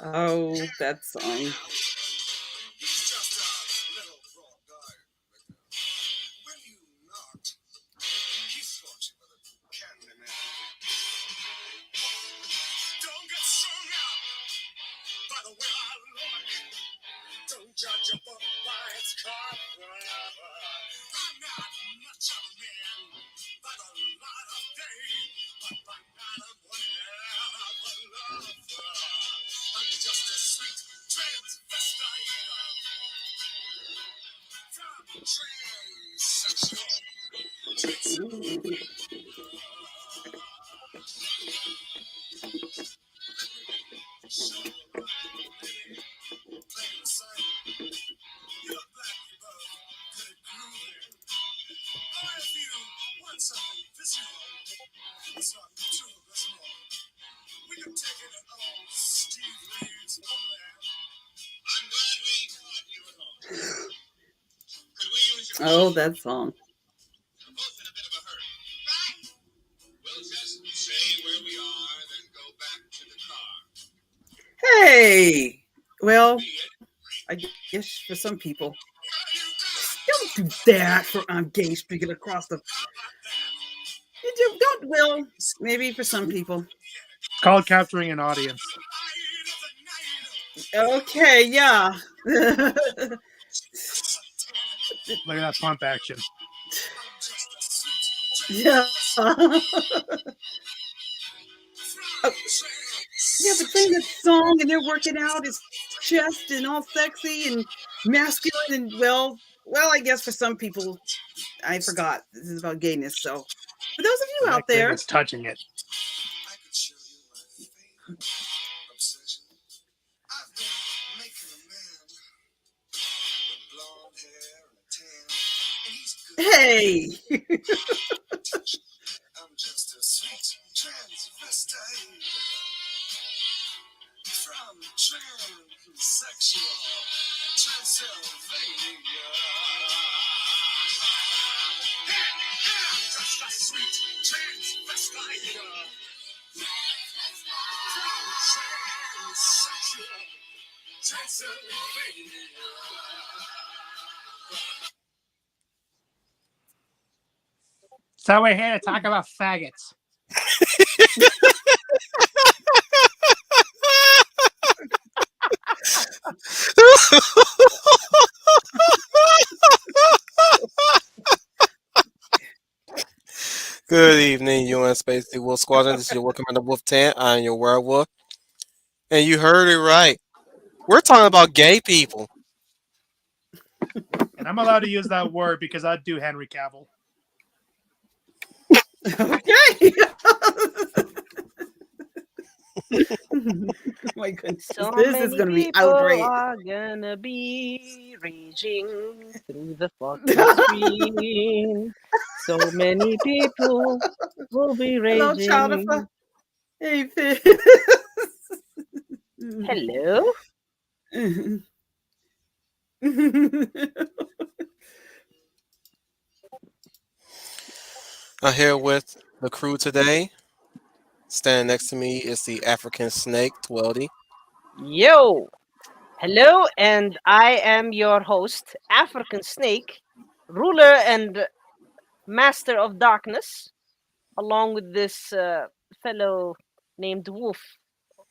Oh, that song. He's just a little raw guy. Will you not? He's got you with a candy man. Don't get strung out by the way I look. Don't judge a book by its cover. I'm not much of a man by the light of day, but by night I'm whatever lover. I'm just a sweet transvestite from transsexual. So, baby, play the same. You're black, you both could it groovy. Or if you want something visual, it's not too abysmal. We can take it at old Steve Lee's moment. I'm glad we caught you at home. Could we use your Oh, that song. We're both in a bit of a hurry. Right. We'll just say where we are, then go back to the car. Hey, well, Be it. I guess for some people, don't do that for I'm gay streaking across the. You don't. Well, maybe for some people. It's called capturing an audience. Okay, yeah. Look at that pump action. Yeah. Yeah, but playing this song and they're working out his chest and all sexy and masculine and well, I guess for some people, I forgot this is about gayness. So, for those of you The out next thing there, is touching it. I could show you my favorite obsession. I've been making a man with blonde hair and a tan, and he's good. hey, I'm just a sweet transvestite from transsexual Transylvania. I'm just a sweet transvestite from transsexual Transylvania. So we're here to talk about faggots. Good evening, UN Space the Wolf Squadron. This is your Wolf Commander Wolf Tan. I'm your werewolf. And you heard it right. We're talking about gay people. And I'm allowed to use that word because I do Henry Cavill. okay. My goodness, So this is many going to be people outrage. are gonna be raging through the fucking screen. So many people will be Hello, raging. Chowderfa. Hey, Fizz. Hello. I'm here with the crew today. Standing next to me is the African snake, Tweldy. Yo. Hello, and I am your host, African Snake, ruler and master of darkness, along with this fellow named Wolf,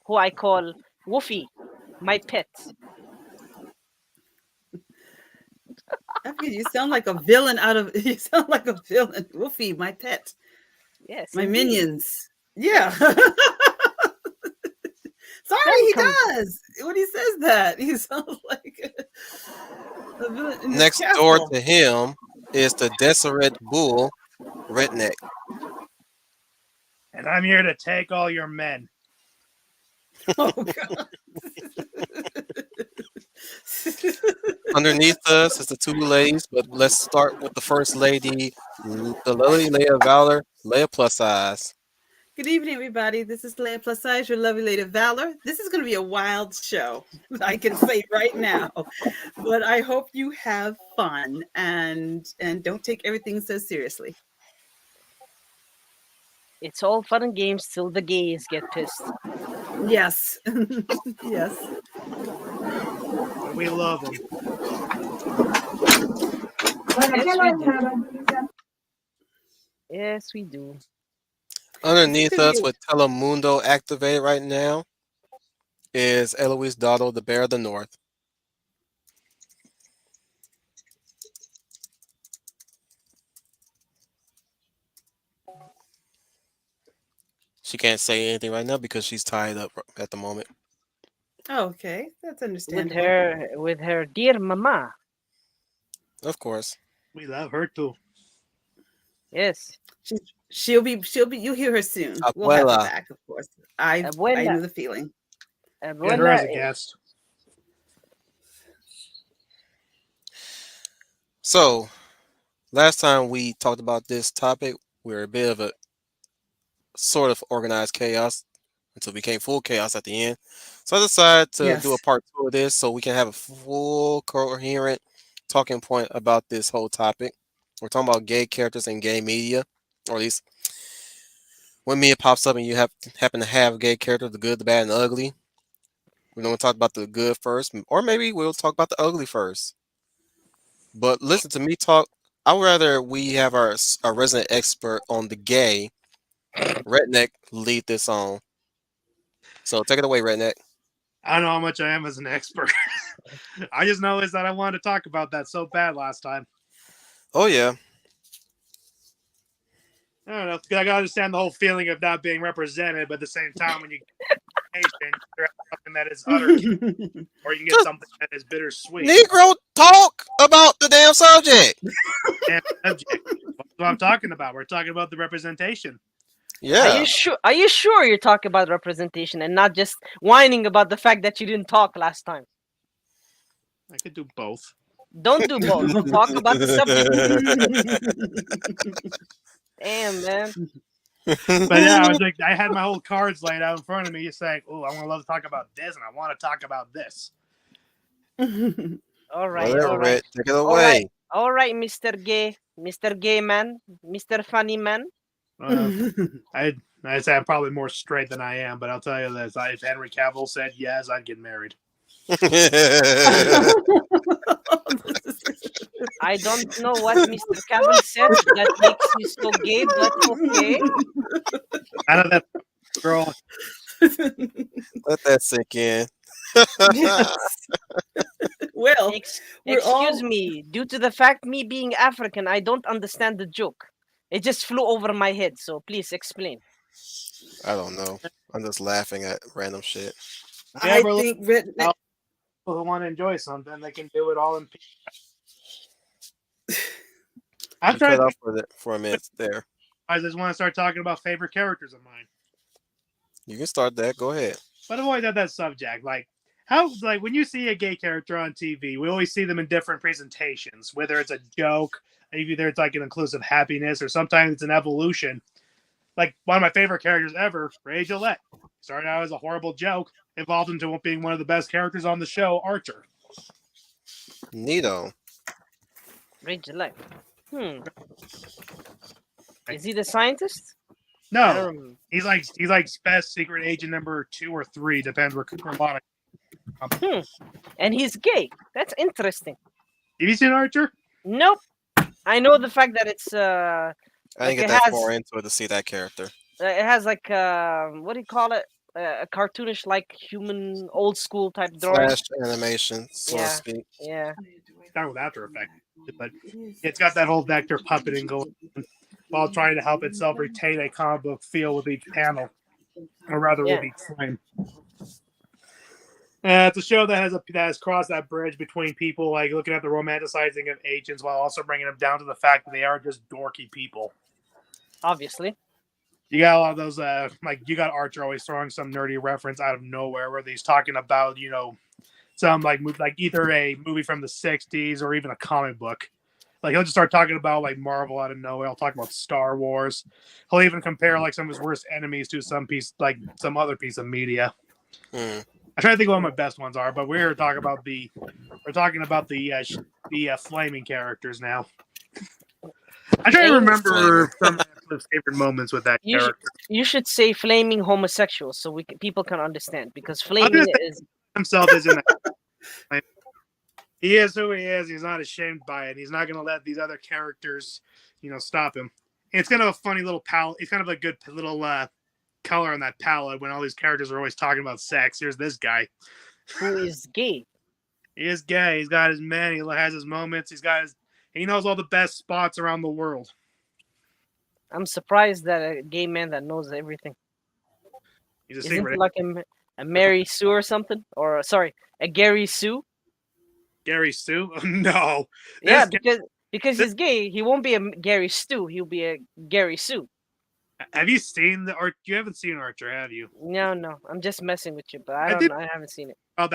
who I call Woofy, my pet. African, you sound like a villain out of. You sound like a villain. Wolfie, my pet, Yes, my indeed. minions. Yeah. Sorry, he Welcome. does. When he says that, he sounds like a villain in the Next door castle. to him is the Deseret Bull, Redneck. And I'm here to take all your men. Oh God. Underneath us is the two ladies, but let's start with the first lady, the lovely Leia Valor, Leia plus size. Good evening, everybody. This is Leia Plus Size, your lovely lady of Valor. This is going to be a wild show, I can say right now. But I hope you have fun and don't take everything so seriously. It's all fun and games till the gays get pissed. Yes. Yes. We love them. Yes, we do. Yes, we do. This Underneath could be us with Telemundo activated right now is Eloise Dotto, the Bear of the North. She can't say anything right now because she's tied up at the moment. okay. That's With understandable. with her dear mama. Of course. We love her too. Yes. She, she'll be you'll hear her soon. We'll have her Abuela. back, of course. I Abuela. knew the feeling. Get her as a Abuela, guest. So, last time we talked about this topic, we were a bit of a sort of organized chaos until we became full chaos at the end. So I decided to do a Yes. part 2 of this so we can have a full coherent talking point about this whole topic. We're talking about gay characters in gay media, or at least when media pops up and you happen to have gay characters, the good, the bad, and the ugly. We're going to talk about the good first, or maybe we'll talk about the ugly first. But listen to me talk. I'd rather we have our resident expert on the gay, Redneck, lead this on. So take it away, Redneck. I don't know how much I am as an expert. I just know is that I wanted to talk about that so bad last time. Oh yeah. I don't know. I gotta understand the whole feeling of not being represented, but at the same time, when you get something that is utter, or you can get something that is bittersweet. Negro, talk about the damn subject. And subject. That's what I'm talking about. We're talking about the representation. Are Yeah. you sure? Are you sure you're talking about representation and not just whining about the fact that you didn't talk last time? I could do both. Don't do both. Talk about the subject. Damn, man. But yeah, I was like, I had my whole cards laid out in front of me, just saying, "Oh, I want to love to talk about this, and I want to talk about this." All right, Whatever, all right, Red. Take it all away. right, all right, Mr. Gay Man, Mr. Funny Man. I'd say I'm probably more straight than I am, but I'll tell you this: if Henry Cavill said yes, I'd get married. I don't know what Mr. Cavill said that makes you so gay, but okay. I know that girl. Let that sink in. Yes. Well, we're Excuse all- me, due to the fact me being African, I don't understand the joke. It just flew over my head, so please explain. I don't know. I'm just laughing at random shit. I think Redneck. People who want to enjoy something, they can do it all in peace. I'm You trying cut to. off for a minute there. I just want to start talking about favorite characters of mine. You can start that. Go ahead. But I've always had that subject. Like, how, like, when you see a gay character on TV, we always see them in different presentations, whether it's a joke, either it's like an inclusive happiness, or sometimes it's an evolution. Like, one of my favorite characters ever, Ray Gillette. Started out as a horrible joke, evolved into being one of the best characters on the show, Archer. Neato. Ray Gillette. Is he the scientist? I No, don't remember. he's like best secret agent number 2 or 3, depends where Monica. And he's gay. That's interesting. Have you seen Archer? Nope. I know the fact that it's I Like, didn't get it that has- far into it to see that character. it has like what do you call it? A cartoonish like human old school type drawing. Flash animation, so to Yeah. speak. Yeah. Done with After Effects, but it's got that whole vector puppeting going while trying to help itself retain a comic book feel with each panel, or rather Yeah. with each frame. It's a show that has crossed that bridge between people like looking at the romanticizing of agents while also bringing them down to the fact that they are just dorky people. Obviously. You got a lot of those, like you got Archer always throwing some nerdy reference out of nowhere where he's talking about, some like either a movie from the 60s or even a comic book. Like he'll just start talking about like Marvel out of nowhere. He'll talk about Star Wars. He'll even compare like some of his worst enemies to some other piece of media. Hmm. I try to think of what my best ones are, but we're talking about the flaming characters now. I try to remember some of favorite moments with that You should, character. you should say flaming homosexual so people can understand because I was gonna flaming say is himself isn't. He is who he is. He's not ashamed by it. He's not going to let these other characters, stop him. It's kind of a funny little palette. It's kind of a good little color on that palette when all these characters are always talking about sex. Here's this guy. who is gay. He is gay. He's got his men. He has his moments. He knows all the best spots around the world. I'm surprised that a gay man that knows everything. He's a Isn't secret. it like a Mary Sue or something? Or sorry, a Gary Sue? Gary Stu? No. Yeah, This because he's gay, he won't be a Gary Stu. He'll be a Gary Sue. Have you seen you haven't seen Archer, have you? No, I'm just messing with you, but I I don't did- know. I haven't seen it. About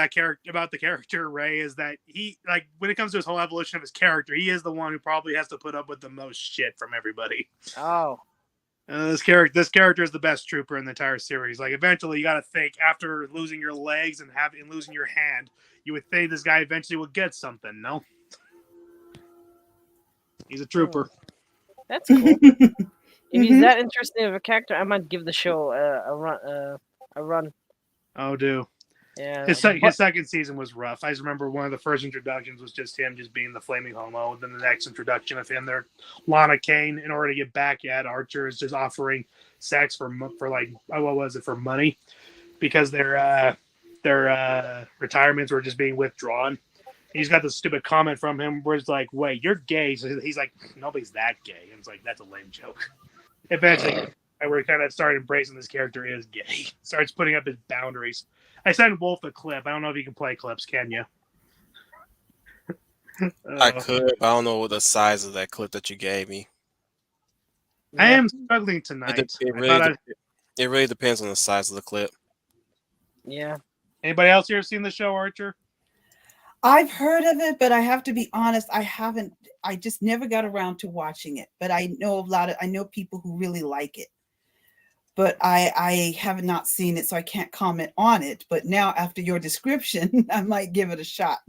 the character Ray is that he, like, when it comes to his whole evolution of his character, he is the one who probably has to put up with the most shit from everybody. Oh, This character is the best trooper in the entire series. Like, eventually, you got to think after losing your legs and losing your hand, you would think this guy eventually would get something. No, he's a trooper. that's cool. If he's that interesting of a character, I might give the show a run. Oh, do Yeah. his second season was rough. I just remember one of the first introductions was just him just being the flaming homo. Then the next introduction of him there, Lana Kane, in order to get back at Archer, is just offering sex for like, what was it, for money, because their retirements were just being withdrawn. He's got this stupid comment from him where it's like, "Wait, you're gay?" So he's like, "Nobody's that gay." And it's like, that's a lame joke. Eventually, we kind of started embracing this character is gay. Starts putting up his boundaries. I sent Wolf a clip. I don't know if you can play clips, can you? I could, but I don't know what the size of that clip that you gave me. I am struggling tonight. It really depends on the size of the clip. Yeah. Anybody else here seen the show, Archer? I've heard of it, but I have to be honest, I haven't. I just never got around to watching it. But I know I know people who really like it. But I have not seen it, so I can't comment on it. But now, after your description, I might give it a shot.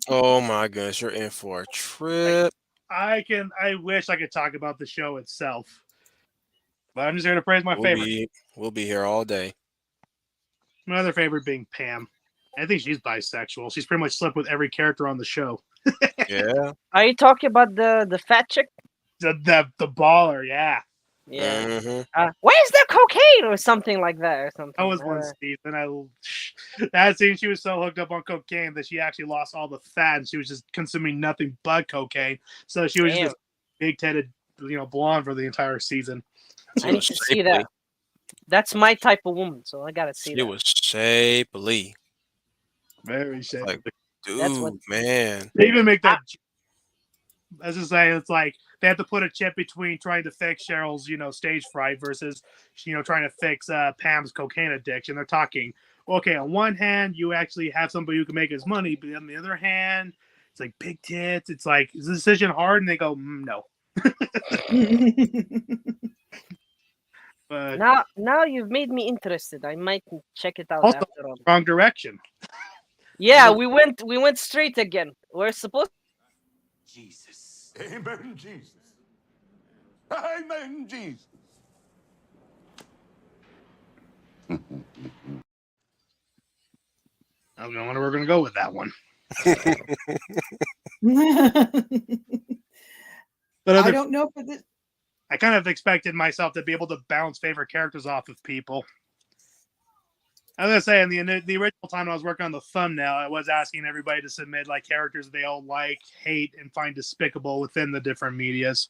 Oh my goodness, you're in for a trip. I wish I could talk about the show itself, but I'm just here to praise my favorite. We'll be here all day. My other favorite being Pam. I think she's bisexual. She's pretty much slept with every character on the show. Yeah. Are you talking about the fat chick? The baller, yeah. Yeah. Mm-hmm. Where's the cocaine or something like that or something? That was one season. That scene, she was so hooked up on cocaine that she actually lost all the fat and she was just consuming nothing but cocaine. So she was just big-titted, blonde for the entire season. I need to see that. That's my type of woman, so I gotta see that. It was shapely. Very shapely. Like, dude, man. They even make that. As I say, it's like they have to put a chip between trying to fix Cheryl's, stage fright versus, trying to fix Pam's cocaine addiction. They're talking, okay, on one hand, you actually have somebody who can make his money, but on the other hand, it's like big tits. It's like, is the decision hard? And they go, no. But now you've made me interested. I might check it out also, after all. wrong direction. Yeah, we went straight again. We're supposed. Jesus. Amen, Jesus. Amen, Jesus. I don't know where we're going to go with that one. But I don't know for this. I kind of expected myself to be able to bounce favorite characters off of people. I was gonna say, in the original time I was working on the thumbnail, I was asking everybody to submit like characters they all like, hate, and find despicable within the different medias.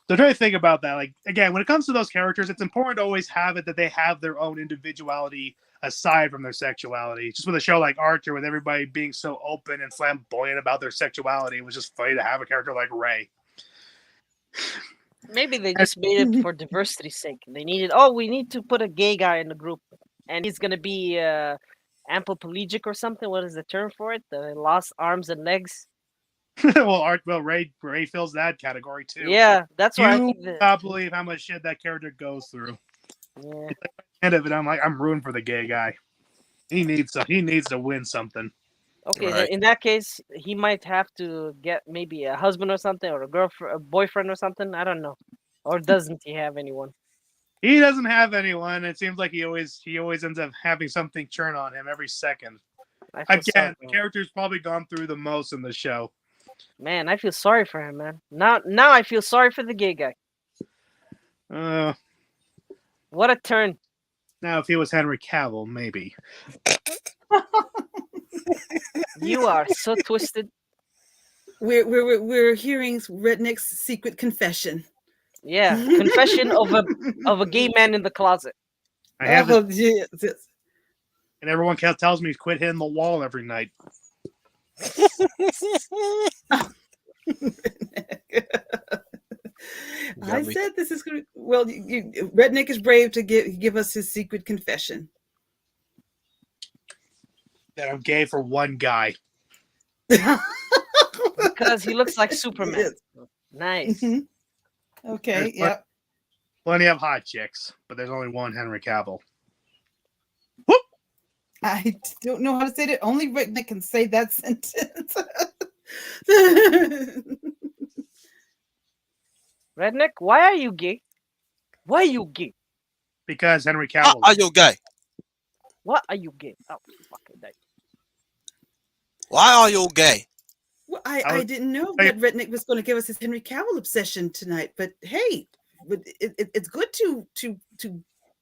So try to think about that. Like, again, when it comes to those characters, it's important to always have it that they have their own individuality aside from their sexuality. Just with a show like Archer, with everybody being so open and flamboyant about their sexuality, it was just funny to have a character like Ray. Maybe they just made it for diversity's sake. They we need to put a gay guy in the group, and he's gonna be ampleplegic or something. What is the term for it? The lost arms and legs. Ray fills that category too. Yeah, that's why I You think cannot believe how much shit that character goes through. Yeah. At the end of it, I'm rooting for the gay guy. He needs to win something. Okay, Right. then in that case, he might have to get maybe a husband or something, or a girlfriend, a boyfriend or something. I don't know. Or doesn't he have anyone? He doesn't have anyone. It seems like he always ends up having something churn on him every second. I feel sorry Again, for the him. character's probably gone through the most in the show. Man, I feel sorry for him, man. Now I feel sorry for the gay guy. Uh, What a turn. now, if he was Henry Cavill, maybe. You are so twisted. We're hearing Redneck's secret confession. Yeah, confession of a gay man in the closet. I have it, Oh, yes, yes. and everyone tells me to quit hitting the wall every night. I said this is going to. Well, Redneck is brave to give us his secret confession. That I'm gay for one guy. Because he looks like Superman. Yes. Nice. Mhm. Okay, There's yeah. Plenty of hot chicks, but there's only one Henry Cavill. I don't know how to say that. Only Redneck can say that sentence. Redneck, why are you gay? Why are you gay? Because Henry Cavill. Are you gay? What are you gay? Oh, fucking day. Why are you gay? Well, I I was- didn't know I- that Redneck was going to give us his Henry Cavill obsession tonight. But hey, it's good to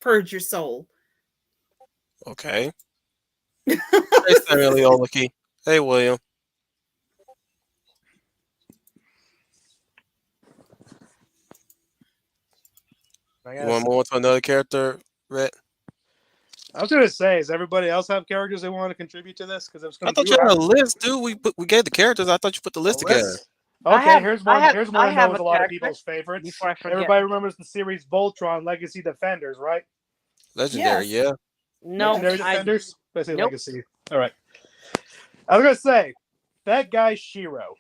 purge your soul. Okay. Hey, Samuel Olaki. Hey, William. You want to move on to another character, Red? I was gonna say, does everybody else have characters they want to contribute to this? Because I thought you had a list, dude. We gave the characters. I thought you put the list together. Okay, here's one. I Here's one I know have is a a lot of character people's favorites. before I forget. Everybody remembers the series Voltron Legacy Defenders, right? Legendary, yeah. No, Legendary I, Defenders. I say Nope. Legacy. All right. I was gonna say that guy Shiro.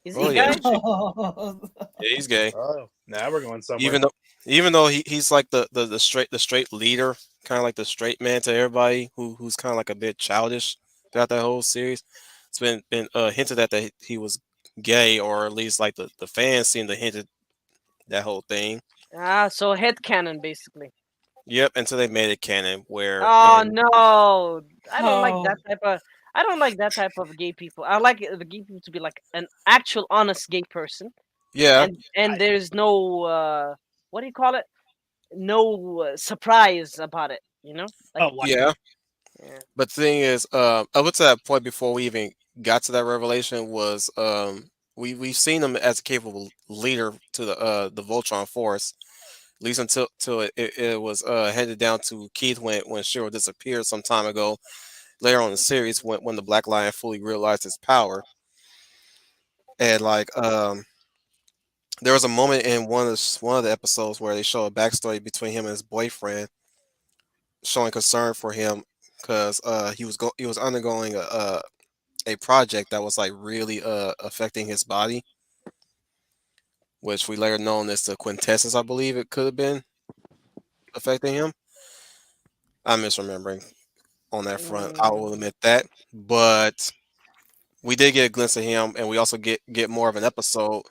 is Oh, he yeah. gay? Yeah, he's gay. Oh, now we're going somewhere. Even though he's like the straight leader, kind of like the straight man to everybody who's kind of like a bit childish throughout that whole series. It's been hinted at that he was gay, or at least like the fans seem to hint at that whole thing. So headcanon basically. Yep, until they made it canon where Oh and- no, I don't like Oh. that type of. I don't like that type of gay people. I like the gay people to be like an actual honest gay person, yeah, and there's no what do you call it? No surprise about it. You know? Like, yeah. Yeah. But the thing is, up to that point before we even got to that revelation was we've seen him as a capable leader to the Voltron force, at least until it was headed down to Keith when Shiro disappeared some time ago. Later on in the series, when the Black Lion fully realized his power, and like there was a moment in one of the episodes where they show a backstory between him and his boyfriend, showing concern for him because he was undergoing a project that was like really affecting his body, which we later known as the quintessence. I believe it could have been affecting him. I'm misremembering on that front. I will admit that, but we did get a glimpse of him, and we also get more of an episode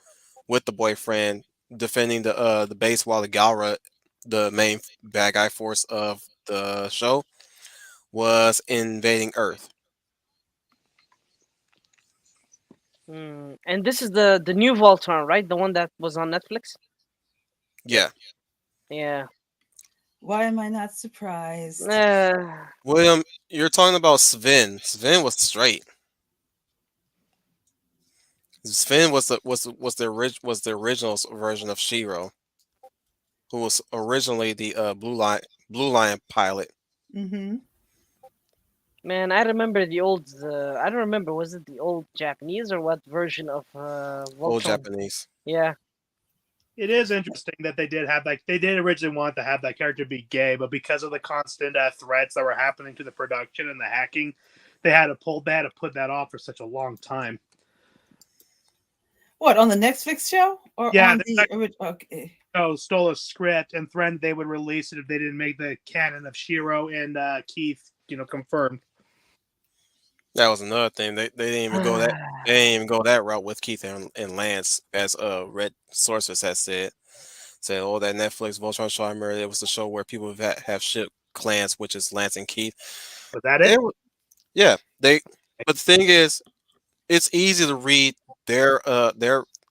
with the boyfriend defending the base while the Galra, the main bad guy force of the show, was invading Earth. And this is the new Voltron, right? The one that was on Netflix. Yeah. Yeah. Why am I not surprised? William, you're talking about Sven. Sven was straight. Sven was the original version of Shiro, who was originally the Blue Lion pilot. Mm-hmm. Man, I remember the old. I don't remember. Was it the old Japanese or what version of Voltron? Old Japanese. Yeah. It is interesting that they did originally want to have that character be gay, but because of the constant threats that were happening to the production and the hacking, they had to put that off for such a long time. What, on the Netflix show or Yeah, on the the original? Okay. So stole a script and threatened they would release it if they didn't make the canon of Shiro and Keith, confirmed. That was another thing. They didn't even go that they didn't even go that route with Keith and Lance, as Red Sources has said. Said, oh, that Netflix Voltron show, I remember it was the show where people have shipped clans, which is Lance and Keith. Was that They it? were, yeah, they. But the thing is, it's easy to read their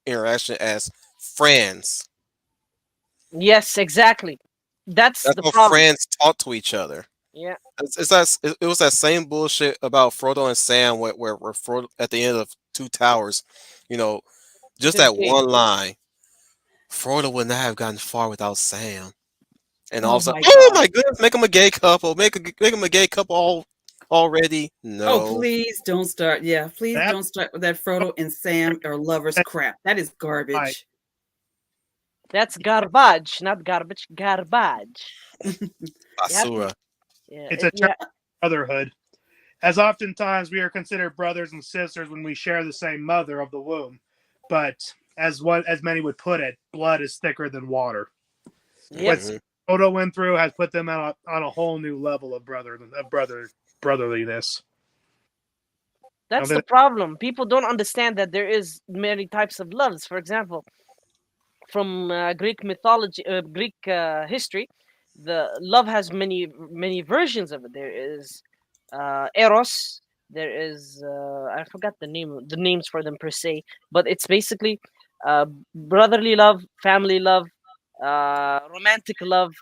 interaction as friends. Yes, exactly. That's That's the how problem. friends talk to each other. Yeah. It was that same bullshit about Frodo and Sam where Frodo at the end of Two Towers, you know, just Into the that cave. one line, Frodo would not have gotten far without Sam. And all Oh of a sudden, my oh God. my goodness, make them a gay couple, make them a gay couple already. Oh, No, please don't start. Yeah, please That don't start with that Frodo and Sam are lovers crap. That is garbage. That's garbage, not garbage. Garbage. Basura. Yeah. it's a yeah. term of brotherhood. As oftentimes we are considered brothers and sisters when we share the same mother of the womb, but as many would put it, blood is thicker than water. Yep. Mhm. What Odo went through has put them on a whole new level of brotherliness. That's Now, the problem. People don't understand that there is many types of loves. For example, from Greek mythology, Greek history, the love has many versions of it. There is eros. There is I forgot the names for them per se, but it's basically brotherly love, family love, romantic love,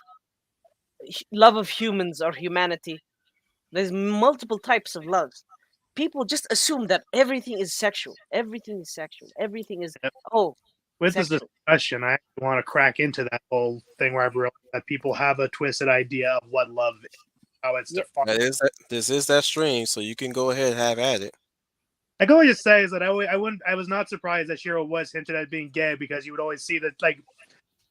love of humans or humanity. There's multiple types of loves. People just assume that everything is sexual. Everything is sexual. Everything is with this sexual. discussion, I want to crack into that whole thing where I've realized that people have a twisted idea of what love is, how it's Yep. defined. This is that stream, so you can go ahead and have at it. I can only just say is that I was not surprised that Shiro was hinted at being gay, because you would always see that, like,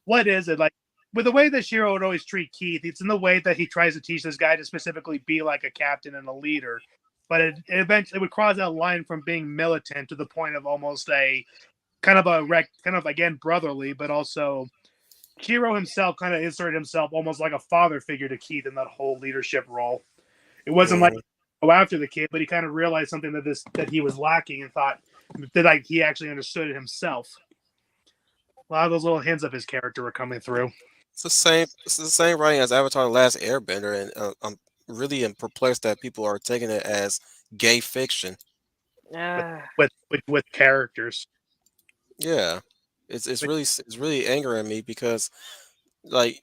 what is it like with the way that Shiro would always treat Keith? It's in the way that he tries to teach this guy to specifically be like a captain and a leader, but it eventually would cross that line from being militant to the point of almost a kind of again brotherly, but also Shiro himself kind of inserted himself almost like a father figure to Keith in that whole leadership role. It wasn't like go after the kid, but he kind of realized something that he was lacking and thought that like he actually understood it himself. A lot of those little hints of his character were coming through. It's the same. It's the same writing as Avatar: The Last Airbender, and I'm really perplexed that people are taking it as gay fiction. Ah, With characters. Yeah, it's really angering me because, like,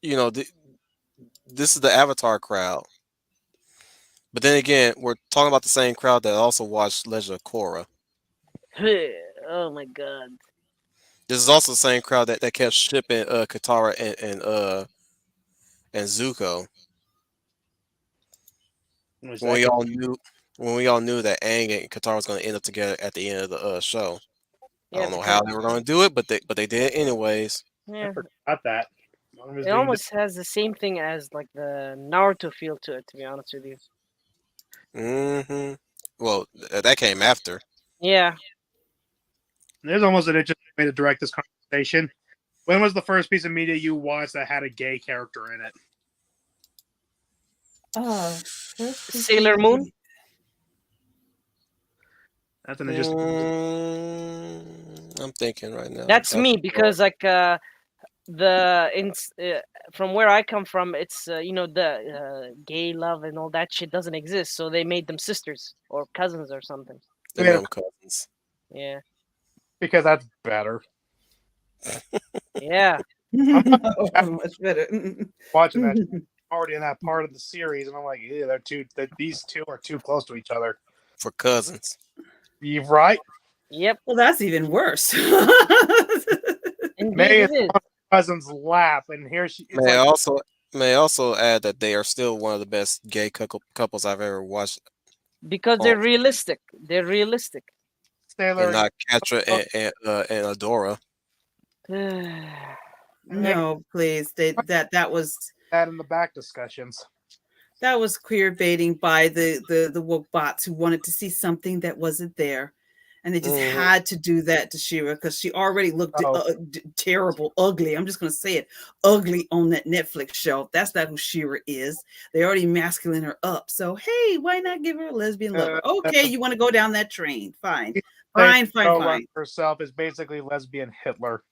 you know, this is the Avatar crowd, but then again, we're talking about the same crowd that also watched Legend of Korra. oh my god. This is also the same crowd that kept shipping Katara and Zuko when we all knew that Aang and Katara was going to end up together at the end of the show. I Yeah, don't know how they were going to do it, but they did it anyways. yeah. Forgot that. It almost has the same thing as like the Naruto feel to it, to be honest with you. Hmm. Well, that came after. Yeah. There's almost an interesting way to direct this conversation. When was the first piece of media you watched that had a gay character in it? Sailor Moon. That's an interesting. I'm thinking right now. That's me because like from where I come from, it's the gay love and all that shit doesn't exist, so they made them sisters or cousins or something. They made them cousins. Yeah. Because that's better. Yeah. Much better. Watching that already in that part of the series, and I'm like, yeah, these two are too close to each other for cousins. You right? Yep. Well, that's even worse. May is on her cousin's lap, and here she. May I also add that they are still one of the best gay couples I've ever watched. Because they're realistic. They're realistic. Sailor and not Catra and Adora. No, please. That was that in the back discussions. That was queer baiting by the woke bots who wanted to see something that wasn't there. And they just Mhm. had to do that to Shira because she already looked Oh. terrible, ugly. I'm just going to say it, ugly on that Netflix show. That's not who Shira is. They already masculine her up. So hey, why not give her a lesbian lover? Okay, you want to go down that train? Fine, fine, fine, Showrunner fine. herself is basically lesbian Hitler.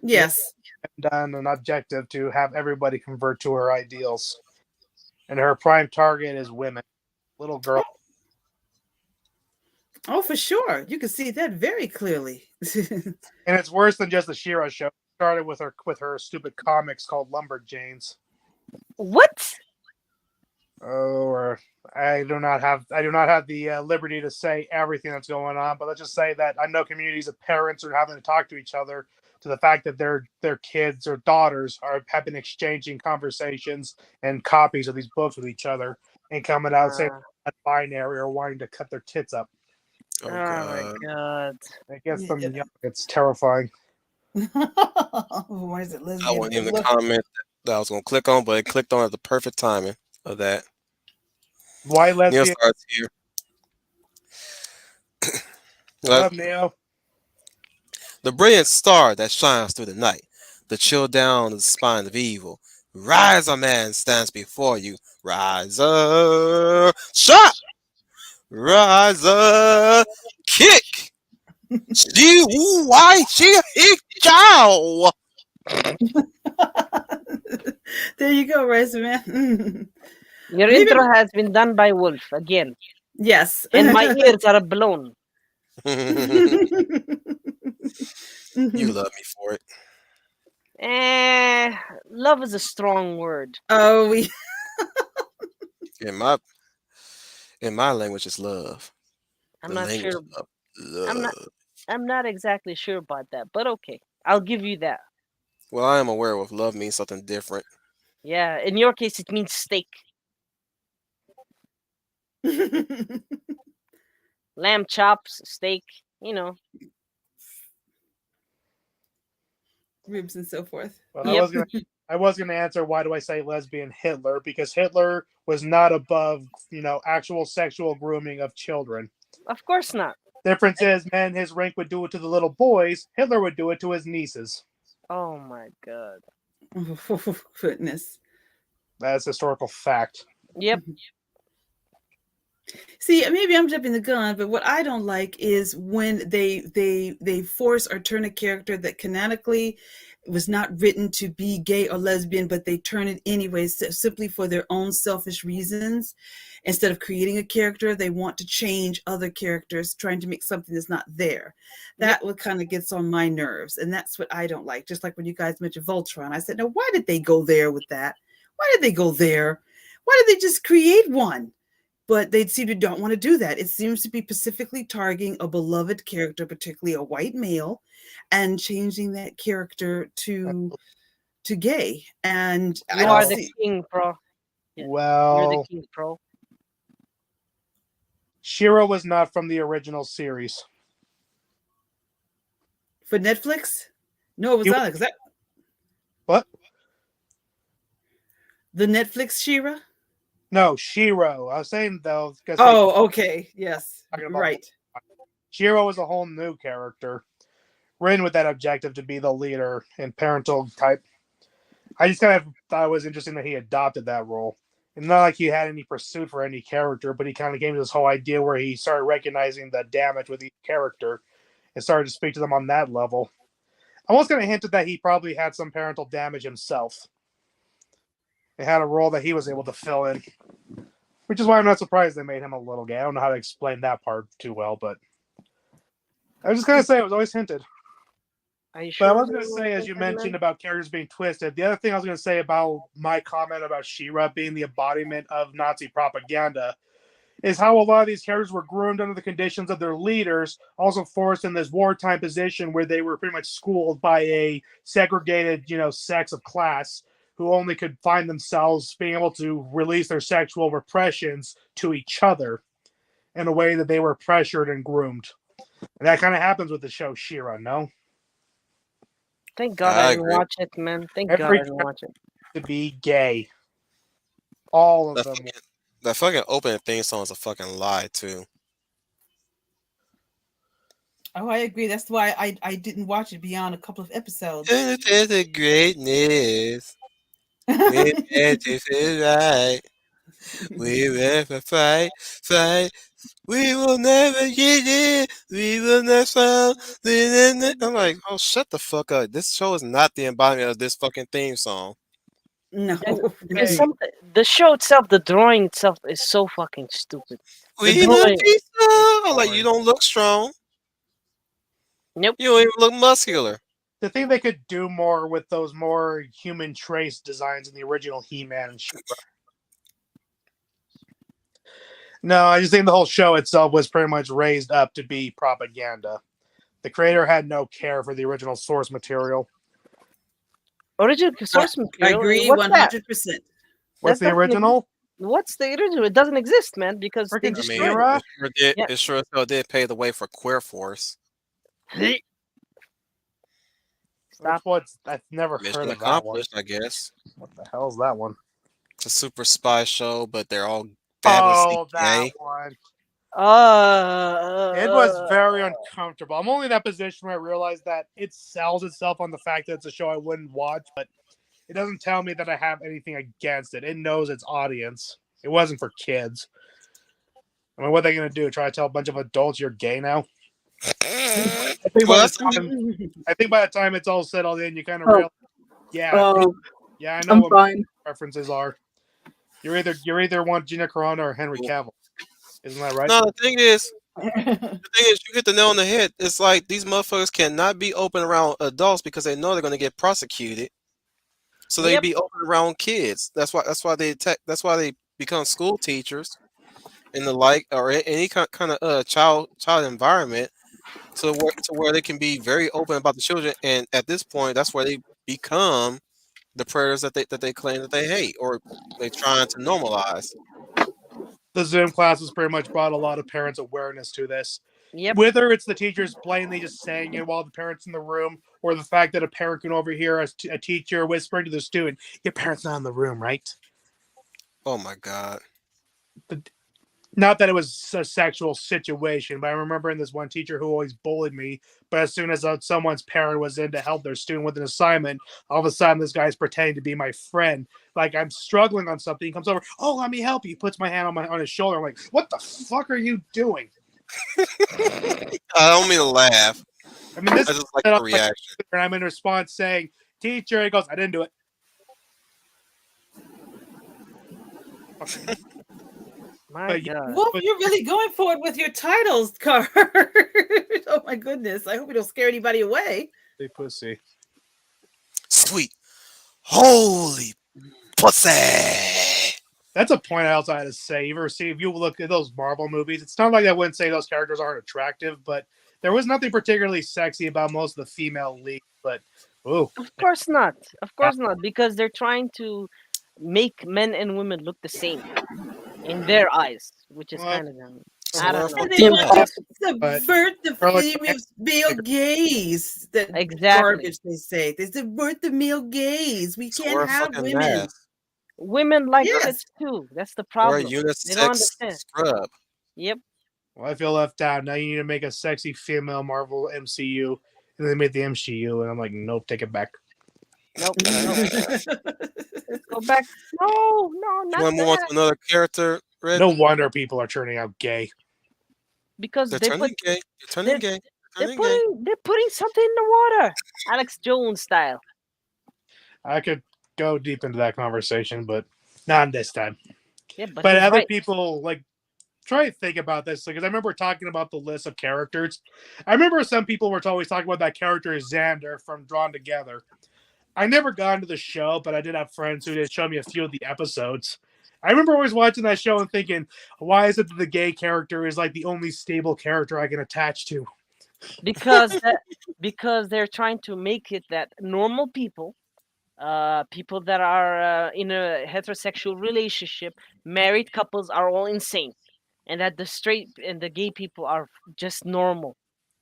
Yes. Done an objective to have everybody convert to her ideals, and her prime target is women, little girls. Oh, for sure. You can see that very clearly. And it's worse than just the Shira show. It started with her stupid comics called Lumberjanes. What? Or I do not have the liberty to say everything that's going on, but let's just say that I know communities of parents are having to talk to each other to the fact that their kids or daughters have been exchanging conversations and copies of these books with each other and coming out saying Uh, binary or wanting to cut their tits up. Oh, my God. god. It gets them Yeah. young. It's terrifying. Why is it I lesbian? wasn't even the Look, comment that I was going to click on, but it clicked on at the perfect timing of that. Why Neil lesbian? starts here. Love Neo. The brilliant star that shines through the night, the chill down the spine of evil. Rise, a man stands before you. Rise up, shot. Rise up, kick. She why she hit chow. there you go, Rice Man. Your Maybe- intro has been done by Wolf again, Yes. and my ears are blown. You love me for it. Love is a strong word. Oh, we. In my language, it's love. I'm The not language sure. of love. I'm not exactly sure about that, but okay, I'll give you that. Well, I am aware of love means something different. Yeah, in your case, it means steak, lamb chops, steak. You know. Ribs and so forth. Well, Yep. I was gonna answer why do I say lesbian Hitler, because Hitler was not above actual sexual grooming of children. Of course not. Difference is, man, his rank would do it to the little boys. Hitler would do it to his nieces. Oh my god. Oh, goodness. That's historical fact. Yep. See, maybe I'm jumping the gun, but what I don't like is when they force or turn a character that canonically was not written to be gay or lesbian, but they turn it anyways simply for their own selfish reasons. Instead of creating a character, they want to change other characters, trying to make something that's not there. That what kind of gets on my nerves, and that's what I don't like. Just like when you guys mentioned Voltron, I said, "No, why did they go there with that? Why did they go there? Why did they just create one?" But they seem to don't want to do that. It seems to be specifically targeting a beloved character, particularly a white male, and changing that character to gay. And I You don't are the see king, bro. Yeah, You're the Well, king, bro. Shira was not from the original series. for Netflix. No, it was You- on because that What? the Netflix Shira. No, Shiro. I was saying though, because Oh, okay, yes, Talking about- right. Shiro was a whole new character, written with that objective to be the leader and parental type. I just kind of thought it was interesting that he adopted that role. And not like he had any pursuit for any character, but he kind of came to this whole idea where he started recognizing the damage with each character and started to speak to them on that level. I was going to hint that he probably had some parental damage himself. It had a role that he was able to fill in, which is why I'm not surprised they made him a little gay. I don't know how to explain that part too well, but I was just going to say it was always hinted. Are you But sure? I was going to say, as you mentioned about characters being twisted, the other thing I was going to say about my comment about She-Ra being the embodiment of Nazi propaganda is how a lot of these characters were groomed under the conditions of their leaders, also forced in this wartime position where they were pretty much schooled by a segregated, sex of class who only could find themselves being able to release their sexual repressions to each other in a way that they were pressured and groomed. And that kind of happens with the show She-Ra, no? Thank God I I didn't agree. watch it, man. Thank Every God I didn't watch it. To be gay. All of That them. fucking, that fucking opening theme song is a fucking lie too. Oh, I agree. That's why I didn't watch it beyond a couple of episodes. And it's the greatness. We had to feel right. We will fight, fight. We will never get it. We will not fall. I'm like, oh, shut the fuck up. This show is not the embodiment of this fucking theme song. No. There's Hey. something. The show itself, the drawing itself, is so fucking stupid. We drawing- love you so. I'm like, you don't look strong. Nope. You don't even look muscular. The thing they could do more with those more human trace designs in the original He-Man and She-Ra. No, I just think the whole show itself was pretty much raised up to be propaganda. The creator had no care for the original source material. Original source I material. agree What's that? 100%. What's That's the definitely- original? What's the original? It doesn't exist, man, because they Freaking I just mean, She-Ra? Yeah. it sure as hell did pay the way for Queer Force. Stop. I've never Mission heard of that one. accomplished, I guess. What the hell is that one? It's a super spy show, but they're all fabulously Oh, that gay. one. Uh, It was very uncomfortable. I'm only in that position where I realized that it sells itself on the fact that it's a show I wouldn't watch, but it doesn't tell me that I have anything against it. It knows its audience. It wasn't for kids. I mean, what are they going to do? Try to tell a bunch of adults you're gay now? I think, Well, by, that's the time, I think by the time it's all settled in, you kind of Oh. realize, yeah, I know I'm what fine. my preferences are. You're either want Gina Carano or Henry Cavill. Isn't that right? No, the thing is, you hit the nail on the head. It's like these motherfuckers cannot be open around adults because they know they're going to get prosecuted. So they Yep. be open around kids. That's why they become school teachers in the like or any kind of child environment, to where they can be very open about the children. And at this point, that's where they become the predators that they claim that they hate or they trying to normalize. The Zoom classes pretty much brought a lot of parents' awareness to this. Yep. Whether it's the teachers blatantly just saying it while the parents in the room, or the fact that a parent can overhear a teacher whispering to the student, "Your parent's not in the room, right?" Oh my god. Not that it was a sexual situation, but I remember this one teacher who always bullied me. But as soon as someone's parent was in to help their student with an assignment, all of a sudden this guy's pretending to be my friend. Like I'm struggling on something, he comes over, "Oh, let me help you." He puts my hand on his shoulder. I'm like, "What the fuck are you doing?" I don't mean to laugh. I mean, I this just like set the up like- reaction. and I'm in response saying, "Teacher," he goes, "I didn't do it." My But God. Wolf, you're really going for it with your titles card. Oh my goodness. I hope you don't scare anybody away. They pussy. Sweet. Holy pussy. That's a point I also had to say. If you look at those Marvel movies, it's not like I wouldn't say those characters aren't attractive, but there was nothing particularly sexy about most of the female leads. But ooh, Of course not. Of course not, because they're trying to make men and women look the same in their eyes, which is Well, kind of So I don't therefore- know. And they want to But- subvert the Or like- male gaze. That Exactly. garbage they say. They subvert the male gaze. We So can't wear have fucking women. masks. Women like Yes. tits too. That's the Or a problem. They don't unisex understand. scrub. Yep. well, I feel left out. Now you need to make a sexy female Marvel MCU, and they made the MCU, and I'm like, nope, take it back. Nope. nope. Go back. No, no, You not want to move on that. to another character, Red? No wonder people are turning out gay. Because They're they turning put, gay. They're turning gay. they're Turning gay. putting something in the water. Alex Jones style. I could go deep into that conversation, but not this time. Yeah, But he's other right. people like try to think about this because I remember talking about the list of characters. I remember some people were always talking about that character Xander from Drawn Together. I never got into the show, but I did have friends who did show me a few of the episodes. I remember always watching that show and thinking, why is it that the gay character is like the only stable character I can attach to? because they're trying to make it that normal people, people that are in a heterosexual relationship, married couples are all insane, and that the straight and the gay people are just normal,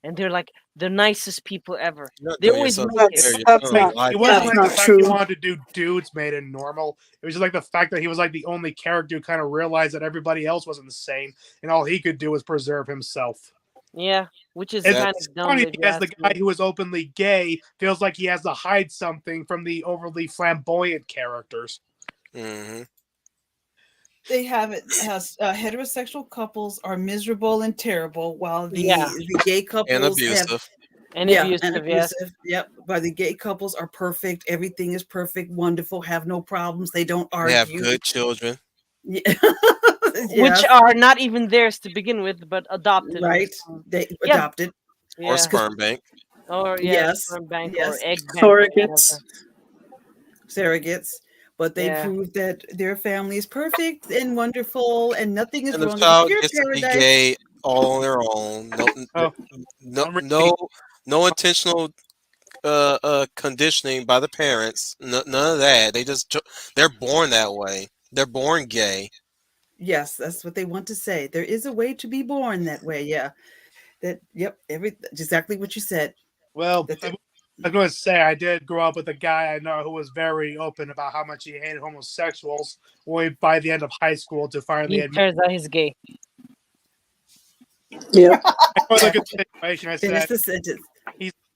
and they're like the nicest people ever. You're not They doing always yourself make fair. it. You're That's telling a not- lie. It wasn't That's like not the fact true. he wanted to do dudes made it normal. It was just like the fact that he was like the only character who kind of realized that everybody else wasn't the same, and all he could do was preserve himself. Yeah, which is It's kind That's of dumb funny if you because the ask guy me. who is openly gay feels like he has to hide something from the overly flamboyant characters. hmm They have it as heterosexual couples are miserable and terrible, while Yeah, the gay and couples have abusive. and and abusive. Yes. abusive. Yep, while the gay couples are perfect, everything is perfect, wonderful, have no problems, they don't They have argue. good children. Yeah. Which Yes, are not even theirs to begin with, but adopted or right. some. They Yeah, adopted. Or yeah, sperm bank. or yeah, Yes, sperm bank or yes, egg bank or Surrogates. whatever. surrogates, but they Yeah, prove that their family is perfect and wonderful and nothing is And the wrong. It's a child pure gets to be paradise. gay all on their own. Oh, No, I'm ready. no intentional conditioning by the parents. None of that. They're born that way. They're born gay. Yes, that's what they want to say. There is a way to be born that way. Yeah. That yep, exactly what you said. Well, That's it. I'm going to say I did grow up with a guy I know who was very open about how much he hated homosexuals. Only by the end of high school to finally he admit. turns out he's gay. Yeah. I go look at the situation. I Finish said the sentence.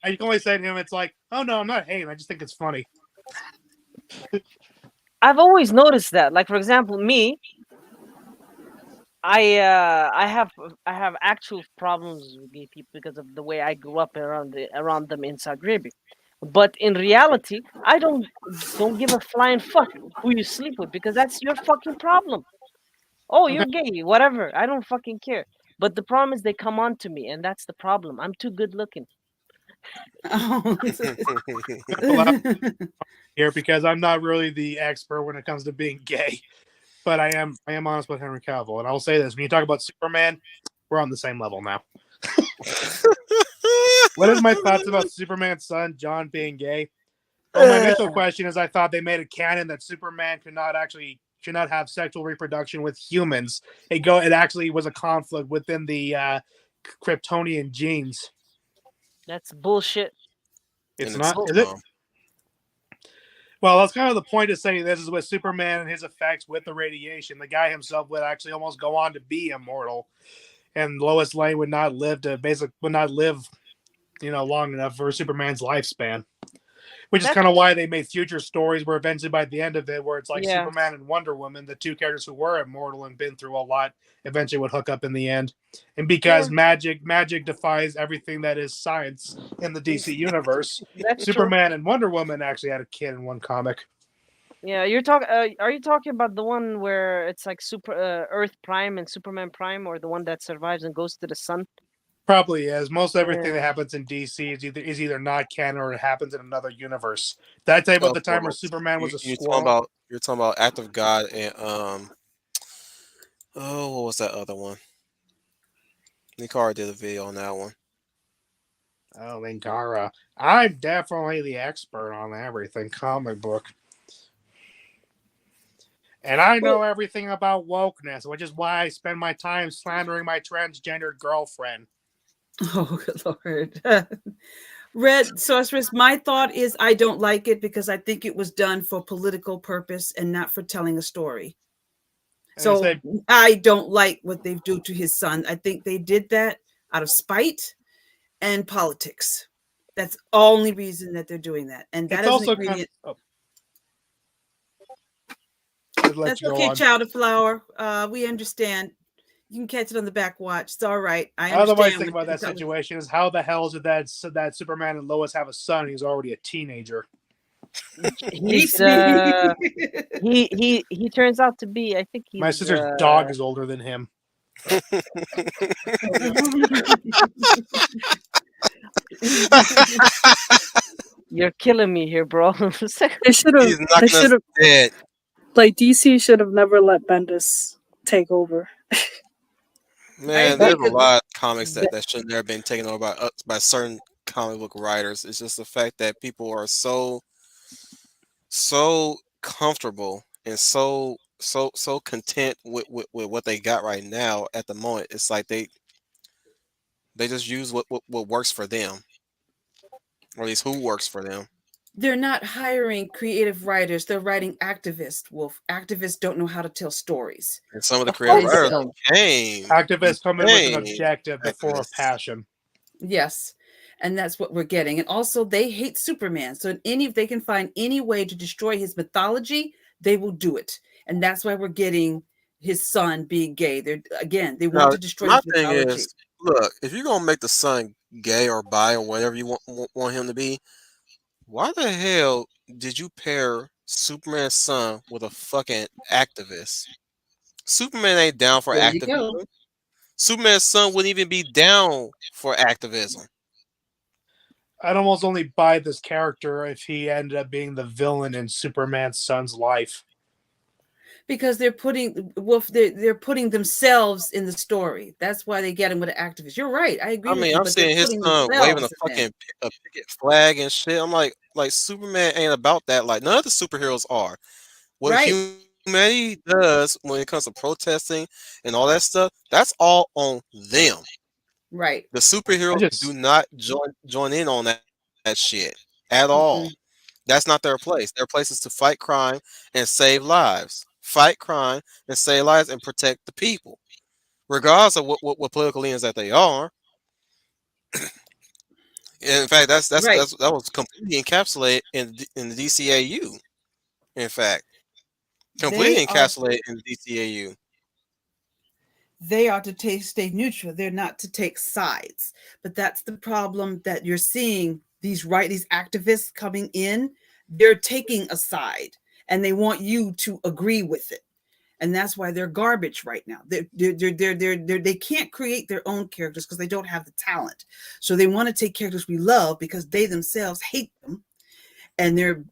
I can only say to him, it's like, oh no, I'm not hating. I just think it's funny. I've always noticed that. Like for example, me, I have actual problems with gay people because of the way I grew up around them in Zagreb. But in reality, I don't give a flying fuck who you sleep with because that's your fucking problem. Oh, Okay. you're gay, whatever. I don't fucking care. But the problem is they come on to me, and that's the problem. I'm too good looking. Oh. Here because I'm not really the expert when it comes to being gay, but I am honest with Henry Cavill, and I will say this: when you talk about Superman, we're on the same level now. What is my thoughts about Superman's son John being gay? Well, my initial question is I thought they made it canon that Superman should not have sexual reproduction with humans. It actually was a conflict within the Kryptonian genes. That's bullshit. It's And it's not, is it? dumb. Well, that's kind of the point of saying this is with Superman and his effects with the radiation. The guy himself would actually almost go on to be immortal, and Lois Lane would not live, long enough for Superman's lifespan. Which is That's kind of why they made future stories where eventually by the end of it, where it's like Yeah. Superman and Wonder Woman, the two characters who were immortal and been through a lot, eventually would hook up in the end. And because magic defies everything that is science in the DC universe, that's true. Superman and Wonder Woman actually had a kid in one comic. Yeah, you're talking. Are you talking about the one where it's like Earth Prime and Superman Prime, or the one that survives and goes to the sun? Probably is. Most everything that Yeah. happens in DC is either not canon or it happens in another universe. Did I tell you about the time where Superman was a squirrel? You're talking about Act of God and what was that other one? Nikara did a video on that one. Oh, Linkara. I'm definitely the expert on everything comic book. And I know everything about wokeness, which is why I spend my time slandering my transgender girlfriend. Oh, good Lord. Red Sorceress, my thought is I don't like it because I think it was done for political purpose and not for telling a story. And So I don't like what they do to his son. I think they did that out of spite and politics. That's the only reason that they're doing that. And that it's is also an ingredient. That's okay, Child of Flower. We understand. You can catch it on the back watch. It's all right. I understand. Otherwise, think about that situation is how the hell did that Superman and Lois have a son? He's already a teenager. He's he turns out to be. I think he's. My sister's dog is older than him. You're killing me here, bro. They should have. Dead. Like DC should have never let Bendis take over. Man, there's a lot of comics that should never been taken over by certain comic book writers. It's just the fact that people are so comfortable and so content with what they got right now at the moment. It's like they just use what works for them, or at least who works for them. They're not hiring creative writers. They're writing activists, Wolf. Activists don't know how to tell stories. And some of the Of creative course they writers don't. Activists come in with an became objective before a activists. passion. Yes. And that's what we're getting. And also they hate Superman. So if they can find any way to destroy his mythology, they will do it. And that's why we're getting his son being gay. They want Now, to destroy my his thing mythology. is, look, if you're gonna make the son gay or bi or whatever you want him to be, why the hell did you pair Superman's son with a fucking activist? Superman ain't down for There you activism. go. Superman's son wouldn't even be down for activism. I'd almost only buy this character if he ended up being the villain in Superman's son's life. Because they're putting themselves in the story. That's why they get him with an activist. You're right. I agree I with mean, you. I'm But they're seeing his putting son waving a themselves in fucking a picket flag and shit. I'm like Superman ain't about that. Like none of the superheroes are. What Right. humanity does when it comes to protesting and all that stuff, that's all on them. Right. The superheroes do not join in on that shit at all. That's not their place. Their place is to fight crime and save lives. Fight crime and save lives and protect the people, regardless of what political leanings that they are. In fact, that was completely encapsulated in the DCAU. In fact, completely encapsulated in the DCAU. They are to stay neutral. They're not to take sides. But that's the problem that you're seeing. These activists coming in, they're taking a side, and they want you to agree with it. And that's why they're garbage right now. They can't create their own characters because they don't have the talent. So they want to take characters we love because they themselves hate them, and they're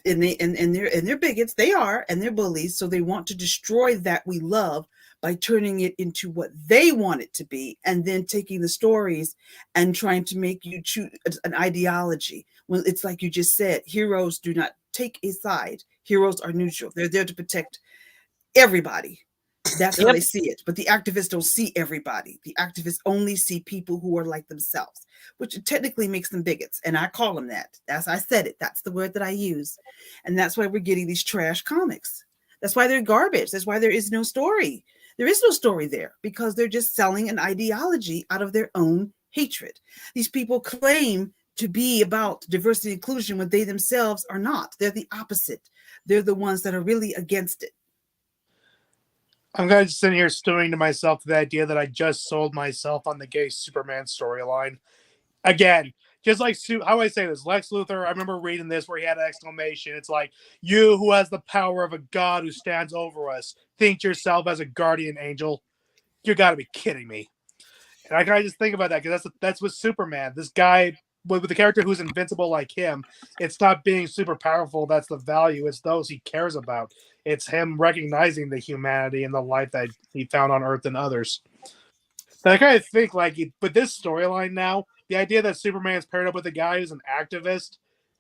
bigots. They are, and they're bullies. So they want to destroy that we love by turning it into what they want it to be, and then taking the stories and trying to make you choose an ideology. Well, it's like you just said, heroes do not take a side. Heroes are neutral. They're there to protect everybody. That's how they see it. But the activists don't see everybody. The activists only see people who are like themselves, which technically makes them bigots. And I call them that. I said it. That's the word that I use. And that's why we're getting these trash comics. That's why they're garbage. That's why there is no story. There is no story there because they're just selling an ideology out of their own hatred. These people claim to be about diversity and inclusion when they themselves are not. They're the opposite. They're the ones that are really against it. I'm kind of just sitting here stewing to myself the idea that I just sold myself on the gay Superman storyline. Again, just like how I say this, Lex Luthor, I remember reading this where he had an exclamation. It's like, you who has the power of a god who stands over us, think yourself as a guardian angel. You got to be kidding me. And I kind of just think about that because that's with Superman. This guy, with the character who's invincible like him, it's not being super powerful. That's the value. It's those he cares about. It's him recognizing the humanity and the life that he found on Earth and others. And I kind of think, like, with this storyline now, the idea that Superman's paired up with a guy who's an activist,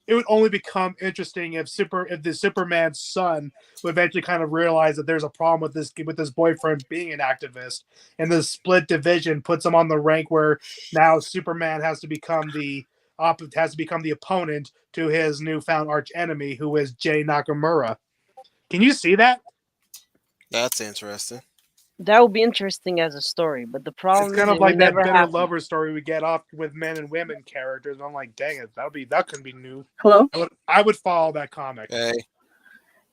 it would only become interesting if the Superman's son would eventually kind of realize that there's a problem with this boyfriend being an activist, and the split division puts him on the rank where now Superman has to become the opponent to his newfound arch enemy, who is Jay Nakamura. Can you see that? That's interesting. That would be interesting as a story, but the problem It's kind is of like that bitter happened. lover story we get off with men and women characters. I'm like, dang it, that could be new. Hello? I would follow that comic. Hey.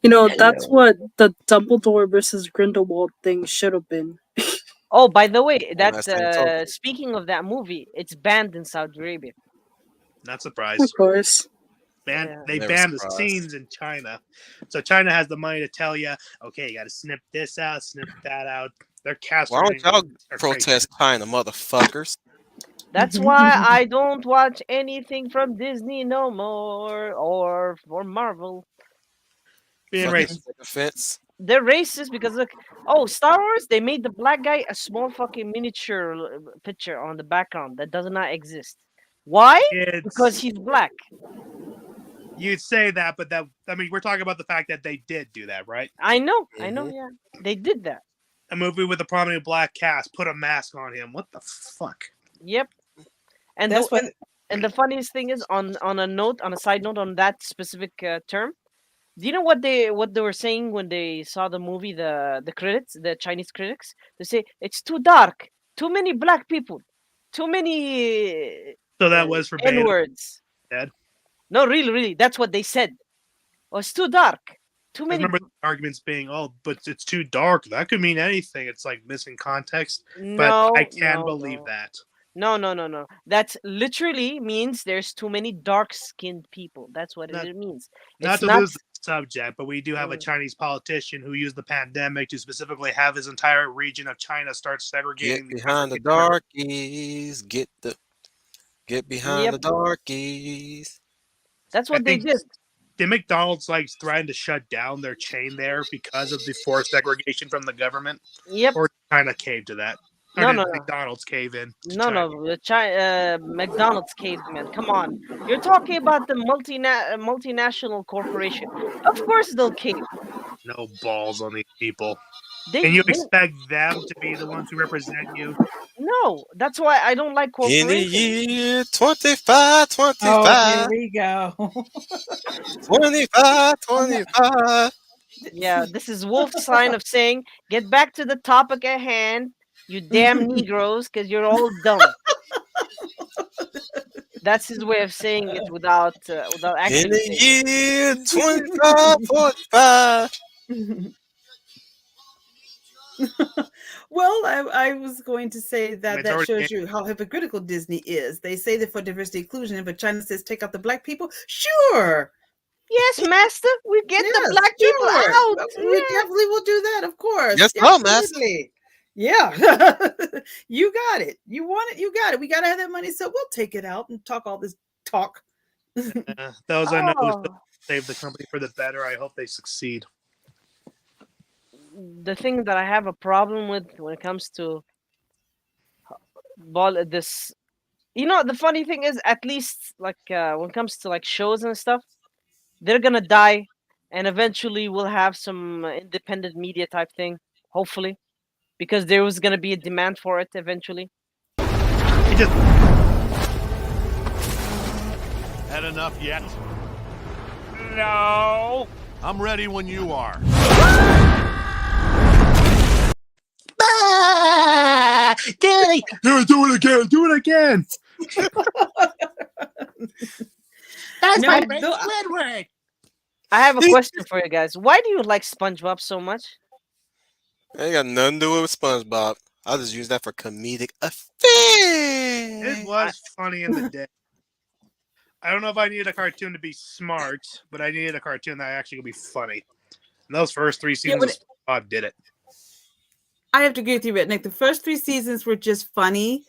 You know, that's what the Dumbledore versus Grindelwald thing should have been. Oh, by the way, speaking of that movie, it's banned in Saudi Arabia. Not surprised. Of course. They Never banned the surprised. scenes in China. So China has the money to tell you, okay, you got to snip this out, snip that out. They're casting. Why don't y'all protest China, motherfuckers? That's why I don't watch anything from Disney no more or Marvel. Being Fucking racist. Offense. They're racist because look, Star Wars, they made the black guy a small fucking miniature picture on the background that does not exist. Why? Because he's black. You'd say that, but we're talking about the fact that they did do that, right? I know, yeah. They did that. A movie with a prominent black cast, put a mask on him. What the fuck? Yep. And that's why And the funniest thing is, on a side note on that specific term, do you know what they were saying when they saw the movie? The critics, the Chinese critics, they say it's too dark, too many black people, too many So that was for N Bane. words. Dead. No, really, that's what they said. Oh, it's too dark, too I many. remember the arguments being, "Oh, but it's too dark. That could mean anything." It's like missing context. No, But I can no, believe no. that. No. That's literally means there's too many dark-skinned people. That's what Not- it means. Not It's to not. lose the subject, but we do have a Mm. Chinese politician who used the pandemic to specifically have his entire region of China start Get segregating behind the African- darkies. Get behind Yep. the darkies. That's I what they think did. Did McDonald's like threaten to shut down their chain there because of the forced segregation from the government, Yep. or China cave to that? Or No, did no, no. McDonald's cave in? to No, China? no, the McDonald's caveman. Come on, you're talking about the multinational corporation. Of course they'll cave. No balls on these people. They, And you they expect them to be the ones who represent you? no. That's why I don't like In the corporations. year 25, Oh, 25, here we go. 25, 25. Yeah, this is Wolf's sign of saying, "Get back to the topic at hand, you damn Negroes, because you're all dumb." That's his way of saying it without In actually the saying it. year 25, 45. Well, I was going to say that It's that already- shows you how hypocritical Disney is. They say that for diversity inclusion, but China says take out the black people. Sure. Yes, master, we get Yes, the black people sure. out. We Yeah. definitely will do that, of course. Yes, no, master. Absolutely. Yeah. You got it. You want it, you got it. We gotta have that money, so we'll take it out and talk all this talk. Those I know who Oh. still save the company for the better. I hope they succeed. The thing that I have a problem with when it comes to this, the funny thing is, at least like when it comes to like shows and stuff, they're gonna die, and eventually we'll have some independent media type thing, hopefully, because there was gonna be a demand for it eventually. It just Had enough yet? No. I'm ready when you are. do it again. Do it again. That's No, my no, favorite Squidward. I have a question for you guys. Why do you like SpongeBob so much? Ain't got nothing to do with SpongeBob. I'll just use that for comedic effect. It was funny in the day. I don't know if I needed a cartoon to be smart, but I needed a cartoon that actually could be funny. And those first 3 seasons when of SpongeBob did it. I have to agree with you, Redneck. The first 3 seasons were just funny.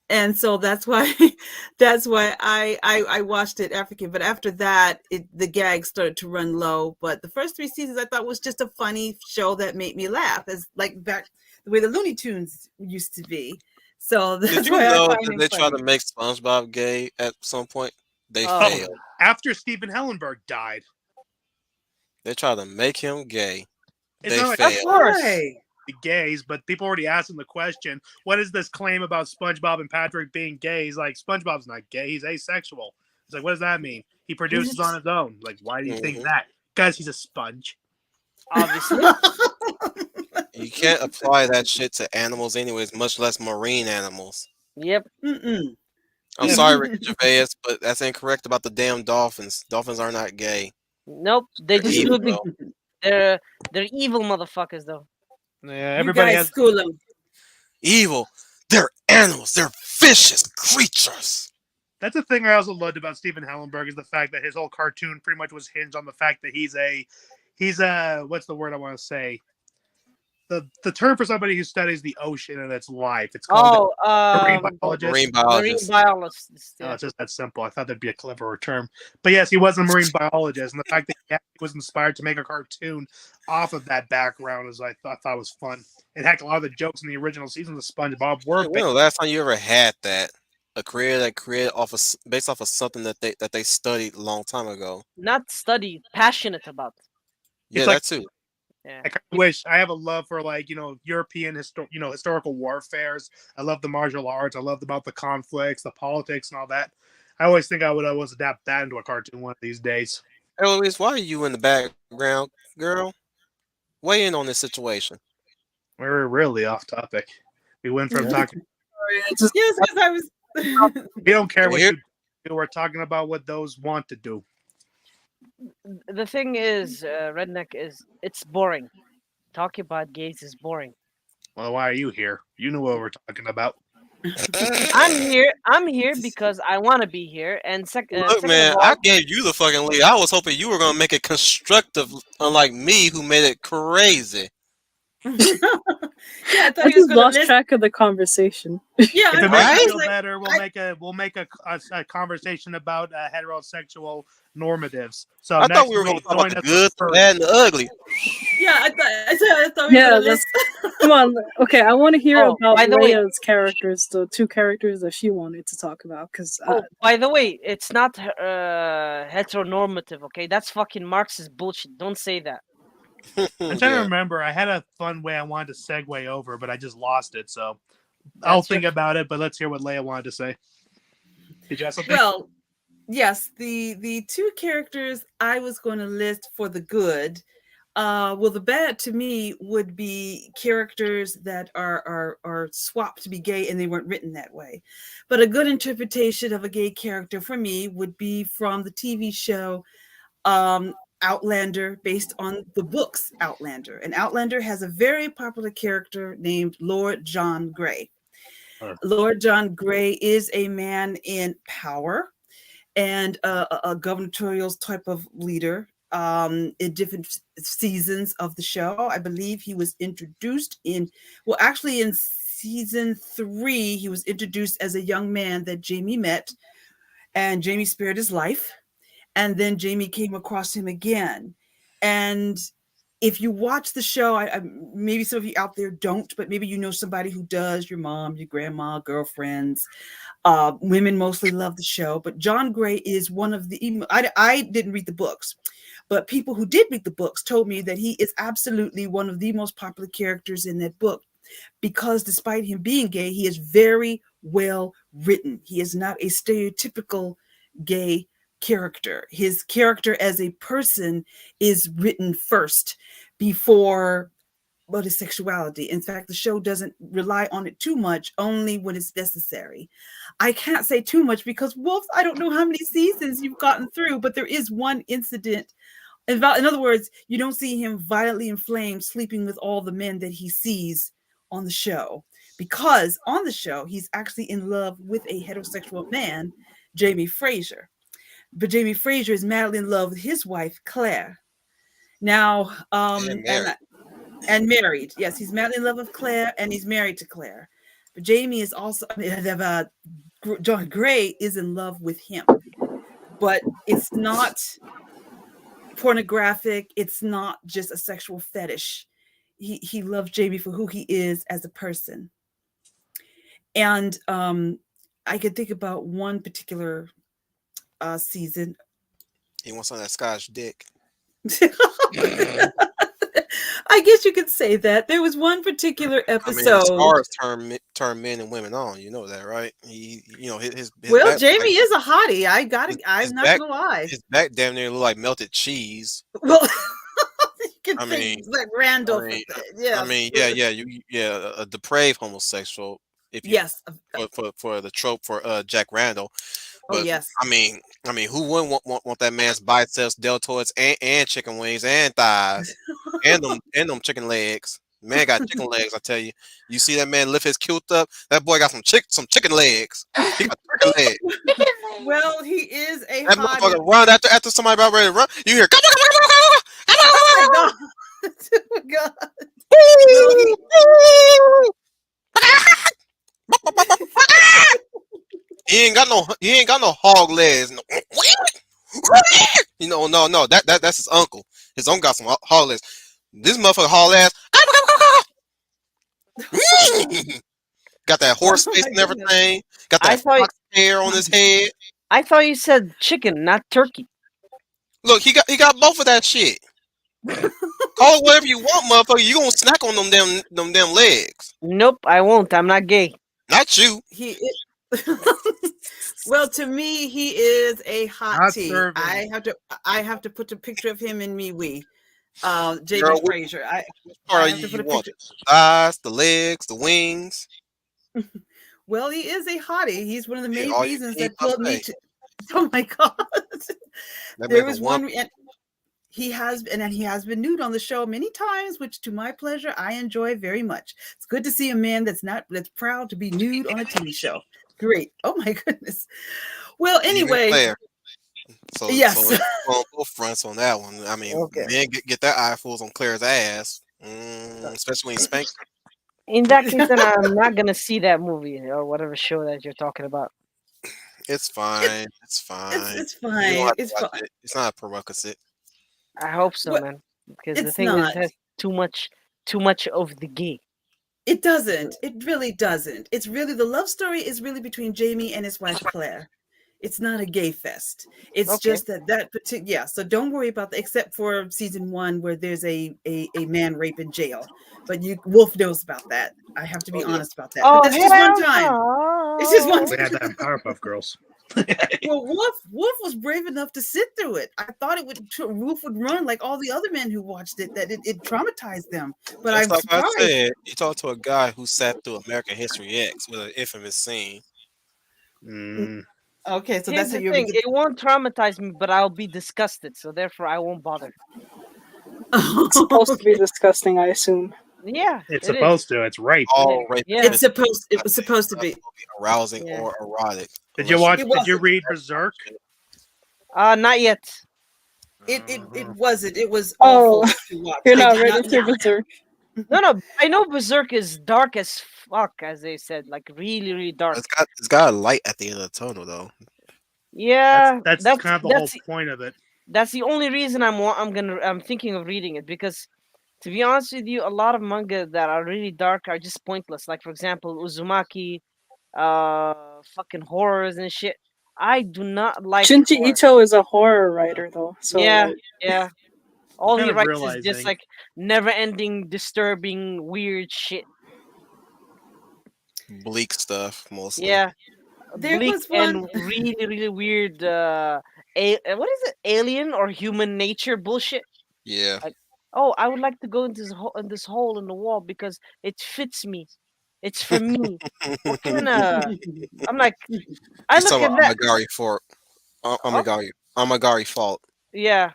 And so that's why I watched it African. But after that, the gags started to run low. But the first 3 seasons I thought was just a funny show that made me laugh, as like back the way the Looney Tunes used to be. So that's Did you why know I find that it they tried funny. to make SpongeBob gay at some point? They Oh. failed. After Stephen Hellenberg died, They tried to make him gay. it's They not like Of failed. course. the gays, but people already asked him the question, what is this claim about SpongeBob and Patrick being gay? He's like, SpongeBob's not gay, he's asexual. He's like, what does that mean? He produces on his own. Like, why do you think Mhm. that? Because he's a sponge. Obviously. You can't apply that shit to animals anyways, much less marine animals. Yep. Mm-mm. I'm Yeah. sorry, Ricky Gervais, but that's incorrect about the damn dolphins. Dolphins are not gay. Nope. They They're just evil, do the, though. they're evil motherfuckers though. Yeah, You everybody guys has. school them. Evil. They're animals. They're vicious creatures. That's the thing I also loved about Stephen Hellenberg is the fact that his whole cartoon pretty much was hinged on the fact that he's a what's the word I want to say? The term for somebody who studies the ocean and its life. It's called marine biologist. Marine marine biologist. biologist. Oh, it's just that simple. I thought that'd be a cleverer term. But yes, he was a marine biologist, and the fact that he was inspired to make a cartoon off of that background is I thought was fun. And heck, a lot of the jokes in the original seasons of SpongeBob were When the last time you ever had that? A creator that created based off of something that they studied a long time ago. Not study, passionate about. Yeah, like- that too. Yeah. I kind of wish I have a love for European historical warfares. I love the martial arts. I love about the conflicts, the politics, and all that. I always think I would always adapt that into a cartoon one of these days. Eloise, why are you in the background, girl? Weigh in on this situation. We're really off topic. We went from Yeah. talking. Just Yes, because I was. We don't care what Here- you do. We're talking about what those want to do. The thing is, Redneck, is it's boring. Talking about gays is boring. Well, why are you here? You know what we're talking about. I'm here because I want to be here. And Look, second man, of all, I gave you the fucking lead. I was hoping you were gonna make it constructive, unlike me, who made it crazy. Yeah, I thought I he was just going lost to list. track of the conversation. Yeah, If it I makes was you feel like, better, we'll make a conversation about heterosexual normatives. So I next thought we were gonna week, talk about join the us good, the for- bad, and the ugly. yeah, I thought we were Yeah, going to let's list. come on. Okay, I want to hear Oh, about by the way- Leia's characters, the two characters that she wanted to talk about. Because oh, by the way, it's not heteronormative. Okay, that's fucking Marxist bullshit. Don't say that. I'm trying to Yeah. remember. I had a fun way I wanted to segue over, but I just lost it. So I'll That's think about it. But let's hear what Leia wanted to say. Did you have something? Well, yes, the two characters I was going to list for the good. Well, the bad to me would be characters that are swapped to be gay and they weren't written that way. But a good interpretation of a gay character for me would be from the TV show Outlander, based on the books Outlander. And Outlander has a very popular character named Lord John Grey. Lord John Grey is a man in power and a gubernatorial type of leader in different seasons of the show. I believe he was introduced in season 3, he was introduced as a young man that Jamie met, and Jamie spared his life. And then Jamie came across him again. And if you watch the show, maybe some of you out there don't, but maybe you know somebody who does, your mom, your grandma, girlfriends. Women mostly love the show, but John Grey is one of the, I didn't read the books, but people who did read the books told me that he is absolutely one of the most popular characters in that book, because despite him being gay, he is very well written. He is not a stereotypical gay character. His character as a person is written first before his sexuality. In fact, the show doesn't rely on it too much, only when it's necessary. I can't say too much because, Wolf, I don't know how many seasons you've gotten through, but there is one incident. In other words, you don't see him violently inflamed, sleeping with all the men that he sees on the show, because on the show, he's actually in love with a heterosexual man, Jamie Fraser. But Jamie Fraser is madly in love with his wife, Claire. Now, and married. Yes, he's madly in love with Claire, and he's married to Claire. But Jamie is also, John Grey is in love with him. But it's not pornographic. It's not just a sexual fetish. He loves Jamie for who he is as a person. And I could think about one particular season. He wants on that Scotch dick. I guess you could say that. There was one particular I mean, episode. scars turn men and women on. You know that, right? His Well, back, Jamie is a hottie. I'm his not back- gonna lie. his back damn near look like melted cheese. Well, you can I think mean- like Randolph. Yeah. I mean, a depraved homosexual. If you, Yes. for the trope for Jack Randall. Oh, But, yes. I mean, who wouldn't want that man's biceps, deltoids, and chicken wings and thighs, and them chicken legs? Man got chicken legs, I tell you. You see that man lift his kilt up? That boy got some chicken legs. He got chicken legs. Well, he is a That hottie. motherfucker run after somebody about ready to run. You hear? Oh my God. Oh my God. He ain't got no hog legs. No. No. That's his uncle. His uncle got some hog legs. This motherfucker haul ass. Got that horse Oh face my and everything. Got I that thought- fox hair on his head. I thought you said chicken, not turkey. Look, he got both of that shit. Call it whatever you want, motherfucker. You gonna snack on them damn legs. Nope, I won't. I'm not gay. Not you. He Well, to me, he is a hot Hot tea. serving. I have to put a picture of him in MeWe. Girl, JB which Frazier. I part have to put you a want? picture. The thighs, the legs, the wings? Well, he is a hottie. He's one of the Yeah, main all you reasons can eat that pulled me buffet. to. Oh my god! That There man's a was one. one, and he has been nude on the show many times, which to my pleasure I enjoy very much. It's good to see a man that's proud to be nude on a TV show. Great. Oh my goodness. Well, Even anyway, Claire. So yes. it's on both fronts on that one. I mean, Okay. men get their eyefuls on Claire's ass, especially when he spanks her. In that case, then I'm not gonna see that movie or whatever show that you're talking about. It's fine. It's fine. It's You don't fine. have to It's watch fine. it. It's not a prerequisite. I hope so, What- man. Because the It's thing is, not. it has too much of the gay. It doesn't. It really doesn't. It's really the love story is really between Jamie and his wife Claire. It's not a gay fest. It's Okay. just that particular. Yeah. So don't worry about that. Except for season 1, where there's a man rape in jail. But Wolf knows about that. I have to be Oh, yeah. honest about that. Oh, But that's just one hell time. no. It's just one We had time. that in Powerpuff Girls. Well, Wolf was brave enough to sit through it. I thought Wolf would run like all the other men who watched it. That it traumatized them. But Just I'm like surprised. I said, you talk to a guy who sat through American History X with an infamous scene. Mm. Okay, so Here's that's how the you're. thing. It won't traumatize me, but I'll be disgusted. So therefore, I won't bother. It's supposed to be disgusting, I assume. Yeah, It's it is. supposed to. It's rape. All rape. Yeah. It was supposed to be. arousing Yeah. or erotic. Did you Unless watch? It Did you wasn't. read Berserk? Not yet. It wasn't. It was Oh, awful to watch. You're I not did ready not- to Berserk. No. I know Berserk is dark as fuck, as they said, like really, really dark. It's got a light at the end of the tunnel though. Yeah, That's kind of the whole point of it. That's the only reason I'm thinking of reading it, because to be honest with you, a lot of manga that are really dark are just pointless. Like for example, Uzumaki, fucking horrors and shit. I do not like Shinji horror. Ito is a horror writer, though. So Yeah, like, yeah. All kind he of writes is realizing- just like never-ending, disturbing, weird shit. Bleak stuff mostly. Yeah, There bleak was one. and really, really weird. What is it? Alien or human nature bullshit. Yeah. Oh, I would like to go into this hole in the wall because it fits me. It's for me. What kind of? I'm like, I He's look talking at about that. Amagari Fort. Amagari Fault. Yeah,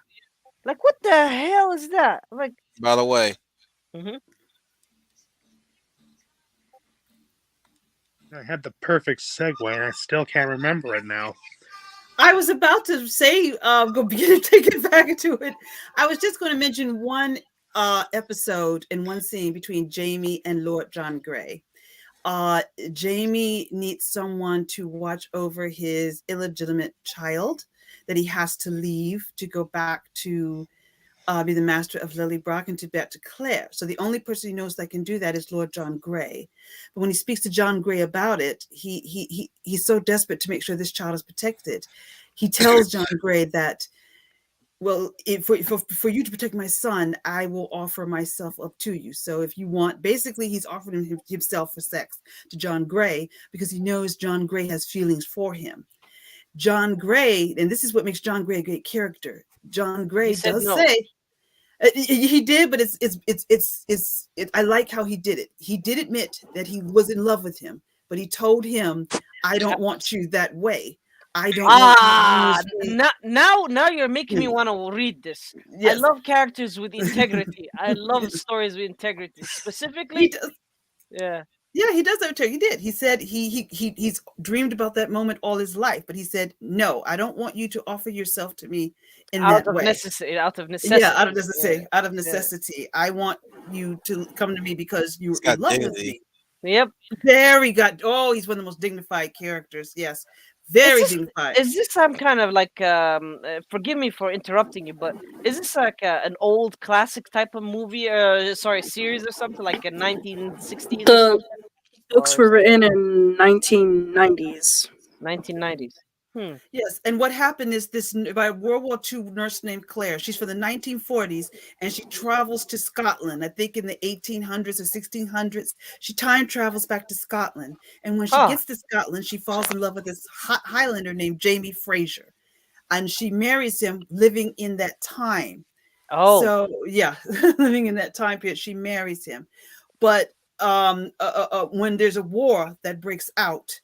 like what the hell is that? I'm like, By the way, I had the perfect segue, and I still can't remember it now. I was about to say, go begin to take it back into it. I was just going to mention one episode and one scene between Jamie and Lord John Grey. Jamie needs someone to watch over his illegitimate child that he has to leave to go back to be the master of Lilybrock and to back to Claire. So the only person he knows that can do that is Lord John Grey. But when he speaks to John Grey about it, he's so desperate to make sure this child is protected. He tells John Grey that, well, for you to protect my son, I will offer myself up to you. So if you want, basically he's offering himself for sex to John Grey because he knows John Grey has feelings for him. John Grey, and this is what makes John Grey a great character. John Grey does say he did, but I like how he did it. He did admit that he was in love with him, but he told him, "I don't want you that way. I don't want you." Now you're making me want to read this. Yes. I love characters with integrity. I love stories with integrity. Specifically, He does. Yeah, he does that too. He did. He said he's dreamed about that moment all his life, but he said, "No, I don't want you to offer yourself to me in that way." Out of necessity. Yeah, out of necessity. Out of necessity. I want you to come to me because you're in love with me. Yep. Very good. Oh, he's one of the most dignified characters. Yes, very dignified. Is this some kind of like? Forgive me for interrupting you, but is this like an old classic type of movie? Series or something like a 1960s? The books were written in 1990s. 1990s. Yes, and what happened is this by World War II nurse named Claire. She's from the 1940s, and she travels to Scotland. I think in the 1800s or 1600s, she time travels back to Scotland. And when she Huh. gets to Scotland, she falls in love with this Highlander named Jamie Fraser, and she marries him, living in that time. Oh. So yeah, living in that time period, she marries him. But when there's a war that breaks out,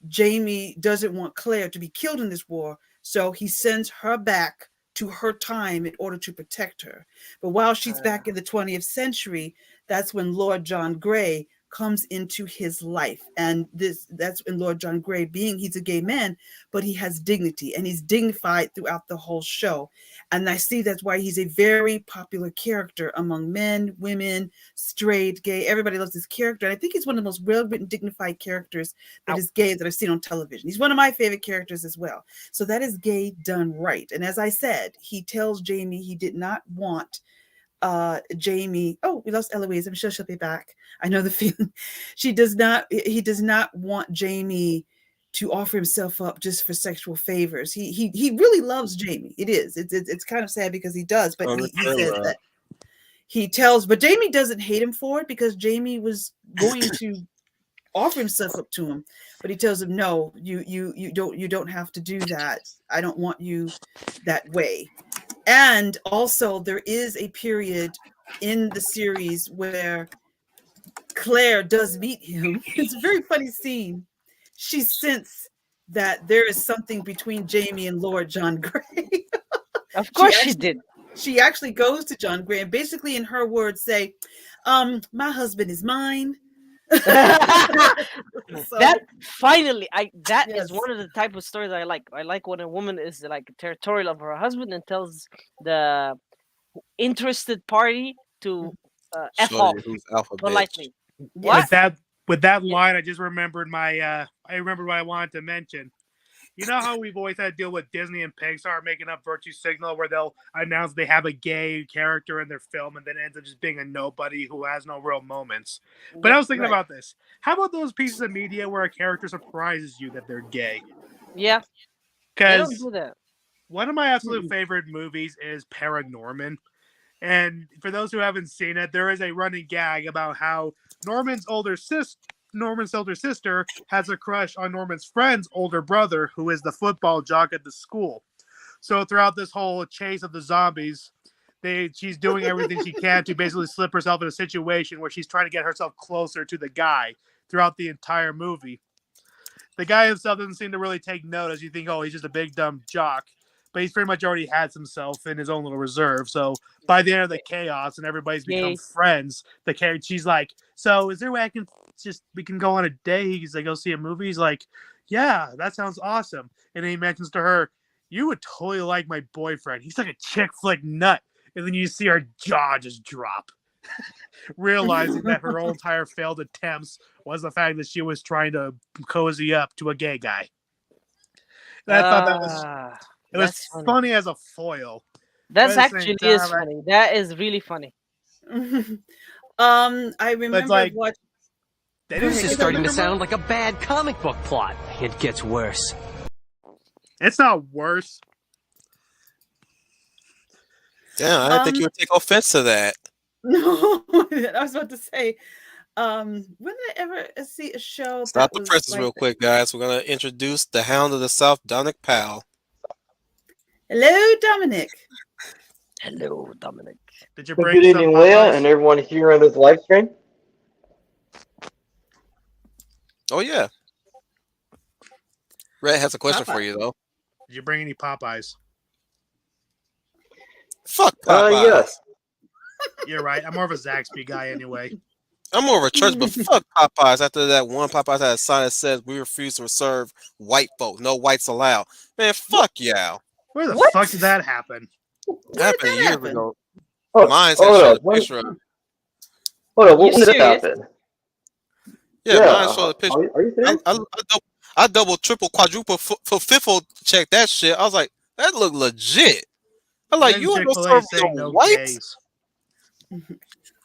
Jamie doesn't want Claire to be killed in this war, so he sends her back to her time in order to protect her. But while she's back in the 20th century, that's when Lord John Grey comes into his life. And that's when Lord John Grey, being he's a gay man, but he has dignity, and he's dignified throughout the whole show. And I see that's why he's a very popular character among men, women, straight, gay. Everybody loves this character. And I think he's one of the most well-written, dignified characters that is gay that I've seen on television. He's one of my favorite characters as well. So that is gay done right. And as I said, he tells Jamie he did not want Jamie. Oh, we lost Eloise. I'm sure she'll be back. I know the feeling. He does not want Jamie to offer himself up just for sexual favors. He really loves Jamie. It's kind of sad because he does, but he says that he tells, but Jamie doesn't hate him for it because Jamie was going to offer himself up to him, but he tells him, no, you don't have to do that. I don't want you that way. And also there is a period in the series where Claire does meet him. It's a very funny scene. She sensed that there is something between Jamie and Lord John Grey. Of course she did. She actually goes to John Grey and basically in her words say, my husband is mine. That finally, that Yes. is one of the type of stories I like. I like when a woman is like territorial of her husband and tells the interested party to f Show off you who's alpha bitch. politely. With What? that line, I just remembered I remembered what I wanted to mention. You know how we've always had to deal with Disney and Pixar making up Virtue Signal, where they'll announce they have a gay character in their film and then ends up just being a nobody who has no real moments. But I was thinking Right. about this. How about those pieces of media where a character surprises you that they're gay? Yeah, they don't Because do that. one of my absolute favorite movies is Paranorman. And for those who haven't seen it, there is a running gag about how Norman's older sister has a crush on Norman's friend's older brother, who is the football jock at the school. So throughout this whole chase of the zombies, she's doing everything she can to basically slip herself in a situation where she's trying to get herself closer to the guy throughout the entire movie. The guy himself doesn't seem to really take note, as you think, oh, he's just a big dumb jock. But he's pretty much already had himself in his own little reserve. So by the end of the chaos and everybody's become Yay. friends, she's like, so is there a way we can go on a date? He's like, go see a movie. He's like, yeah, that sounds awesome. And then he mentions to her, you would totally like my boyfriend. He's like a chick flick nut. And then you see her jaw just drop, realizing that her whole entire failed attempts was the fact that she was trying to cozy up to a gay guy. And I thought that was it was that's funny. funny as a foil. That's at the same actually is time, I- funny. That is really funny. I remember like- what They This didn't is say starting that to number- like a bad comic book plot. It gets worse. It's not worse. Damn, I didn't think you would take offense to that. no, I was about to say, when did I ever see a show Stop that the was presses like real that? quick, guys. We're gonna introduce the Hound of the South, Dominic Powell. Hello, Dominic. Hello, Dominic. Did you Good bring some evening, Leah, Popeyes? and everyone here on this live stream. Oh yeah. Red has a question Popeye. for you though. Did you bring any Popeyes? Fuck Popeye. Yes. You're right. I'm more of a Zaxby guy anyway. I'm more of a church, but fuck Popeyes. After that one Popeyes had a sign that says we refuse to serve white folk. No whites allowed. Man, fuck y'all. Where the What? fuck did that happen? When Happened did that years happen? ago. Oh, Mine's hold had on. showed a picture of it. Hold on. When You did that serious? happen? Yeah, mine showed a picture. Are you serious? I double, triple, quadruple, fifth check that shit. I was like, that looked legit. I'm like, Then you ain't gonna Chick-fil-A serve saying no no whites? gays.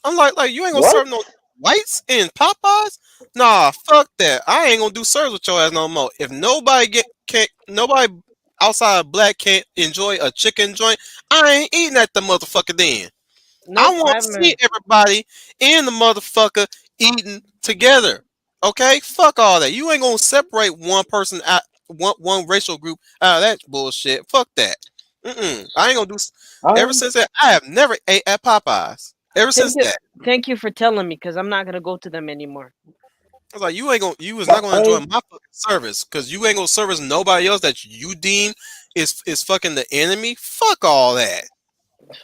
I'm like, you ain't gonna What? serve no whites in Popeyes? Nah, fuck that. I ain't gonna do service with your ass no more. If nobody outside of black can't enjoy a chicken joint. I ain't eating at the motherfucker then. Nope, I want to haven't see heard. everybody in the motherfucker eating together. Okay, fuck all that. You ain't gonna separate one person out, one racial group out of that bullshit. Fuck that. I ain't gonna do. Ever since that, I have never ate at Popeyes. Ever since that, Thank you for telling me, because I'm not gonna go to them anymore. I was like, you was not gonna enjoy my fucking service because you ain't gonna service nobody else that you deem is fucking the enemy. Fuck all that.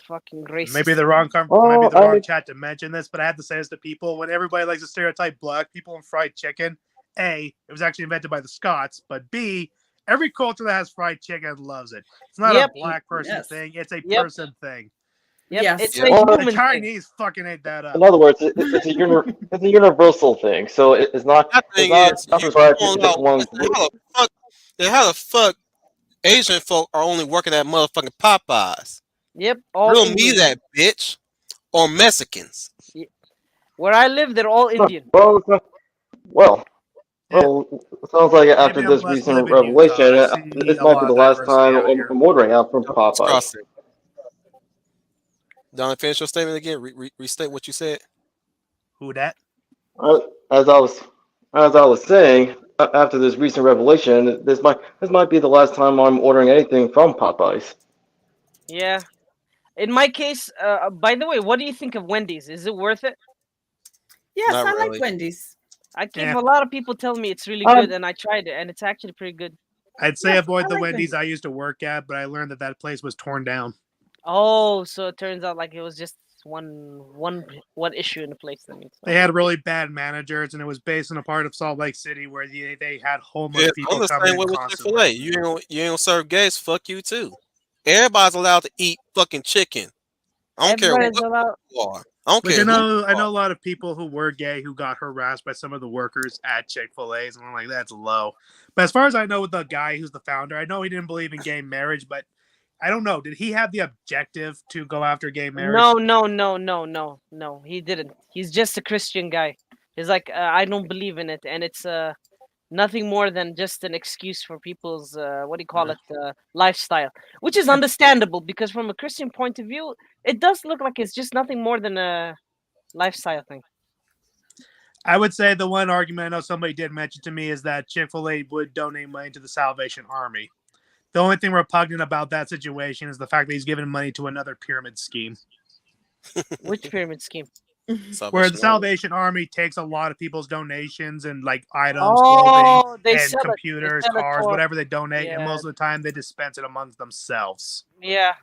Fucking racist. Maybe the wrong chat to mention this, but I have to say this to people: when everybody likes to stereotype black people and fried chicken, A, it was actually invented by the Scots, but B, every culture that has fried chicken loves it. It's not a black person thing; it's a person thing. Yep. Yes. It's Well, a the human thing. Chinese fucking ate that up. In other words, it's a universal thing. So it's not. My It's thing not is, prescribed you to just one group. how the fuck Asian folk are only working at motherfucking Popeyes? Yep. All Real me Indian. that bitch, or Mexicans. Where I live, they're all Indian. Well, sounds like after Maybe I'm this blessed to recent live in Utah. revelation, I see this a might lot be the of last diversity time out here. I'm ordering out from Popeyes. Disgusting. Donna, finish your statement again. Restate what you said. Who that? As I was saying, after this recent revelation, this might be the last time I'm ordering anything from Popeyes. Yeah. In my case, by the way, what do you think of Wendy's? Is it worth it? Yes, Not I really. like Wendy's. I keep Yeah. a lot of people telling me it's really good, and I tried it, and it's actually pretty good. I'd say Yes, avoid I the like Wendy's Wendy's. I used to work at, but I learned that place was torn down. Oh, so it turns out like it was just one issue in the place. That means They had really bad managers, and it was based in a part of Salt Lake City where they had homeless Yeah, people I'm the coming same in way with constantly. Chick-fil-A. You ain't gonna serve gays. Fuck you too. Everybody's allowed to eat fucking chicken. I don't care what everybody's allowed. you are. I don't Which care I who know you a are. lot of people who were gay who got harassed by some of the workers at Chick-fil-A's, and I'm like, that's low. But as far as I know, with the guy who's the founder, I know he didn't believe in gay marriage, but I don't know. Did he have the objective to go after gay marriage? No. He didn't. He's just a Christian guy. He's like, I don't believe in it, and it's nothing more than just an excuse for people's lifestyle, which is understandable because from a Christian point of view, it does look like it's just nothing more than a lifestyle thing. I would say the one argument I know somebody did mention to me is that Chick-fil-A would donate money to the Salvation Army. The only thing repugnant about that situation is the fact that he's giving money to another pyramid scheme. Which pyramid scheme? Where the Salvation Army takes a lot of people's donations and like items, Oh, clothing, they and sell it. They computers, sell it cars, for- whatever they donate, and Yeah. most of the time they dispense it amongst themselves. Yeah.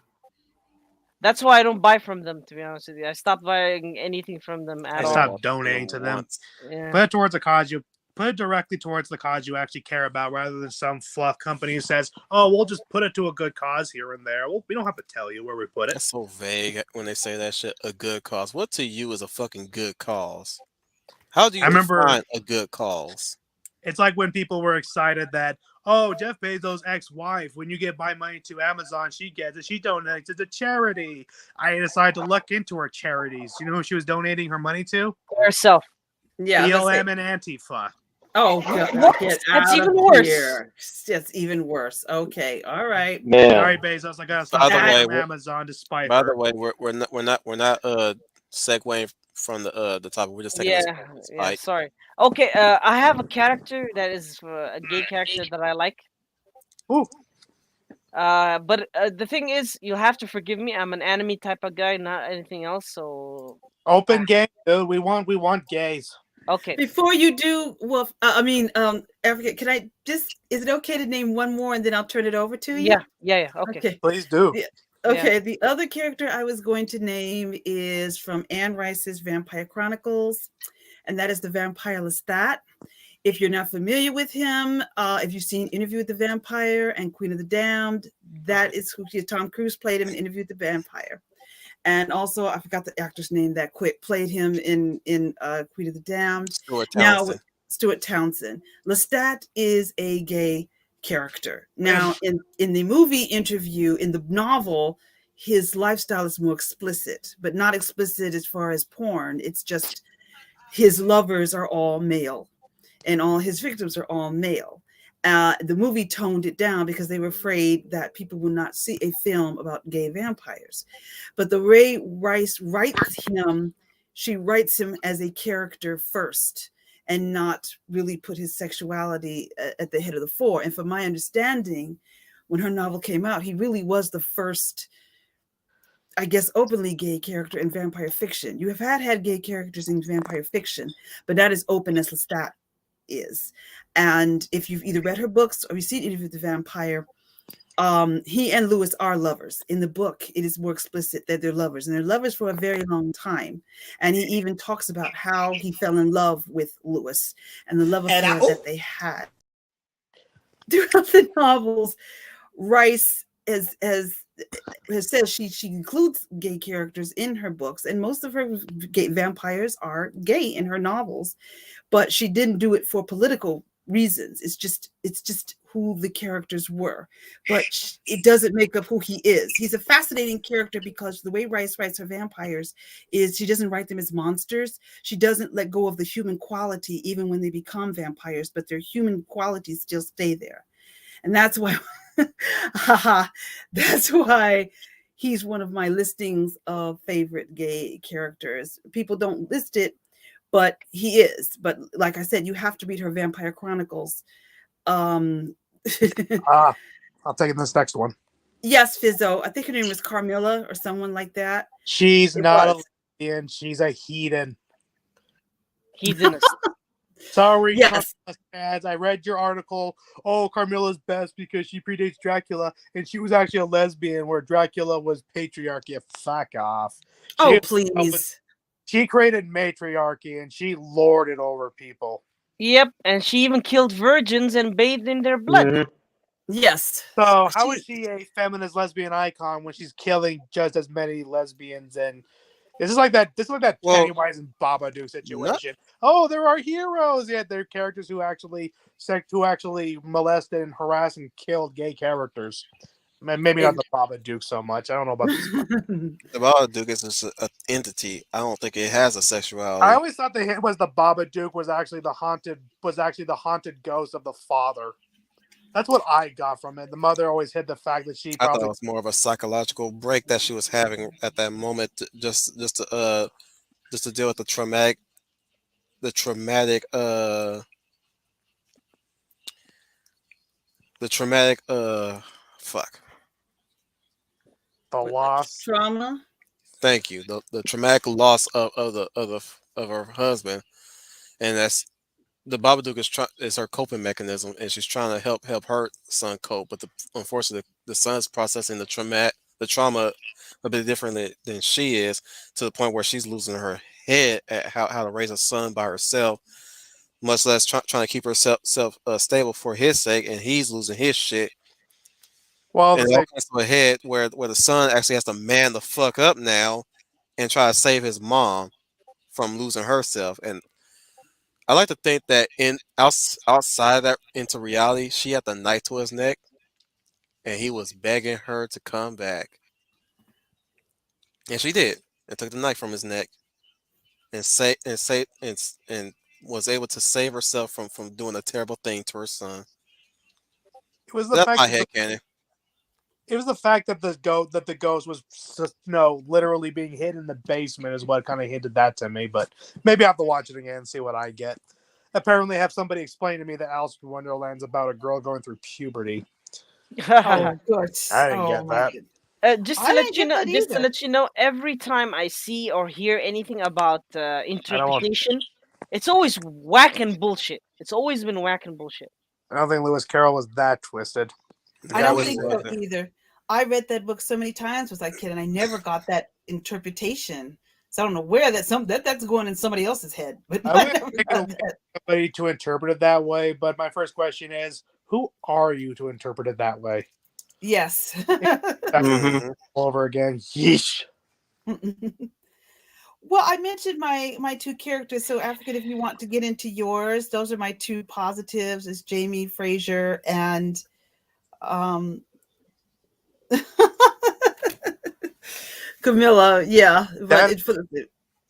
That's why I don't buy from them, to be honest with you. I stopped buying anything from them at I all. stopped donating to them. Yeah. Put it towards a cause you put it directly towards the cause you actually care about, rather than some fluff company who says, "Oh, we'll just put it to a good cause here and there." Well, we don't have to tell you where we put it. That's so vague when they say that shit. A good cause. What to you is a fucking good cause? How do you I remember- define a good cause? It's like when people were excited that, oh, Jeff Bezos' ex-wife, when you buy money to Amazon, she gets it. She donates it to charity. I decided to look into her charities. You know who she was donating her money to? Herself. Yeah. let's BLM say- and Antifa. Oh, God, What? get That's out even of worse. here. That's even worse. Okay. All right. Man, Sorry, Bezos. I gotta stop By the buying way, from we're- Amazon despite By her. the way, we're not segueing from the topic. We're just taking this Yeah, spike. sorry. Okay, I have a character that is a gay character that I like. Ooh. But the thing is, you'll have to forgive me. I'm an anime type of guy, not anything else. So Open game, dude. We want gays. okay. Before you do, Wolf, Africa, can I just, is it okay to name one more and then I'll turn it over to you? Yeah. Okay. Okay. Please do. Yeah. Okay, the other character I was going to name is from Anne Rice's Vampire Chronicles, and that is the vampire Lestat. If you're not familiar with him, if you've seen Interview with the Vampire and Queen of the Damned, that is who Tom Cruise played him in Interview with the Vampire. And also, I forgot the actor's name that played him in Queen of the Damned. Stuart Now, Townsend. Stuart Townsend. Lestat is a gay character. Now, in the movie Interview, in the novel, his lifestyle is more explicit, but not explicit as far as porn. It's just his lovers are all male and all his victims are all male. The movie toned it down because they were afraid that people would not see a film about gay vampires. But the way Rice writes him, she writes him as a character first and not really put his sexuality at the head of the fore. And from my understanding, when her novel came out, he really was the first, I guess, openly gay character in vampire fiction. You have had gay characters in vampire fiction, but not as open as Lestat is. And if you've either read her books or you've seen Interview with the Vampire, he and Lewis are lovers. In the book, it is more explicit that they're lovers, and they're lovers for a very long time. And he even talks about how he fell in love with Lewis and the love affair that they had. Throughout the novels, Rice has said she includes gay characters in her books, and most of her gay vampires are gay in her novels, but she didn't do it for political reasons. It's just who the characters were, but it doesn't make up who he is. He's a fascinating character because the way Rice writes her vampires is she doesn't write them as monsters. She doesn't let go of the human quality even when they become vampires, but their human qualities still stay there. And that's why that's why he's one of my listings of favorite gay characters. People don't list it, but he is. But like I said, you have to read her Vampire Chronicles. I'll take it this next one. Yes, Fizzo. I think her name was Carmilla or someone like that. She's not a lesbian. She's a heathen. Heathenist. Sorry, yes. Fans. I read your article. Oh, Carmilla's best because she predates Dracula, and she was actually a lesbian, where Dracula was patriarchy. Fuck off. Please. She created matriarchy, and she lorded over people. Yep, and she even killed virgins and bathed in their blood. Mhm. Yes. So how is she a feminist lesbian icon when she's killing just as many lesbians? And this is like that Pennywise and Babadook situation. Oh, there are heroes, yet they're characters who actually molested and harassed and killed gay characters. Maybe not the Babadook so much. I don't know about this. The Babadook is just an entity. I don't think it has a sexuality. I always thought the Babadook was actually the haunted ghost of the father. That's what I got from it. The mother always hid the fact that she I probably thought it was more of a psychological break that she was having at that moment, just to deal with the traumatic fuck. The loss. Trauma. Thank you. The traumatic loss of her husband, and that's the Babadook is her coping mechanism, and she's trying to help her son cope. But unfortunately, the son's processing the trauma a bit differently than she is, to the point where she's losing her head at how to raise a son by herself, much less trying to keep herself stable for his sake, and he's losing his shit. Well, and it all comes to a head where the son actually has to man the fuck up now and try to save his mom from losing herself. And I like to think that outside that into reality, she had the knife to his neck, and he was begging her to come back, and she did, and took the knife from his neck, and was able to save herself from doing a terrible thing to her son. It was the That's fact my headcanon. It was the fact that the ghost was literally being hid in the basement is what kind of hinted that to me. But maybe I have to watch it again and see what I get. Apparently, have somebody explain to me that Alice in Wonderland's about a girl going through puberty. Oh, good. I didn't get that. Just to let you know, every time I see or hear anything about interpretation, it's always whack and bullshit. It's always been whack and bullshit. I don't think Lewis Carroll was that twisted. I don't think so either. I read that book so many times as a kid, and I never got that interpretation. So I don't know where that's going in somebody else's head. But I never got that. Somebody to interpret it that way. But my first question is, who are you to interpret it that way? Yes. All over again. Yeesh. Well, I mentioned my two characters. So, African, if you want to get into yours, those are my two positives: is Jamie Fraser and Camilla. Yeah, but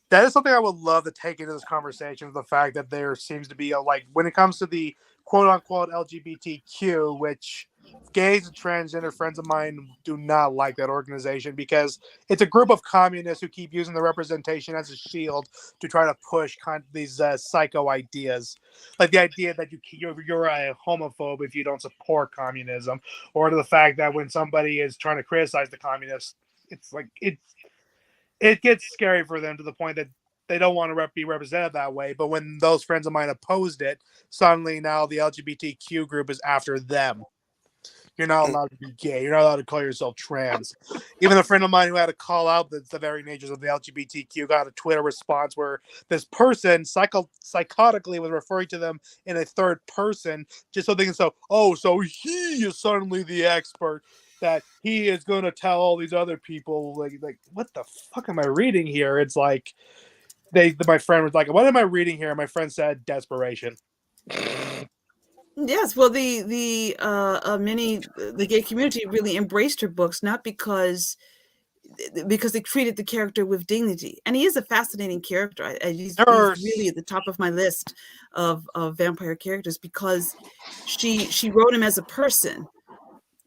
that is something I would love to take into this conversation. The fact that there seems to be when it comes to the quote unquote LGBTQ, which gays and transgender friends of mine do not like that organization because it's a group of communists who keep using the representation as a shield to try to push these psycho ideas, like the idea that you're a homophobe if you don't support communism, or to the fact that when somebody is trying to criticize the communists, it's like it gets scary for them to the point that they don't want to be represented that way. But when those friends of mine opposed it, suddenly now the LGBTQ group is after them. You're not allowed to be gay. You're not allowed to call yourself trans. Even a friend of mine who had to call out the very natures of the LGBTQ got a Twitter response where this person psychotically was referring to them in a third person just so they can say, oh, so he is suddenly the expert, that he is going to tell all these other people, like what the fuck am I reading here? It's like my friend was like, what am I reading here? And my friend said desperation. Yes, well, the gay community really embraced her books, not because they treated the character with dignity, and he is a fascinating character. He's really at the top of my list of vampire characters because she wrote him as a person.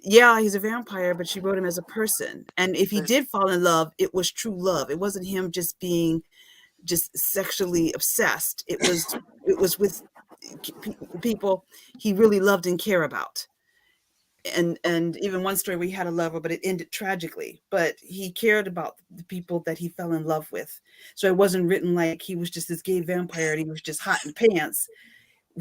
Yeah, he's a vampire, but she wrote him as a person, and if he did fall in love, it was true love. It wasn't him just being sexually obsessed. It was with people he really loved and cared about, and even one story we had a lover, but it ended tragically. But he cared about the people that he fell in love with, so it wasn't written like he was just this gay vampire and he was just hot in pants.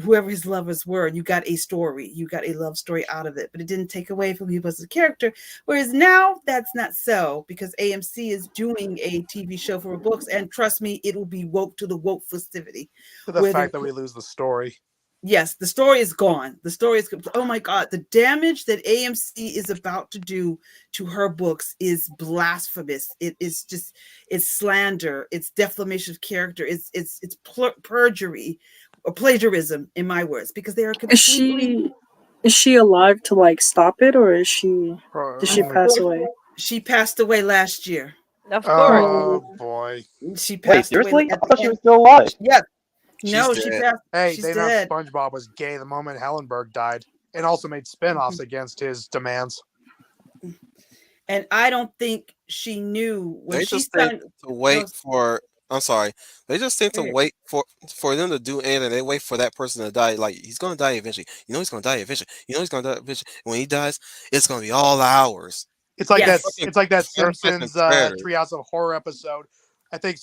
Whoever his lovers were, you got a story, you got a love story out of it, but it didn't take away from him as a character. Whereas now that's not so, because AMC is doing a TV show for books, and trust me, it will be woke to the woke festivity. To the fact that we lose the story. Yes, the story is gone. The story is, oh my God, the damage that AMC is about to do to her books is blasphemous. It is just, it's slander, it's defamation of character, it's perjury or plagiarism, in my words, because they are completely. Is she alive to like stop it, or did she pass away? She passed away last year. Of course. Oh boy. She passed away. Seriously? I thought she was still alive. Yes. No, she passed. Hey, she's they dead. know SpongeBob was gay the moment Hellenberg died, and also made spin-offs against his demands. And I don't think she knew when They she just started think to wait for. I'm sorry. They just think to wait for them to do anything. They wait for that person to die. Like, he's gonna die eventually. You know he's gonna die eventually. You know he's gonna die eventually. When he dies, it's gonna be all ours. It's like Yes. that. It's like that Simpsons Predator. Treehouse of Horror episode. I think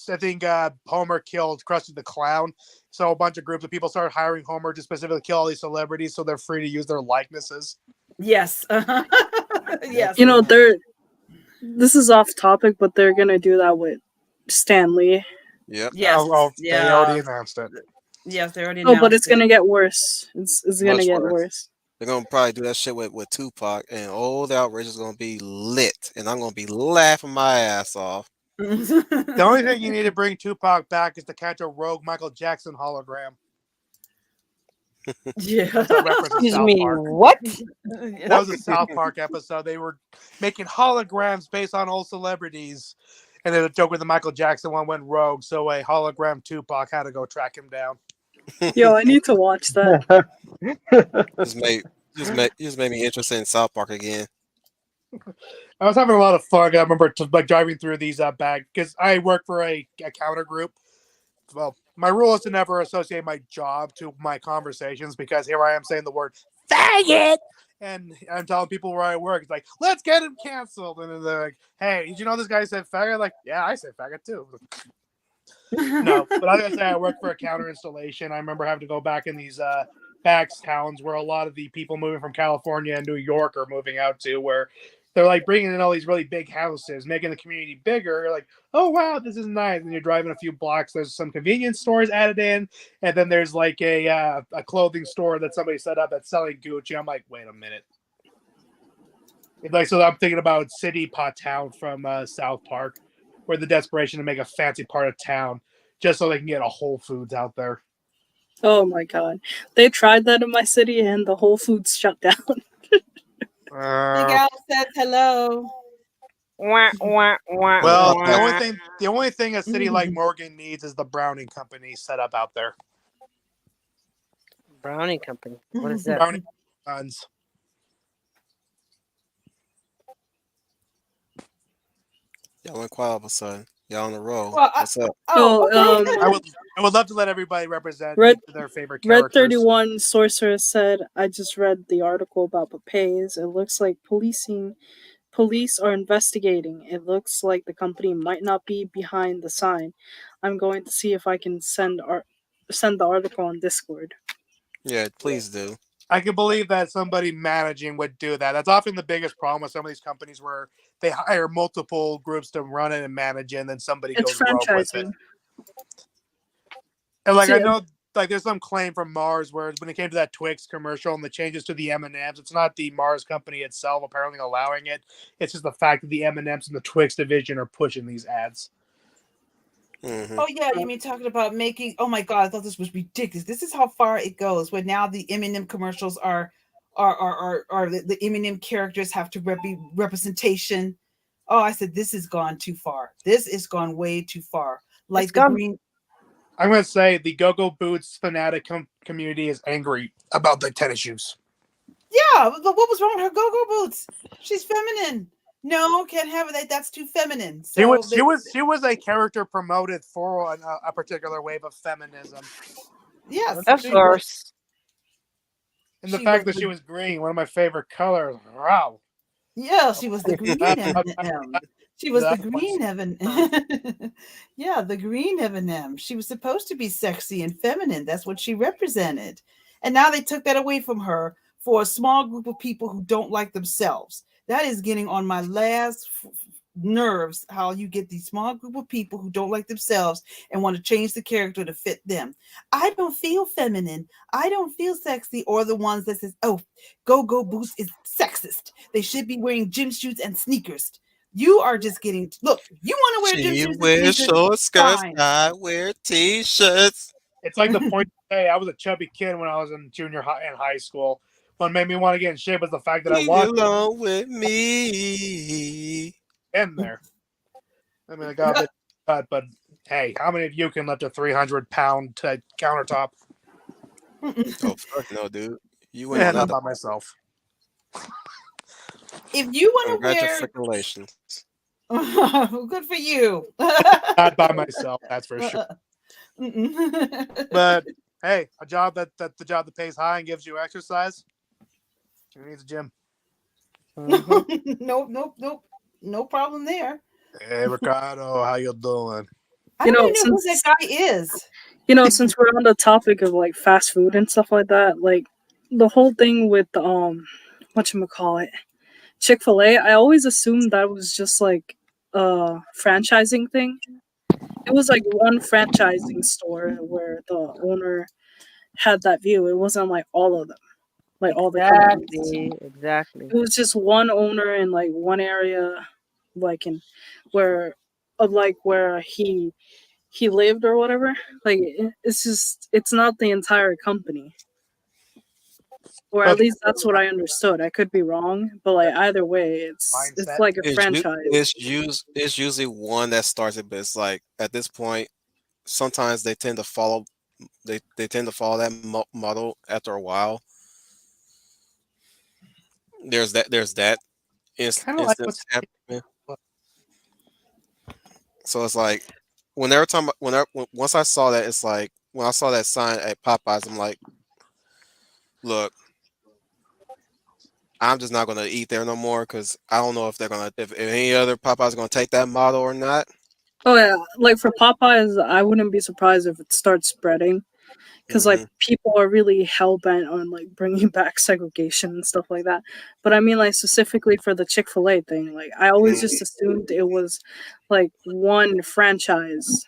Homer killed Krusty the Clown, so a bunch of groups of people started hiring Homer to specifically kill all these celebrities, so they're free to use their likenesses. Yes. Yes. You know, this is off topic, but they're gonna do that with Stan Lee. Yep. Yes. They already announced it. Yes, they already. Oh, but it's announced gonna get worse. It's gonna Much get worse. worse. They're gonna probably do that shit with Tupac, and the outrage is gonna be lit, and I'm gonna be laughing my ass off. it. The only thing you need to bring Tupac back is to catch a rogue Michael Jackson hologram. Yeah. That's a reference to Excuse South me, Park. what? That was a South Park episode. They were making holograms based on old celebrities. And then a joke with the Michael Jackson one went rogue, so a hologram Tupac had to go track him down. Yo, I need to watch that. just made me interested in South Park again. I was having a lot of fun. I remember driving through these bags because I work for a counter group. Well, my rule is to never associate my job to my conversations, because here I am saying the word faggot, and I'm telling people where I work. It's like, let's get him canceled, and then they're like, "Hey, did you know this guy said faggot?" I'm like, yeah, I say faggot too. No, but I gotta say, I work for a counter installation. I remember having to go back in these bags towns where a lot of the people moving from California and New York are moving out to, where they're like bringing in all these really big houses, making the community bigger. You're like, oh wow, this is nice. And you're driving a few blocks. There's some convenience stores added in, and then there's like a clothing store that somebody set up that's selling Gucci. I'm like, wait a minute. Like, so I'm thinking about City Pot Town from South Park, where the desperation to make a fancy part of town just so they can get a Whole Foods out there. Oh my god, they tried that in my city, and the Whole Foods shut down. Big Al said hello. Wah, wah, wah, Well, wah. the only thing a city like Morgan needs is the Browning Company set up out there. Browning Company. What is that? Browning Sons. Y'all went quiet all of a sudden. Y'all on the roll. Well, What's up? Oh, Oh, okay. I would love to let everybody represent Red- each of their favorite Red characters. 31 Sorcerer said, I just read the article about Papay's. It looks like police are investigating. It looks like the company might not be behind the sign. I'm going to see if I can send the article on Discord. Yeah, please do. I can believe that somebody managing would do that. That's often the biggest problem with some of these companies where they hire multiple groups to run it and manage it, and then somebody It's goes rogue with it. franchising. And like See, I know, like there's some claim from Mars where when it came to that Twix commercial and the changes to the M&Ms, it's not the Mars company itself apparently allowing it. It's just the fact that the M&Ms and the Twix division are pushing these ads. Mhm. Oh yeah, you mean talking about making? Oh my god, I thought this was ridiculous. This is how far it goes. Where now the M&M commercials are the M&M characters have to be representation. Oh, I said this has gone too far. This has gone way too far. Like It's the gone- green. I'm going to say the Go-Go Boots fanatic community is angry about the tennis shoes. Yeah, but what was wrong with her go-go boots? She's feminine. No, can't have it. That's too feminine. She So was a character promoted for a particular wave of feminism. yes, Of she was. course. And the She fact was that she was green, one of my favorite colors. Wow. Yeah, she was the green M&M. She was the That green M&M. Yeah, the green M&M. She was supposed to be sexy and feminine. That's what she represented. And now they took that away from her for a small group of people who don't like themselves. That is getting on my last nerves, how you get these small group of people who don't like themselves and want to change the character to fit them. I don't feel feminine. I don't feel sexy. Or the ones that says, oh, go-go boots is sexist. They should be wearing gym shoes and sneakers. You are just getting, look, you want to wear gym She shoes wears and sneakers? short skirts. Fine. I wear t-shirts. It's like the point hey, I was a chubby kid when I was in junior high and high school. What made me want to get in shape was the fact that I Leave walked along with me. in there. I mean, I got a bit cut, but hey, how many of you can lift a 300-pound countertop? Oh fuck no, dude. You went Yeah, on not that. by myself. If you want to wear, Congratulations. good for you. Not by myself, that's for sure. Mm-mm. But hey, a job the job that pays high and gives you exercise. Who needs a gym? Nope. No problem there. Hey Ricardo, how you doing? I You don't know, even know who since- that guy is. Since we're on the topic of like fast food and stuff like that, like the whole thing with whatchamacallit, Chick-fil-A, I always assumed that was just like a franchising thing. It was like one franchising store where the owner had that view. It wasn't like all of them, like all the companies. Exactly. It was just one owner in like one area, like in where he lived or whatever. Like it's not the entire company. Or at But- least that's what I understood. I could be wrong, but like either way, it's Mindset. like a It's, franchise. it's usually one that starts it, but it's like at this point, sometimes they tend to follow. They tend to follow that model after a while. There's that Kinda like instance what's- happening. So it's like whenever time once I saw that, it's like when I saw that sign at Popeyes, I'm like, look, I'm just not gonna eat there no more because I don't know if they're gonna if any other Popeyes are gonna take that model or not. Oh yeah, like for Popeyes, I wouldn't be surprised if it starts spreading, because like people are really hell bent on like bringing back segregation and stuff like that. But I mean, like specifically for the Chick-fil-A thing, like I always just assumed it was like one franchise.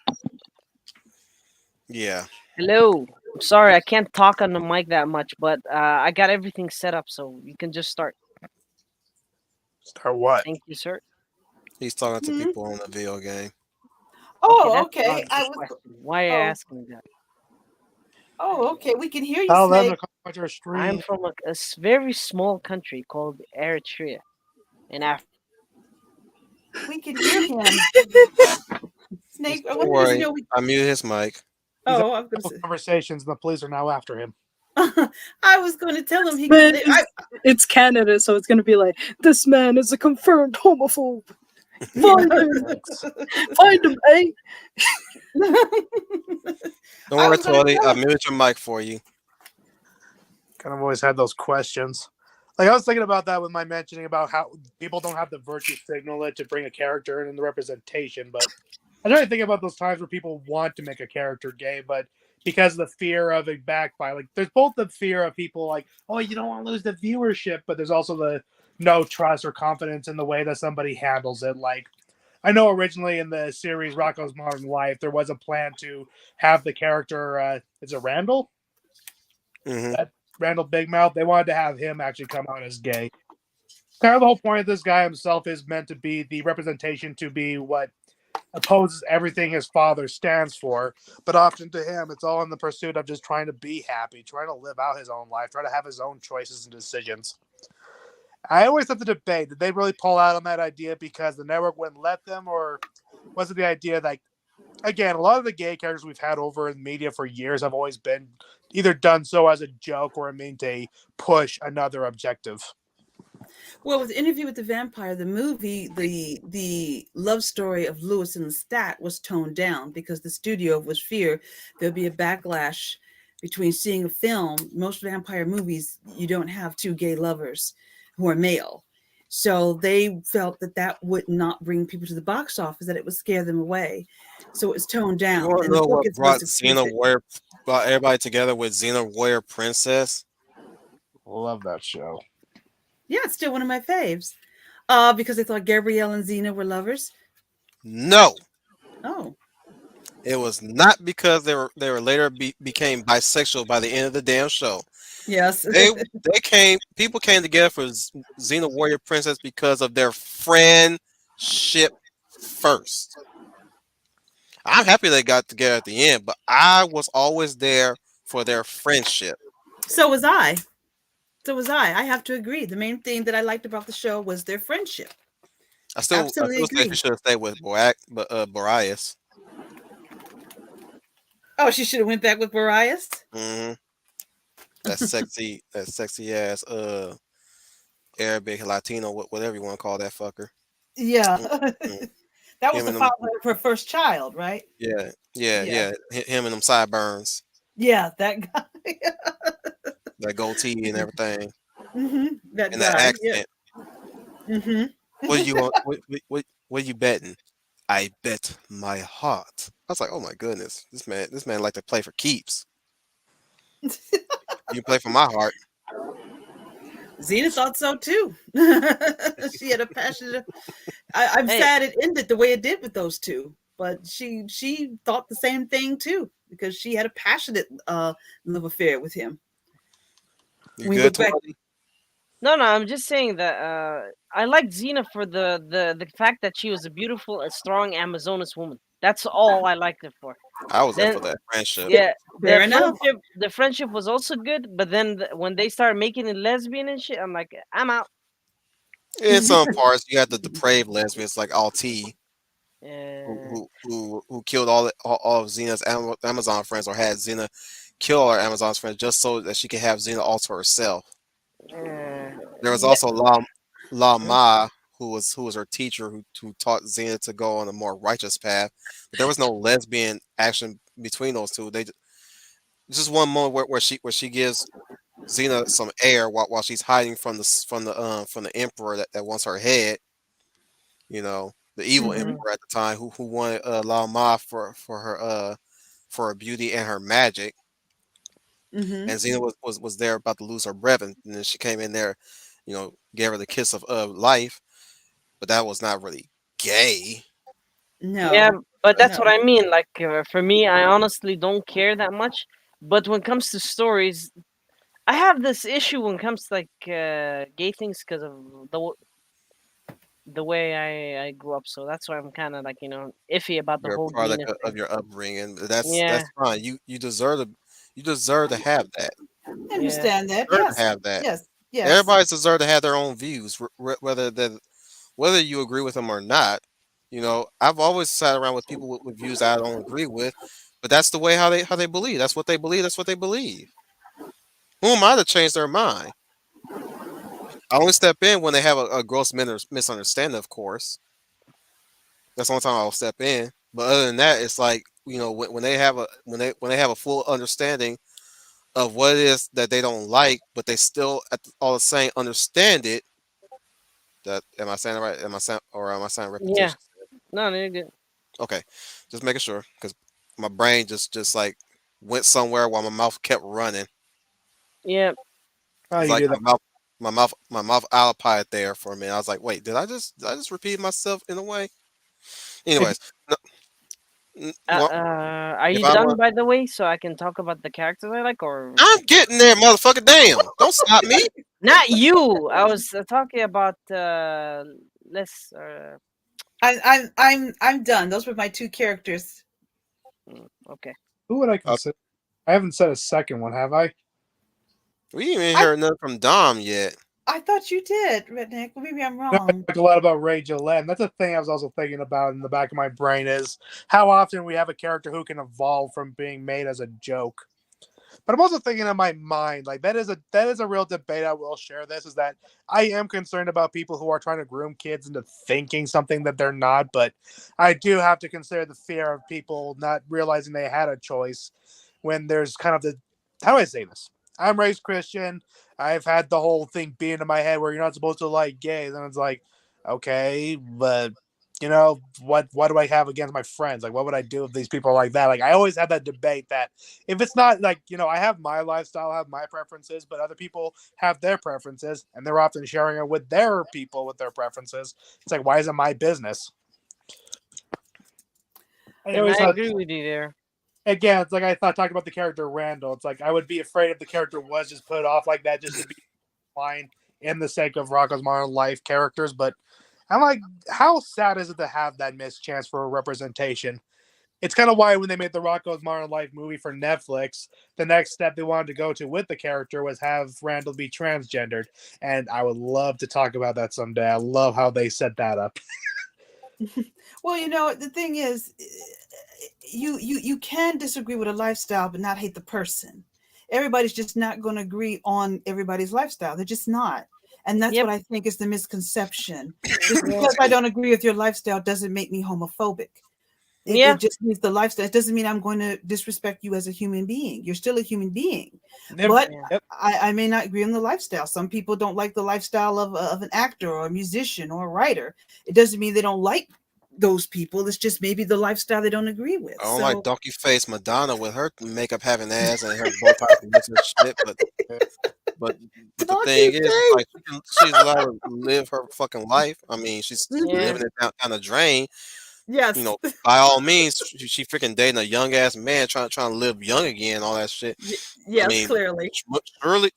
Yeah. Hello. I'm sorry, I can't talk on the mic that much, but I got everything set up, so you can just start. Start what? Thank you, sir. He's talking to people on the video game. Oh, that's okay. not a I good was. question. Why are you oh. asking that? Oh, okay. We can hear you, Tell them Snake. to come watch our stream. I'm from a very small country called Eritrea in Africa. We can hear him. Snake. I Don't wonder if worry, you know. I muted his mic. Oh, I was gonna say. Conversations, and the police are now after him. I was going to tell him he Man, could. it's Canada, so it's gonna be like, this man is a confirmed homophobe. Find him, find him, eh? Don't I worry, was gonna Twilly. tell I him. muted your mic for you. Kind of always had those questions. Like I was thinking about that with my mentioning about how people don't have the virtue signal it to bring a character in the representation, but I try to think about those times where people want to make a character gay, but because of the fear of it backfire, like there's both the fear of people like, oh, you don't want to lose the viewership, but there's also the no trust or confidence in the way that somebody handles it. Like I know originally in the series Rocko's Modern Life, there was a plan to have the character, is it Randall? Hmm. That Randall Big Mouth, they wanted to have him actually come out as gay. Kind of the whole point of this guy himself is meant to be the representation to be what opposes everything his father stands for, but often to him, it's all in the pursuit of just trying to be happy, trying to live out his own life, try to have his own choices and decisions. I always have to debate, did they really pull out on that idea because the network wouldn't let them, or was it the idea that, again, a lot of the gay characters we've had over in media for years have always been either done so as a joke or mean to push another objective. Well, with Interview with the Vampire, the movie, the love story of Lewis and Lestat was toned down because the studio was fear there'll be a backlash between seeing a film. Most vampire movies, you don't have two gay lovers who are male. So they felt that that would not bring people to the box office, that it would scare them away. So it was toned You down. want to And the know book what is brought most Xena explicit. Warrior, brought everybody together with Xena Warrior Princess? Love that show. Yeah, it's still one of my faves. Because they thought Gabrielle and Xena were lovers. No, Oh. it was not because they were later became bisexual by the end of the damn show. Yes. People came together for Xena Warrior Princess because of their friendship first. I'm happy they got together at the end, but I was always there for their friendship. So was I. I have to agree. The main thing that I liked about the show was their friendship. I still Absolutely say agree. she should have stayed with Boreas. Oh, she should have went back with Boreas. Hmm. That sexy ass Arabic Latino, whatever you want to call that fucker. Yeah. Mhm. That was Him the and them, father of her first child, right? yeah. Yeah. Him and them sideburns, Yeah, that guy. that goatee and everything, That and that guy. Yeah. accent. hmm What you want? What you betting? I bet my heart. I was like, oh my goodness, this man like to play for keeps. You play for my heart. Xena thought so too. She had a passionate. I'm Hey, sad it ended the way it did with those two, but she thought the same thing too because she had a passionate love affair with him. You We good, look back. Twilly? no, I'm just saying that I liked Xena for the fact that she was a beautiful and strong Amazoness woman. That's all I liked her for. I was there Then, for that friendship. yeah, Fair enough. the friendship was also good. But then when they started making it lesbian and shit, I'm like, I'm out. In some parts, you had the depraved lesbians like Alti, Uh, who killed all of Xena's Amazon friends, or had Xena kill all her Amazon's friends just so that she could have Xena all to herself. There was yeah, also La Ma, who was her teacher, who taught Xena to go on a more righteous path. But there was no lesbian action between those two. Just one moment where she gives Xena some air while she's hiding from the emperor that wants her head. You know, the evil Mhm. emperor at the time who wanted La Ma for her beauty and her magic. Mhm. And Xena was there about to lose her breath, and then she came in there, gave her the kiss of life, but that was not really gay. yeah, No. but that's what No. I mean. Like for me, I honestly don't care that much. But when it comes to stories, I have this issue when it comes to like gay things because of the way I grew up. So that's why I'm kind of like iffy about the You're a whole product gayness of thing. your upbringing. That's Yeah, fine. You deserve to have that. I yeah. understand that. Deserve to Yes. have that. Yes. Yes. Everybody's deserve to have their own views, whether you agree with them or not. I've always sat around with people with views I don't agree with, but that's the way how they believe. That's what they believe. That's what they believe. Who am I to change their mind? I only step in when they have a gross misunderstanding, of course. That's the only time I'll step in. But other than that, it's like when they have a full understanding of what it is that they don't like, but they still all the same understand it. That am I saying it right? Am I saying Yeah. repetition? No, you're good. Okay, just making sure because my brain just like went somewhere while my mouth kept running. Yeah. Oh, It's you like do that. my mouth occupied there for a minute. I was like, wait, did I just repeat myself in a way? Anyways, no, well, Are if you I done, want, by the way, so I can talk about the characters I like, or I'm getting there, motherfucker. Damn, don't stop me. not you? I was talking about less. I'm done. Those were my two characters. Okay. Who would I consider? I haven't said a second one, have I? We didn't even I- hear nothing from Dom yet. I thought you did, Redneck. Maybe I'm No, I wrong. talked a lot about Ray Gillette, and that's a thing I was also thinking about in the back of my brain is how often we have a character who can evolve from being made as a joke. But I'm also thinking in my mind, like that is a real debate. I will share this is that I am concerned about people who are trying to groom kids into thinking something that they're not. But I do have to consider the fear of people not realizing they had a choice when there's kind of how do I say this? I'm raised Christian. I've had the whole thing be into my head where you're not supposed to like gays, and it's like, okay, but what do I have against my friends? Like, what would I do if these people are like that? Like, I always have that debate that if it's not like, I have my lifestyle, I have my preferences, but other people have their preferences, and they're often sharing it with their people with their preferences. It's like, why is it my business? I And always I had, agree with you there. again, it's like I thought talking about the character Randall. It's like I would be afraid if the character was just put off like that just to be fine in the sake of Rocko's Modern Life characters. But I'm like, how sad is it to have that missed chance for a representation? It's kind of why when they made the Rocko's Modern Life movie for Netflix, the next step they wanted to go to with the character was have Randall be transgendered. And I would love to talk about that someday. I love how they set that up. Well, the thing is, you can disagree with a lifestyle but not hate the person. Everybody's just not going to agree on everybody's lifestyle. They're just not. And that's Yep. what I think is the misconception. Just because I don't agree with your lifestyle doesn't make me homophobic. Yeah. It just means the lifestyle. It doesn't mean I'm going to disrespect you as a human being. You're still a human being. But Yep. I may not agree on the lifestyle. Some people don't like the lifestyle of an actor or a musician or a writer. It doesn't mean they don't like those people. It's just maybe the lifestyle they don't agree with. I don't So like donkey face Madonna with her makeup having ass and her bow tie and shit, but the Donkey thing is, face. like, she's allowed to live her fucking life. I mean, she's Yeah. living it down the drain. yes. By all means, she freaking dating a young ass man trying to live young again, all that shit. Yes, I mean, clearly.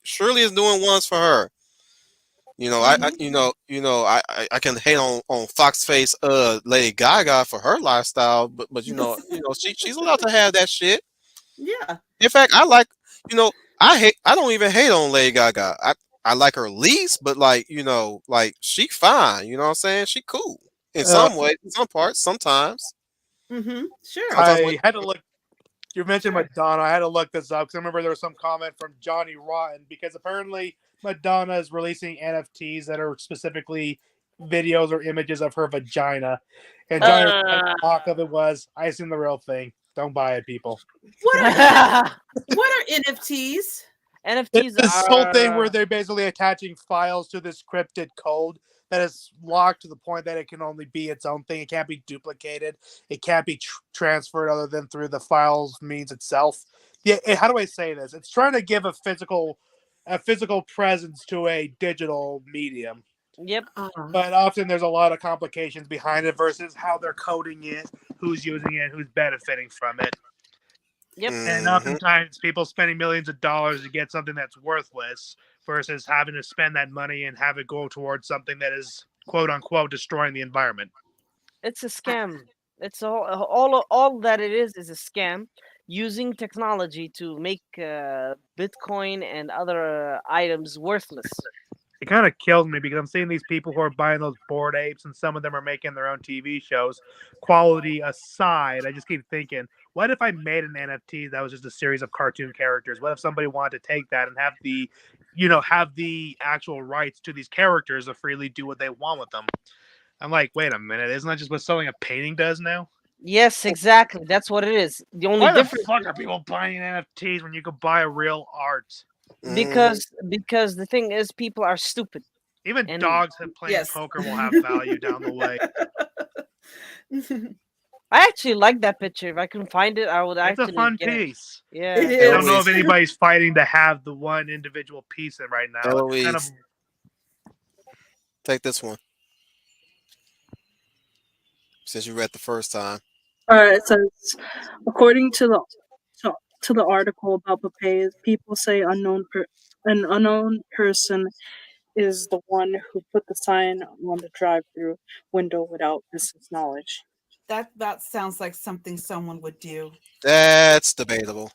Shirley is doing ones for her. I Mhm. I can hate on Fox Face Lady Gaga for her lifestyle, but she's allowed to have that shit. Yeah. In fact, I don't even hate on Lady Gaga. I like her least, but like she fine. You know what I'm saying? She cool in some ways, in some parts, sometimes. Mm-hmm. Sure. I had to look. You mentioned Madonna. I had to look this up because I remember there was some comment from Johnny Rotten because apparently Madonna is releasing NFTs that are specifically videos or images of her vagina. And Johnny Rotten's talk of it was, I assume the real thing. Don't buy it, people. What are NFTs? NFTs This whole thing where are they're basically attaching files to this cryptid code that is locked to the point that it can only be its own thing. It can't be duplicated. It can't be transferred other than through the files means itself. Yeah, how do I say this? It's trying to give a physical presence to a digital medium. Yep. But often there's a lot of complications behind it versus how they're coding it, who's using it, who's benefiting from it. Yep. And oftentimes people spending millions of dollars to get something that's worthless versus having to spend that money and have it go towards something that is quote unquote destroying the environment. It's a scam. It's all that it is a scam using technology to make Bitcoin and other items worthless. it kind of kills me because I'm seeing these people who are buying those Bored Apes, and some of them are making their own TV shows. Quality aside, I just keep thinking, what if I made an NFT that was just a series of cartoon characters? What if somebody wanted to take that and have the actual rights to these characters to freely do what they want with them? I'm like, wait a minute, isn't that just what selling a painting does now? Yes, exactly. That's what it is. The only Why the difference fuck are people buying NFTs when you could buy a real art? because the thing is, people are stupid. Even And- dogs that playing Yes. poker will have value down the way. I actually like that picture. If I can find it, I would It's actually a fun get it. piece. Yeah. It I is. don't know if Eloise. anybody's fighting to have the one individual piece in right now. It's kind of Eloise. Take this one. Since you read the first time. It says, according to the article about Papayas, people say an unknown person is the one who put the sign on the drive-through window without business knowledge. That sounds like something someone would do. That's debatable.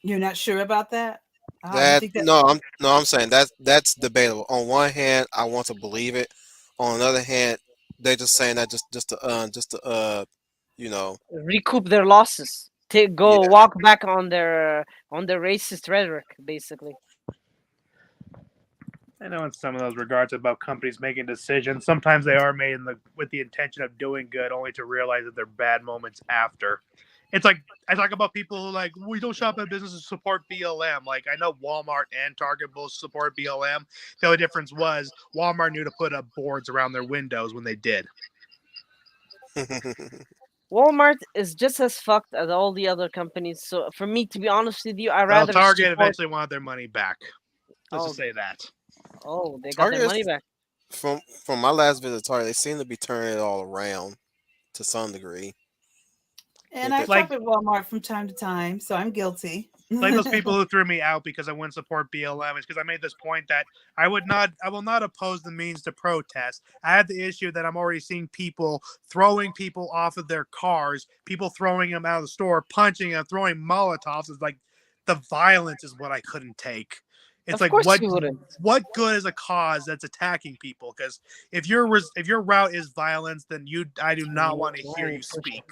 You're not sure about that? You That think that- I'm saying that's debatable. On one hand, I want to believe it. On the other hand, they're just saying that just to Recoup their losses. Go Yeah. walk back on their racist rhetoric, basically. I know in some of those regards about companies making decisions, sometimes they are made with the intention of doing good, only to realize that they're bad moments after. It's like I talk about people who like, we don't shop at businesses support BLM. Like I know Walmart and Target both support BLM. The only difference was Walmart knew to put up boards around their windows when they did. Walmart is just as fucked as all the other companies. So for me, to be honest with you, I Well, rather Target support- eventually wanted their money back. Let's Oh. just say that. Oh, they got Target their is- money back. from my last visit to Target, they seem to be turning it all around to some degree. And I Like- shop at Walmart from time to time, so I'm guilty. Like those people who threw me out because I wouldn't support BLM is because I made this point that I will not oppose the means to protest. I have the issue that I'm already seeing people throwing people off of their cars, people throwing them out of the store, punching them, throwing Molotovs. Is like the violence is what I couldn't take. It's Of like course what you wouldn't. what good is a cause that's attacking people? Because if your route is violence, then I do not want to hear you speak.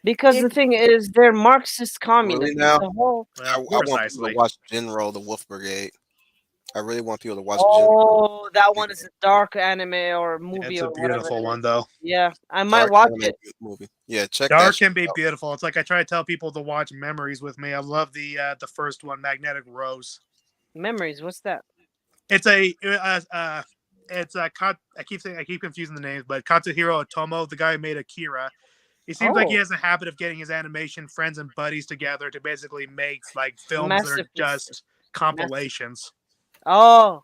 Because the thing is, they're Marxist communists. now? The whole- I want people Precisely. to watch General the Wolf Brigade. I really want people to watch. Oh, that one is a dark anime or movie It's or a whatever beautiful it is. one though. Yeah, I might Dark watch anime it. movie. Yeah, check Dark that. can be shit out. beautiful. It's like I try to tell people to watch Memories with me. I love the first one, Magnetic Rose. Memories. What's that? It's a I keep confusing the names, but Katsuhiro Otomo, the guy who made Akira, he seems like he Oh. has a habit of getting his animation friends and buddies together to basically make like films that are Masterpiece. just compilations. Oh.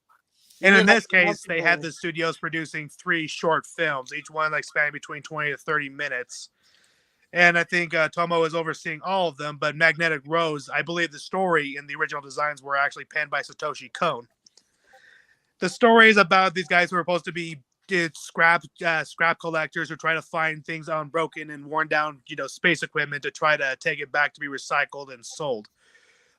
And you in mean this like case, they had multiple- the studios producing 3 short films, each one like spanning between 20 to 30 minutes. And I think Tomo is overseeing all of them, but Magnetic Rose, I believe the story and the original designs were actually penned by Satoshi Kon. The story is about these guys who are supposed to be scrap collectors who try to find things on broken and worn down, space equipment to try to take it back to be recycled and sold,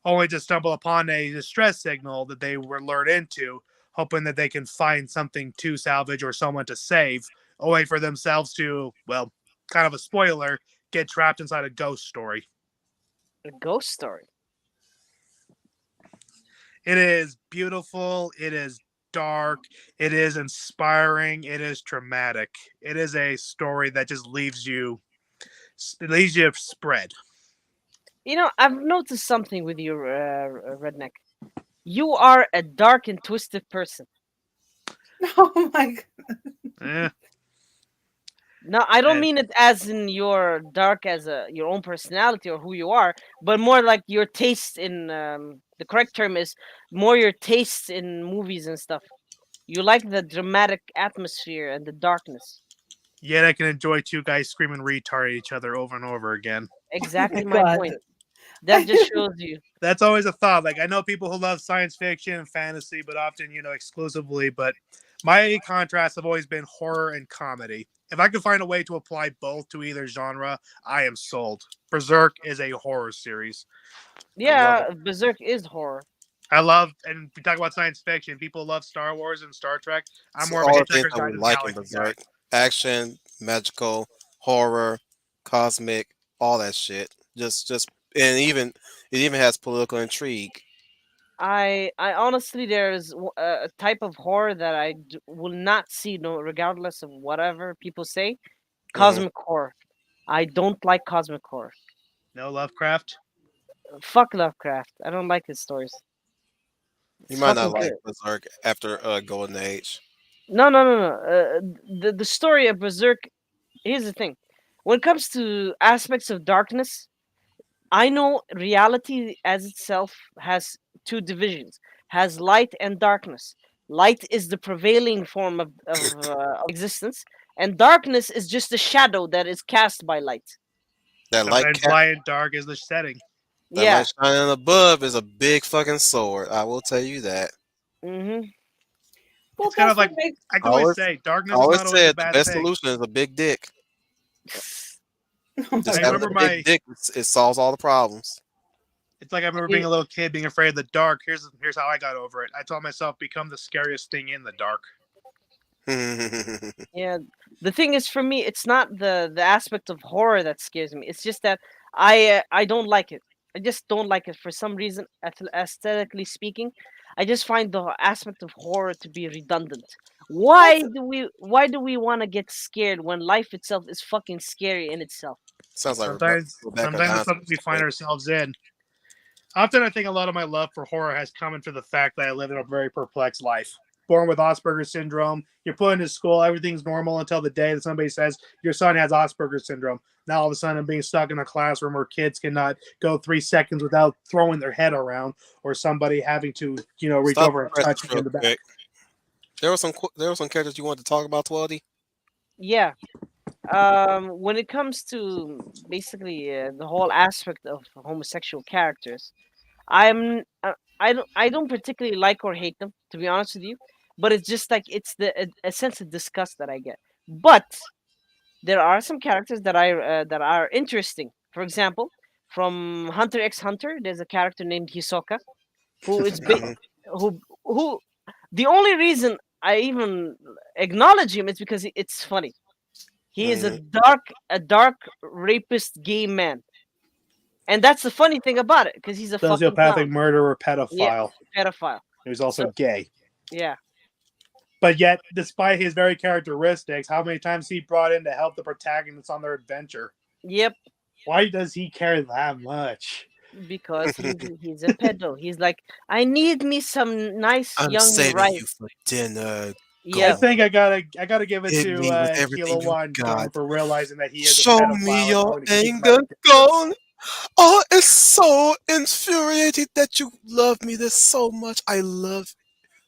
only to stumble upon a distress signal that they were lured into, hoping that they can find something to salvage or someone to save, only for themselves to, well, kind of a spoiler, get trapped inside a ghost story. A ghost story. It is beautiful. It is dark. It is inspiring. It is traumatic. It is a story that just leaves you spread. I've noticed something with you, Redneck. You are a dark and twisted person. Oh my god. Eh, No, I don't Eh. mean it as in your dark as your own personality or who you are, but more like your taste in the correct term is more your taste in movies and stuff. You like the dramatic atmosphere and the darkness. Yet I can enjoy two guys screaming retard at each other over and over again. Exactly my my God. point. That just shows you. That's always a thought. Like I know people who love science fiction and fantasy, but often, exclusively. But my contrasts have always been horror and comedy. If I could find a way to apply both to either genre, I am sold. Berserk is a horror series. Yeah, Berserk is horror. I love, and if we talk about science fiction, people love Star Wars and Star Trek. I'm So more of a all the things Hitchhiker's that Guide we to the like in Galaxy guy. Berserk: action, magical, horror, cosmic, all that shit. Just, and even it even has political intrigue. I honestly, there's a type of horror that will not see, no, regardless of whatever people say. Cosmic horror. I don't like cosmic horror. No Lovecraft. Fuck Lovecraft. I don't like his stories. You It's might not fucking like good. Berserk after Golden Age. No, no, no, no. The story of Berserk. Here's the thing. When it comes to aspects of darkness, I know reality as itself has two divisions, has light and darkness. Light is the prevailing form of existence, and darkness is just a shadow that is cast by light. That light, Sometimes light and dark is the setting. that Yeah. light shining above is a big fucking sword. I will tell you that. Mm-hmm. Well, It's kind that's of like what makes I I can always always, say, I darkness is always not always a said the bad best thing. solution is a big dick. oh Just my I having remember a my. big dick, it solves all the problems. It's like I remember being a little kid, being afraid of the dark. Here's how I got over it. I told myself, become the scariest thing in the dark. Yeah, the thing is, for me, it's not the aspect of horror that scares me. It's just that I don't like it. I just don't like it for some reason. Aesthetically speaking, I just find the aspect of horror to be redundant. Why do we want to get scared when life itself is fucking scary in itself? Sounds like Rebecca Sometimes it's Johnson something we find story. ourselves in. Often, I think a lot of my love for horror has come into the fact that I live in a very perplexed life. Born with Asperger's syndrome, you're put into school, everything's normal until the day that somebody says your son has Asperger's syndrome. Now all of a sudden I'm being stuck in a classroom where kids cannot go 3 seconds without throwing their head around, or somebody having to, reach Stop over and the touch me real in the back. quick. There were some characters you wanted to talk about, Tweldy. Yeah. When it comes to basically the whole aspect of homosexual characters, I don't particularly like or hate them, to be honest with you, but it's just like it's a sense of disgust that I get. But there are some characters that are interesting. For example, from Hunter x Hunter, there's a character named Hisoka, who is who the only reason I even acknowledge him is because it's funny. He is a dark rapist gay man. And that's the funny thing about it, because he's a fucking Sociopathic clown. murderer, Yeah, pedophile. pedophile. He was also So- gay. Yeah. But yet, despite his very characteristics, how many times he brought in to help the protagonists on their adventure? Yep. Why does he care that much? Because he's a pedo. He's like, I need me some nice I'm young saving rice. you for dinner. Yeah. I think I gotta give it Hit to me with everything you Kilowan got. for realizing that he is a Show pedophile. me and your wanting to keep him anger out of the picture. gone. Oh, it's so infuriating that you love me this so much. I love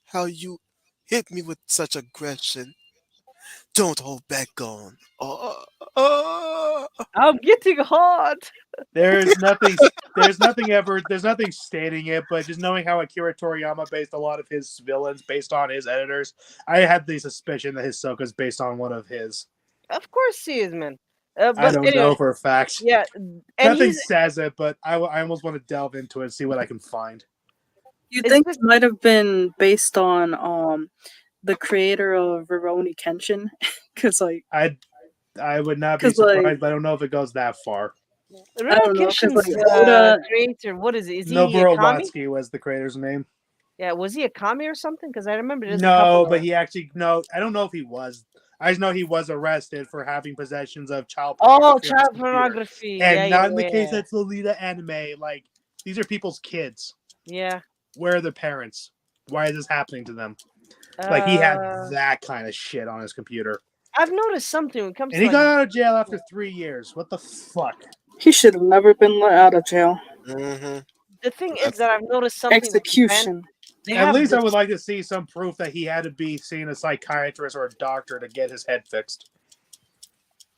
how you hit me with such aggression. Don't hold back on. I'm getting hot. There's nothing stating it, but just knowing how Akira Toriyama based a lot of his villains based on his editors, I had the suspicion that Hisoka is based on one of his. Of course he is, man. I But don't anyway, know for a fact. yeah, and Nothing he's says it, but I almost want to delve into it and see what I can find. You It's think just- it might have been based on the creator of Rurouni Kenshin? Because like I would not be 'Cause, like- surprised, but I don't know if it goes that far. I don't know, 'cause, like, Kenshin's Oda- creator. What is it? Is he Noboru a kami? Watsuki was the creator's name. Yeah, was he a kami or something? Because I remember there's a No, couple but of- he actually I don't know if he was. I just know he was arrested for having possessions of child Oh, pornography on his child computer. pornography. And yeah, not yeah, in the case yeah. that's Lolita anime. Like, these are people's kids. Yeah. Where are their parents? Why is this happening to them? Like, he had Uh, that kind of shit on his computer. I've noticed something when it comes And to he got like, out of jail after 3 years. What the fuck? he should have never been let out of jail. Mm-hmm. the thing is that I've noticed something. with Japan, Execution. they At have least I this- would like to see some proof that he had to be seeing a psychiatrist or a doctor to get his head fixed.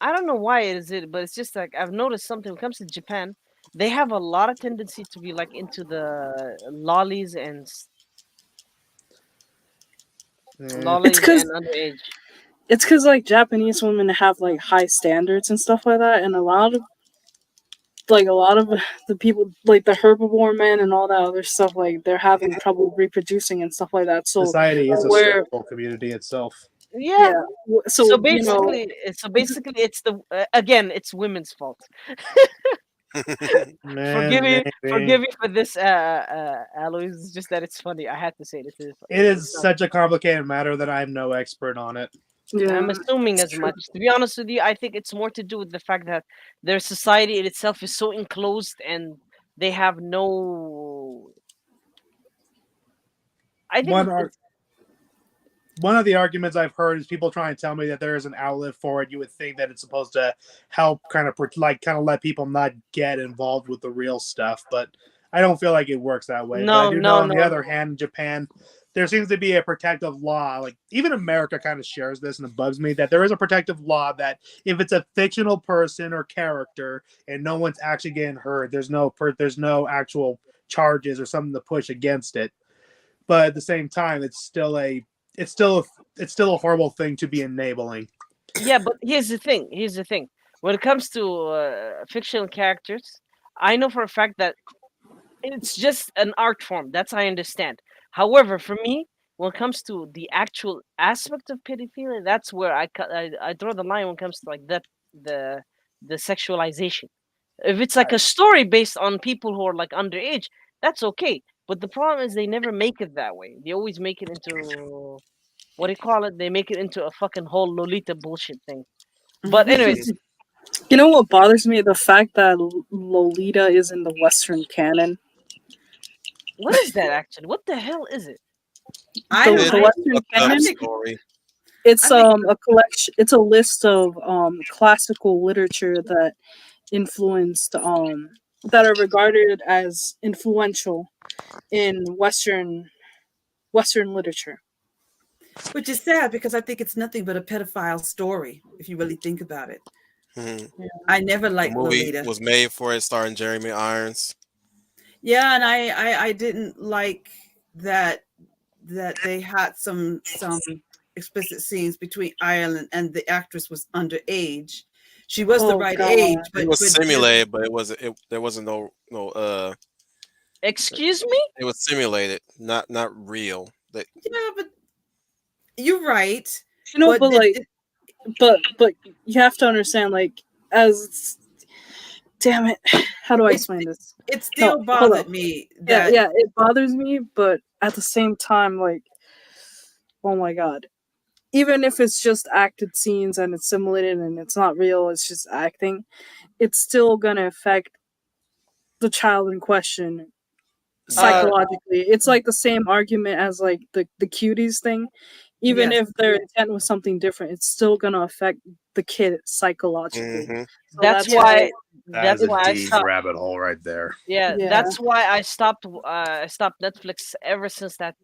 I don't know why it is it, but it's just like I've noticed something when it comes to Japan. They have a lot of tendency to be like into the lollies and lollies 'cause- and underage. It's because like Japanese women have like high standards and stuff like that, and a lot of like a lot of the people, like the herbivore men and all that other stuff, like they're having trouble reproducing and stuff like that. So Society is a where, sexual community itself. Yeah. yeah, So so basically, it's the again, it's women's fault. Forgive me, forgive me for this, Alois. It's just that it's funny. I had to say it. It is such a complicated matter that I'm no expert on it. I'm assuming as much. To be honest with you, I think it's more to do with the fact that their society in itself is so enclosed and they have no. I think One of the arguments I've heard is people trying to tell me that there is an outlet for it. You would think that it's supposed to help kind of let people not get involved with the real stuff, but I don't feel like it works that way. No, but I do no, know on the no. other hand, in Japan, there seems to be a protective law. Like even America kind of shares this, and it bugs me that there is a protective law that if it's a fictional person or character and no one's actually getting hurt, there's no actual charges or something to push against it. But at the same time, it's still a horrible thing to be enabling. Yeah, but here's the thing. When it comes to fictional characters, I know for a fact that it's just an art form. That's I understand. However, for me, when it comes to the actual aspect of pedophilia, that's where I draw the line when it comes to like that the sexualization. If it's like a story based on people who are like underage, that's okay. But the problem is they never make it that way. They always make it into what do you call it? They make it into a fucking whole Lolita bullshit thing. But anyways, you know what bothers me? The fact that Lolita is in the Western canon. what is that actually? What the hell is it? The Western canon. Story. It's a collection. It's a list of classical literature that influenced that are regarded as influential in Western literature. Which is sad because I think it's nothing but a pedophile story, if you really think about it. I never liked The movie Lolita. was made for it, starring Jeremy Irons. Yeah, and I didn't like that they had some explicit scenes between Ireland and the actress was underage. She was the right age, but it was simulated, but it wasn't. There wasn't no. Excuse me? It was simulated, not real. Yeah, but you're right. You know, but you have to understand, like, as damn it, how do I explain this? It still bothered me. Yeah, it bothers me, but at the same time, like, oh my god. Even if it's just acted scenes and it's simulated and it's not real, it's just acting, it's still gonna affect the child in question psychologically. It's like the same argument as like the cuties thing. Even if their intent was something different, it's still gonna affect the kid psychologically. Mm-hmm. So That's why That's why a I deep stopped. rabbit hole right there. Yeah, Yeah. that's why I stopped. I stopped Netflix ever since that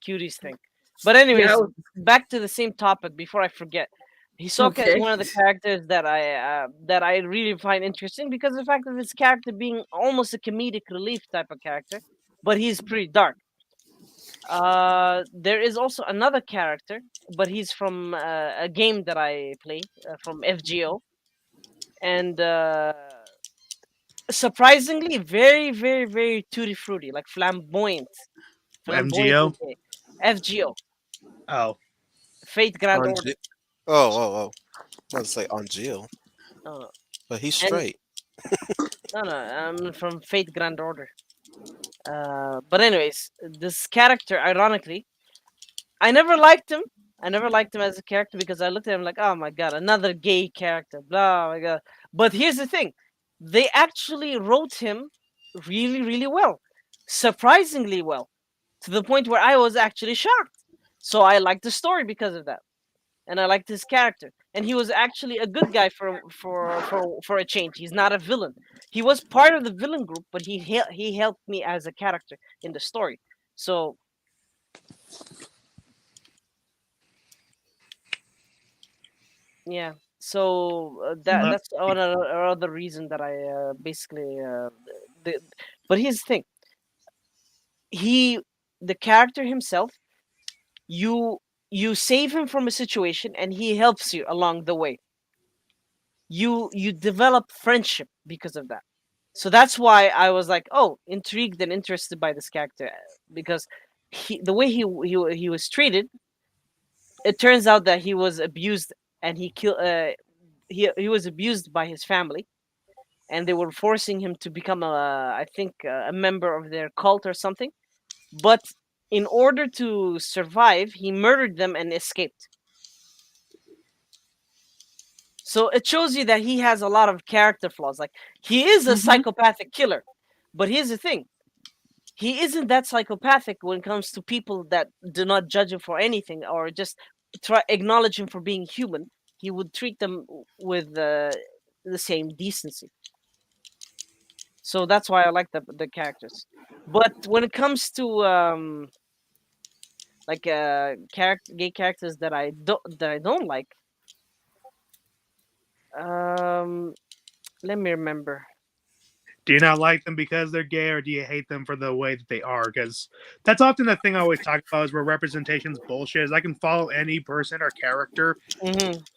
cuties thing. But anyways, back to the same topic before I forget. Hisoka is one of the characters that I really find interesting because of the fact of this character being almost a comedic relief type of character, but he's pretty dark. There is also another character, but he's from a game that I play from FGO, and surprisingly, very, very, very tutti frutti, like flamboyant. MGO? FGO. Oh. Fate Grand Order. Oh. I was say on Jill. No. But he's straight. No, I'm from Fate Grand Order. But anyways, this character, ironically, I never liked him. I never liked him as a character because I looked at him like, oh my god, another gay character, blah my god. But here's the thing, they actually wrote him really, really well, surprisingly well, to the point where I was actually shocked. So I liked the story because of that, and I liked his character. And he was actually a good guy for a change. He's not a villain. He was part of the villain group, but he helped me as a character in the story. So yeah. So that's another reason that I basically. But here's the thing. The character himself, you save him from a situation and he helps you along the way. You develop friendship because of that. So that's why I was like, oh, intrigued and interested by this character, because the way he was treated, it turns out that he was abused, and he was abused by his family, and they were forcing him to become I think a member of their cult or something. But in order to survive, he murdered them and escaped. So it shows you that he has a lot of character flaws. Like, he is a psychopathic killer, but here's the thing: he isn't that psychopathic when it comes to people that do not judge him for anything or just acknowledge him for being human. He would treat them with the same decency. So that's why I like the characters. But when it comes to like gay characters that I don't like, let me remember. Do you not like them because they're gay, or do you hate them for the way that they are? Because that's often the thing I always talk about, is where representation's bullshit. Is I can follow any person or character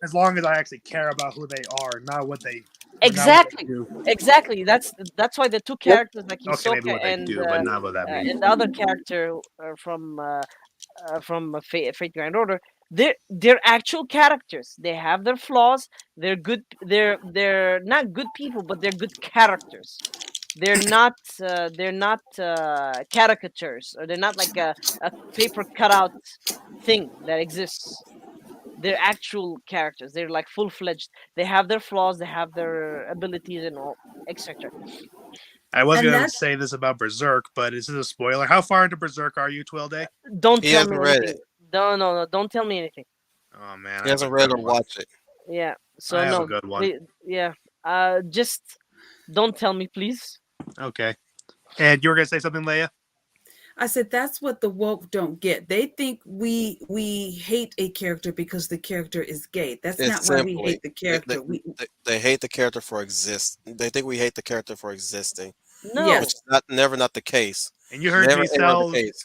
as long as I actually care about who they are, not what they. Exactly. Not what they do. Exactly. That's why the two characters like Okay, maybe Hisoka what they and do, but not what that means. and the other character from Fate Grand Order, they're actual characters. They have their flaws. They're good. They're not good people, but they're good characters. They're not caricatures, or they're not like a paper cutout thing that exists. They're actual characters. They're like full-fledged. They have their flaws. They have their abilities and all, etc. I was And going to that's- say this about Berserk, but this is a spoiler. How far into Berserk are you, Twilday? Don't He tell hasn't me read anything. it. No. Don't tell me anything. Oh man, He hasn't read or watched it. Yeah. So I have no. a good one. Yeah. Just don't tell me, please. Okay. And you were going to say something, Leia? I said that's what the woke don't get. They think we hate a character because the character is gay. That's It's not why we simply- hate the character. They hate the character for They think we hate the character for existing, No. Yes. which is never not the case. And you heard Never me ever sell. the case.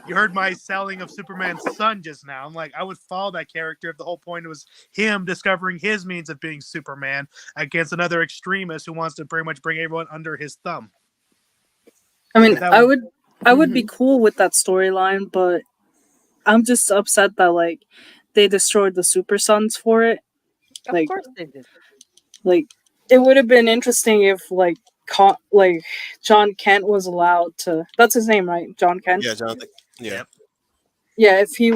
You heard my selling of Superman's son just now. I'm like, I would follow that character if the whole point was him discovering his means of being Superman against another extremist who wants to pretty much bring everyone under his thumb. I mean, That I would be cool with that storyline, but I'm just upset that like they destroyed the Super Sons for it. Of Like, course they did. like it would have been interesting if like John Kent was allowed to. That's his name, right? John Kent. Yeah, Jonathan. Yeah. Yeah, if he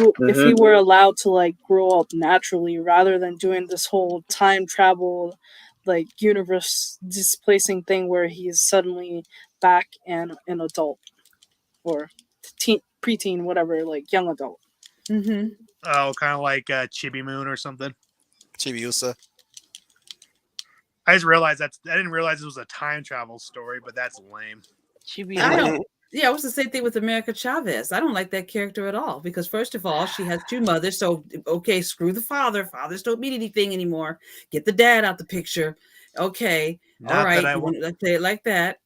were allowed to like grow up naturally rather than doing this whole time travel, like universe displacing thing where he's suddenly back and an adult or preteen, whatever, like young adult. Mm-hmm. Oh, kind of like Chibi Moon or something. Chibiusa. I just realized I didn't realize it was a time travel story, but that's lame. Chibi. I don't. Yeah, it was the same thing with America Chavez. I don't like that character at all because first of all, she has two mothers. So okay, screw the father. Fathers don't mean anything anymore. Get the dad out the picture. Okay, Not all right. that I want. Let's say it like that.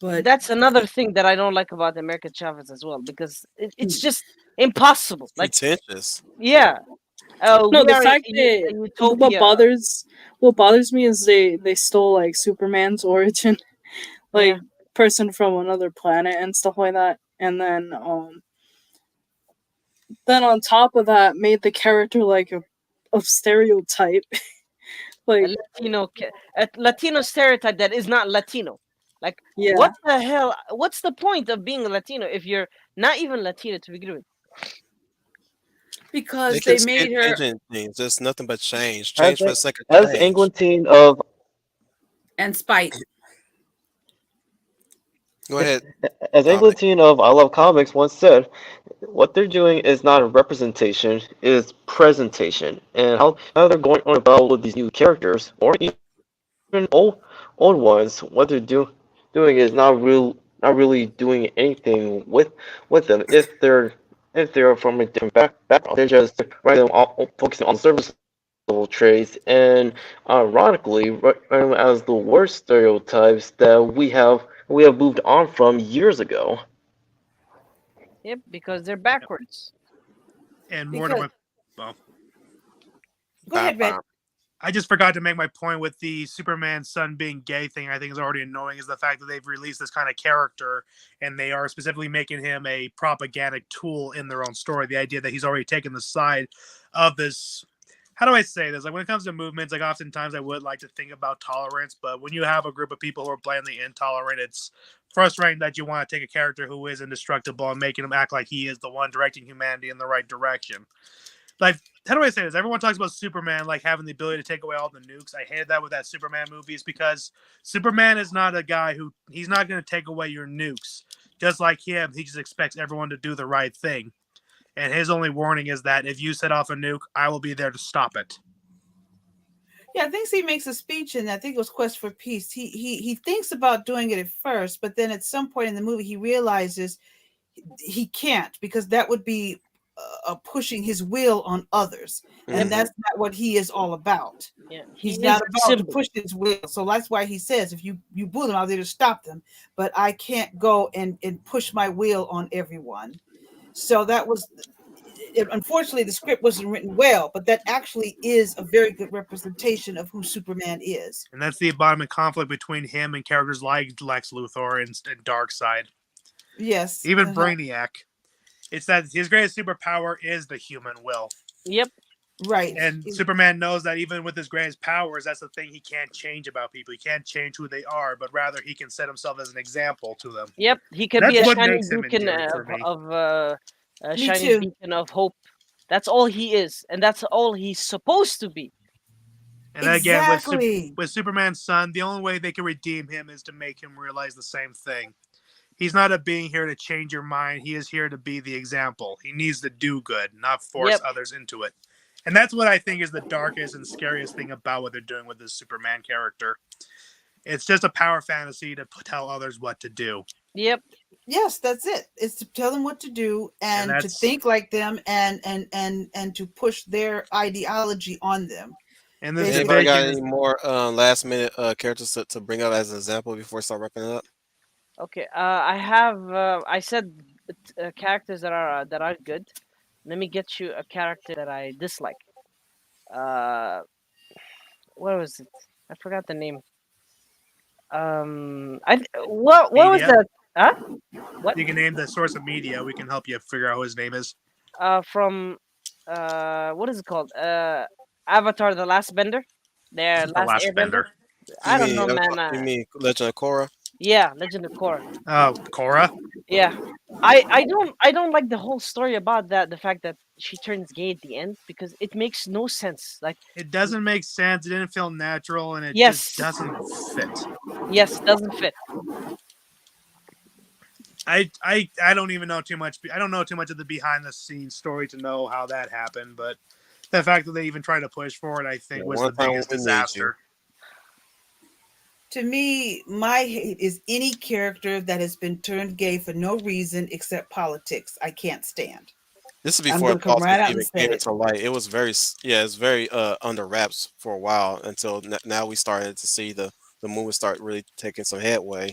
But That's another thing that I don't like about America Chavez as well, because it's just impossible. Like, Pretentious. yeah. No, we the are fact in that utopia. what bothers me is they stole like Superman's origin, like person from another planet and stuff like that, and then on top of that made the character like a stereotype, like a Latino stereotype that is not Latino. Like, yeah. what the hell? What's the point of being a Latino if you're not even Latino to begin with? because can they made skip her changing things. There's nothing but change. As Change for a- the sake of As change. Englentine of and spite. Go ahead. As Dominic. Eglantine of I Love Comics once said, what they're doing is not a representation, it is presentation. And how they're going on about with these new characters, or even old ones, what they're doing is not really doing anything with them. If they're from a different background, they're just focusing on surface level traits, and ironically, as the worst stereotypes that we have moved on from years ago. Yep, because they're backwards. And more to Because- my. Well, Go ahead, Red. I just forgot to make my point with the Superman's son being gay thing. I think is already annoying is the fact that they've released this kind of character and they are specifically making him a propagandic tool in their own story. The idea that he's already taken the side of this. How do I say this? Like when it comes to movements, like oftentimes I would like to think about tolerance, but when you have a group of people who are blatantly intolerant, it's frustrating that you want to take a character who is indestructible and making him act like he is the one directing humanity in the right direction. Like, how do I say this? Everyone talks about Superman like having the ability to take away all the nukes. I hated that with that Superman movies because Superman is not a guy who he's not going to take away your nukes. Just like him, he just expects everyone to do the right thing. And his only warning is that if you set off a nuke, I will be there to stop it. Yeah, I think he makes a speech, and I think it was Quest for Peace. He thinks about doing it at first, but then at some point in the movie, he realizes he can't because that would be pushing his will on others, and that's not what he is all about. Yeah, He's not about to push his will. So that's why he says, if you boo them, I'll there to stop them, but I can't go and push my will on everyone. So that was, unfortunately, the script wasn't written well, but that actually is a very good representation of who Superman is. And that's the embodiment conflict between him and characters like Lex Luthor and Darkseid. Yes. Even Brainiac. It's that his greatest superpower is the human will. Yep. Right. And Superman knows that even with his greatest powers, that's the thing he can't change about people. He can't change who they are, but rather he can set himself as an example to them. Yep. He can That's be a what shining makes him beacon endearing for me. of a Me shining too. beacon of hope. That's all he is, and that's all he's supposed to be. And again, Exactly. with Superman's son, the only way they can redeem him is to make him realize the same thing. He's not a being here to change your mind. He is here to be the example. He needs to do good, not force others into it. And that's what I think is the darkest and scariest thing about what they're doing with this Superman character. It's just a power fantasy to tell others what to do. Yep. Yes, that's it. It's to tell them what to do and to that's- think like them and to push their ideology on them. And this Basically, Anybody got division any is- more last minute characters to bring up as an example before we start wrapping it up? Okay. I have. I said characters that are good. Let me get you a character that I dislike. What was it? I forgot the name. What was Media. that? Huh? What? You can name the source of media. We can help you figure out who his name is. From what is it called? Avatar: The Last Bender. Their The last Last Airbender. Bender. I don't You know, mean- man. You mean Legend of Korra? Yeah, Legend of Korra. Oh, Korra. Yeah, I don't like the whole story about that. The fact that she turns gay at the end because it makes no sense. Like, It doesn't make sense. It didn't feel natural, and it Yes. just doesn't fit. yes, doesn't fit. I don't even know too much. I don't know too much of the behind the scenes story to know how that happened, but the fact that they even tried to push for it, I think, Yeah, was one the time biggest we need you. disaster. To me, my hate is any character that has been turned gay for no reason except politics. I can't stand. This is I'm before gonna come politics right out even and say came it. into light. It was very, it's very under wraps for a while until now we started to see the movement start really taking some headway.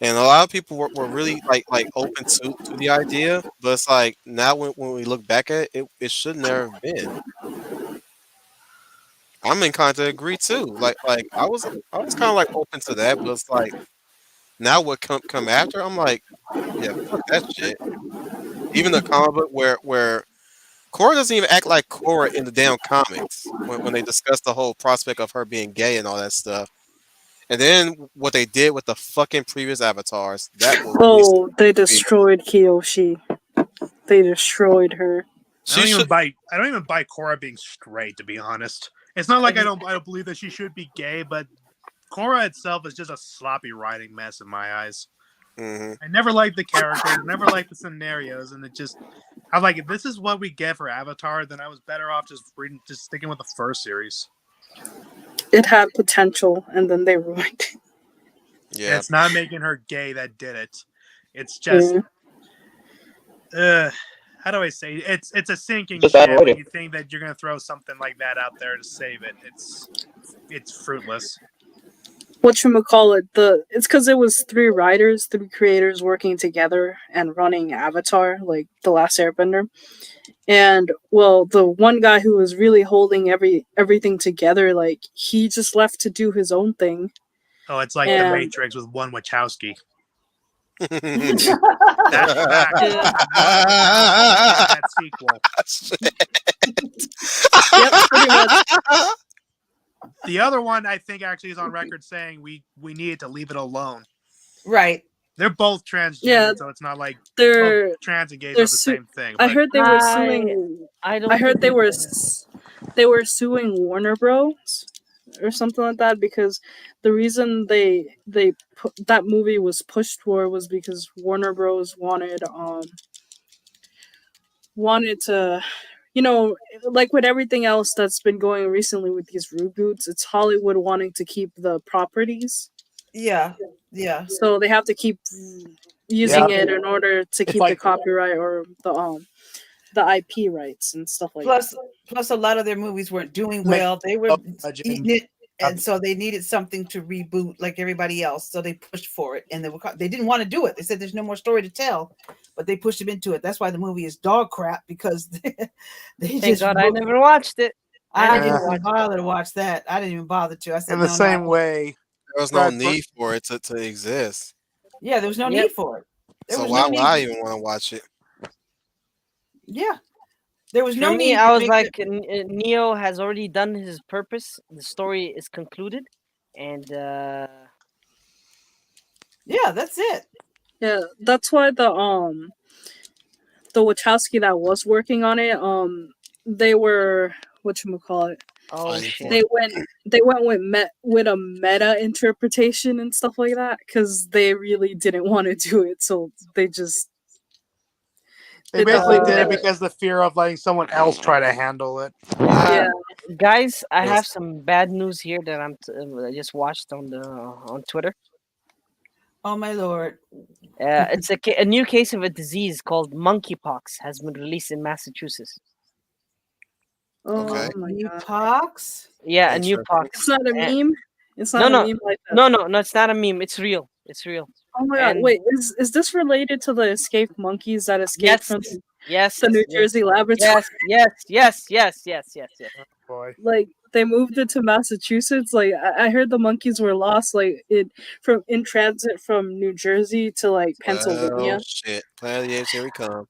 And a lot of people were really like open to the idea, but it's like now when we look back at it, it should never have been. I'm in kind of agree too. Like I was kind of like open to that, but it's like now what come after, I'm like, yeah, fuck that shit. Even the comic book where Korra doesn't even act like Korra in the damn comics when they discuss the whole prospect of her being gay and all that stuff. And then what they did with the fucking previous avatars, that was Oh, they destroyed Kiyoshi. They destroyed her. I don't she even should. buy Korra being straight, to be honest. It's not like I don't believe that she should be gay, but Korra itself is just a sloppy writing mess in my eyes. Mhm. I never liked the characters, never liked the scenarios, and I'm like, if this is what we get for Avatar, then I was better off just sticking with the first series. It had potential, and then they ruined it. Yeah, It's not making her gay that did it. It's just, how do I say? It's a sinking Just ship. add When writing. you think that you're gonna throw something like that out there to save it, it's fruitless. Whatchamacallit, it's because it was 3 writers, 3 creators working together and running Avatar, like The Last Airbender. And well, the one guy who was really holding everything together, like he just left to do his own thing. Oh, it's like The And Matrix with one Wachowski. Yep, That's fact. Yeah. That sequel. Yep, pretty much. The other one, I think, actually is on record saying we needed to leave it alone. Right. They're both transgender, Yeah, so it's not like they're trans and gays are they're the same thing. I but- heard they were suing. I don't. I heard think they were it's- they were suing Warner Bros. Or something like that, because the reason that movie was pushed for was because Warner Bros. Wanted to, like with everything else that's been going recently with these reboots, it's Hollywood wanting to keep the properties, Yeah. Yeah. so they have to keep using Yeah. it in order to keep the like- copyright or the IP rights and stuff like that. Plus, a lot of their movies weren't doing Make- well. They were up budget eating it, and so they needed something to reboot like everybody else. So they pushed for it, and they didn't want to do it. They said there's no more story to tell, but they pushed them into it. That's why the movie is dog crap, because they Thank just God I never watched it. I never didn't watched even bother to watch that. I didn't even bother to. I said in the no, same no. way, there was no Brad, need for it to exist. Yeah, there was no Yep. need for it. There So was why no would I need. even want to watch it? Yeah, there was For no me, need. I to was make like, it- Neo has already done his purpose. The story is concluded, and yeah, that's it. Yeah, that's why the Wachowski that was working on it, they were whatchamacallit. oh Fighting shit. for They went with a meta interpretation and stuff like that, because they really didn't want to do it, so they just they did the basically whole did it meta. because of the fear of letting someone else try to handle it. Yeah. Guys, I Yes. have some bad news here that I just watched on Twitter. Oh my lord. It's a new case of a disease called monkeypox has been released in Massachusetts. Oh Okay. my New god. Yeah, pox. a new Interesting. pox. It's not a Eh, meme. It's no, not no. a meme like that. No, it's not a meme. It's real. It's real. Oh my god. And- Wait, is this related to the escaped monkeys that escaped Yes, from yes, the New yes, Jersey laboratory? yes. Boy, Like they moved it to Massachusetts. Like I heard the monkeys were lost, like in transit from New Jersey to like Pennsylvania. Oh shit! Planet of the Apes, here we come.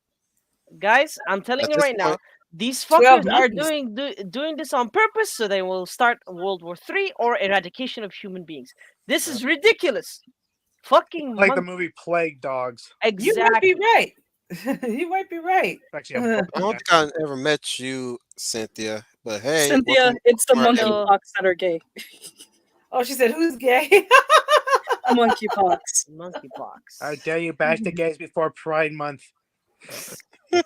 Guys, I'm telling At you this right now, point- these 12 fuckers are monkeys. doing this on purpose so they will start World War III or eradication of human beings. This is ridiculous. Fucking like the mon- movie Plague Dogs. You might be exactly. right. You might be right. Actually, a book I don't on think I ever met you, Cynthia. But hey, Cynthia, welcome it's the to our monkeypox that are gay. Oh, she said, "Who's gay?" Monkeypox. Monkeypox. How dare you bash the gays before Pride Month? I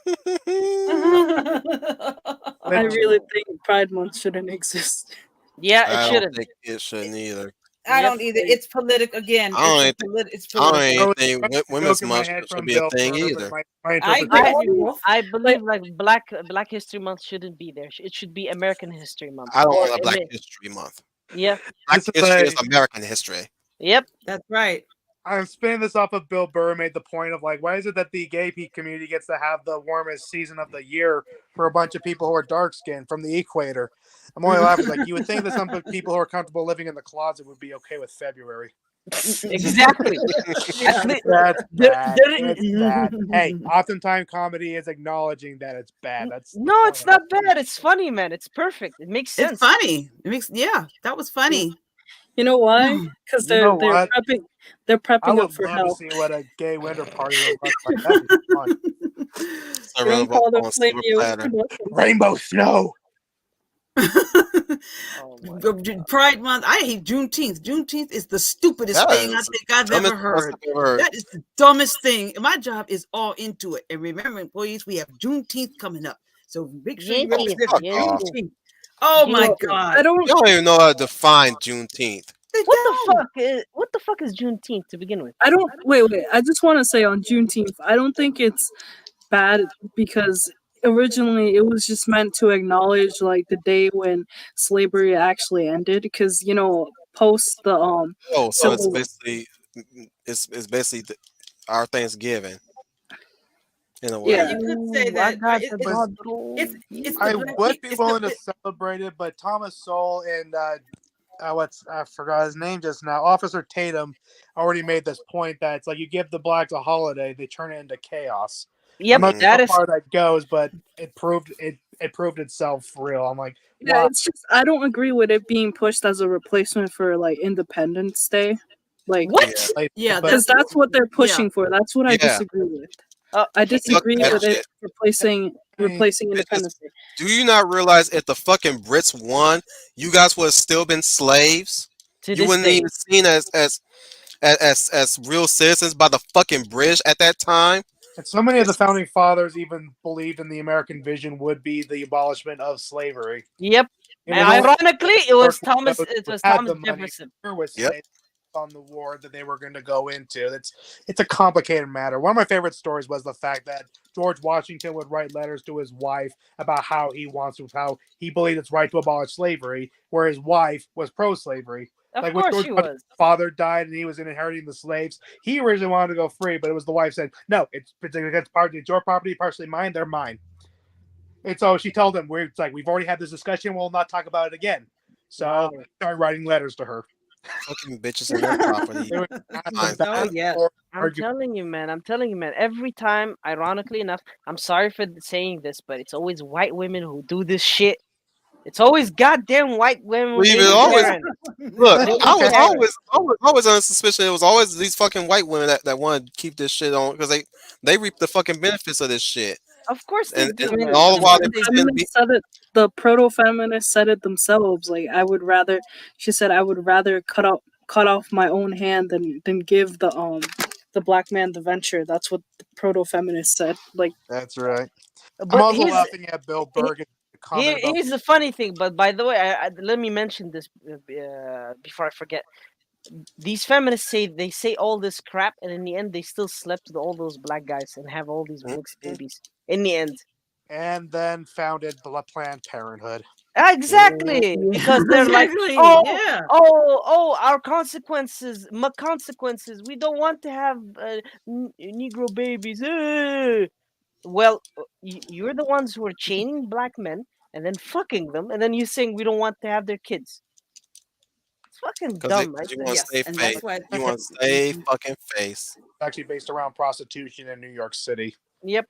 But- really think Pride Month shouldn't exist. Yeah, I it don't shouldn't. think it shouldn't either. I Yep. don't either. It's political again. I don't It's, it's I don't political. even think Joke Women's in my Month head should from be a Bill thing Burr, but either. my I interpretation- agree with you, Wolf. I believe like Black History Month shouldn't be there. It should be American History Month. I don't Or want a Black Ama- History Month. Yeah. Black This is history is a- American history. Yep. That's right. I'm spinning this off of Bill Burr made the point of like, why is it that the gay community gets to have the warmest season of the year for a bunch of people who are dark skinned from the equator? I'm only laughing like you would think that some people who are comfortable living in the closet would be okay with February. Exactly. Actually, That's There- bad. there- It's bad. Hey, oftentimes comedy is acknowledging that it's bad. That's no, it's not bad. It's funny, man. It's perfect. It makes sense. It's funny. It makes that was funny. You know why? Because You know they're what? prepping. They're I prepping would up for love hell. to see what a gay winter party would look like. That'd be fun. They don't call them on silver Flavio platter. Productions. Rainbow snow. Oh my God. Pride Month. I hate Juneteenth. Juneteenth is the stupidest That thing I is think I've Dumbest ever heard. I've ever heard. That is the dumbest thing. My job is all into it. And remember, employees, we have Juneteenth coming up. So make sure you Juneteenth, register for yeah. Juneteenth. Oh You my know, God. I don't. You don't even know how to define Juneteenth. They What the fuck is Juneteenth to begin with? I don't. Wait. I just want to say on Juneteenth, I don't think it's bad because originally it was just meant to acknowledge like the day when slavery actually ended. Because post the Oh, so it's Civil- basically our Thanksgiving. in a way. Yeah, you could say Ooh, I that. got It, the it's Badro. I the black. would be It's willing to the, celebrate it, but Thomas Sowell and what's I forgot his name just now. Officer Tatum already made this point that it's like you give the blacks a holiday, they turn it into chaos. Yep, I'm not sure that how is far that goes, but it proved itself real. I'm like, Yeah, wow. it's just I don't agree with it being pushed as a replacement for like Independence Day, like what? Like, yeah, but because that's what they're pushing for. That's what I Yeah. disagree with. Uh, I Fuck disagree that with it shit. replacing Independence Day. Do you not realize if the fucking Brits won, you guys would have still been slaves? to You this wouldn't day. even seen as real citizens by the fucking British at that time. and so many of the founding fathers even believed in the American vision would be the abolishment of slavery. Yep. It And was only ironically, it was those Thomas. who It was had Thomas the money Jefferson. with Yep. slaves on the war that they were going to go into. It's a complicated matter. One of my favorite stories was the fact that George Washington would write letters to his wife about how he believed it's right to abolish slavery, where his wife was pro-slavery. Of Like when course George she Washington's was. father died and he was inheriting the slaves, he originally wanted to go free, but it was the wife said, "No, it's your property, partially mine. They're mine." And so she told him, "It's like we've already had this discussion. We'll not talk about it again." So Wow. I started writing letters to her. Fucking bitches and their property. They would ask Fine. them back Oh, and yeah. forth, I'm argue. telling you, man. I'm telling you, man. Every time, ironically enough, I'm sorry for saying this, but it's always white women who do this shit. It's always goddamn white women. Leave They it be always. caring. Look, They I be was caring. always under suspicion. It was always these fucking white women that wanted to keep this shit on because they reap the fucking benefits of this shit, Of course they and, do, I mean, man. all the while they the pretend to be. feminists said it. The proto-feminists said it themselves. Like, she said, I would rather cut off my own hand than give the black man the venture. That's what the proto-feminists said. Like, That's right. I'm But also here's laughing at Bill Bergen comment about here's the funny thing. But by the way, let me mention this before I forget. These feminists say all this crap, and in the end, they still slept with all those black guys and have all these mixed babies. In the end, and then founded Planned Parenthood. exactly, because they're like, Exactly, oh, yeah. our consequences, my consequences. We don't want to have Negro babies. Well, you're the ones who are chaining black men and then fucking them, and then you saying we don't want to have their kids. It's fucking Because dumb, right you there. want to Yes, stay and face. that's why. You want to stay fucking face. Actually based around prostitution in New York City. Yep.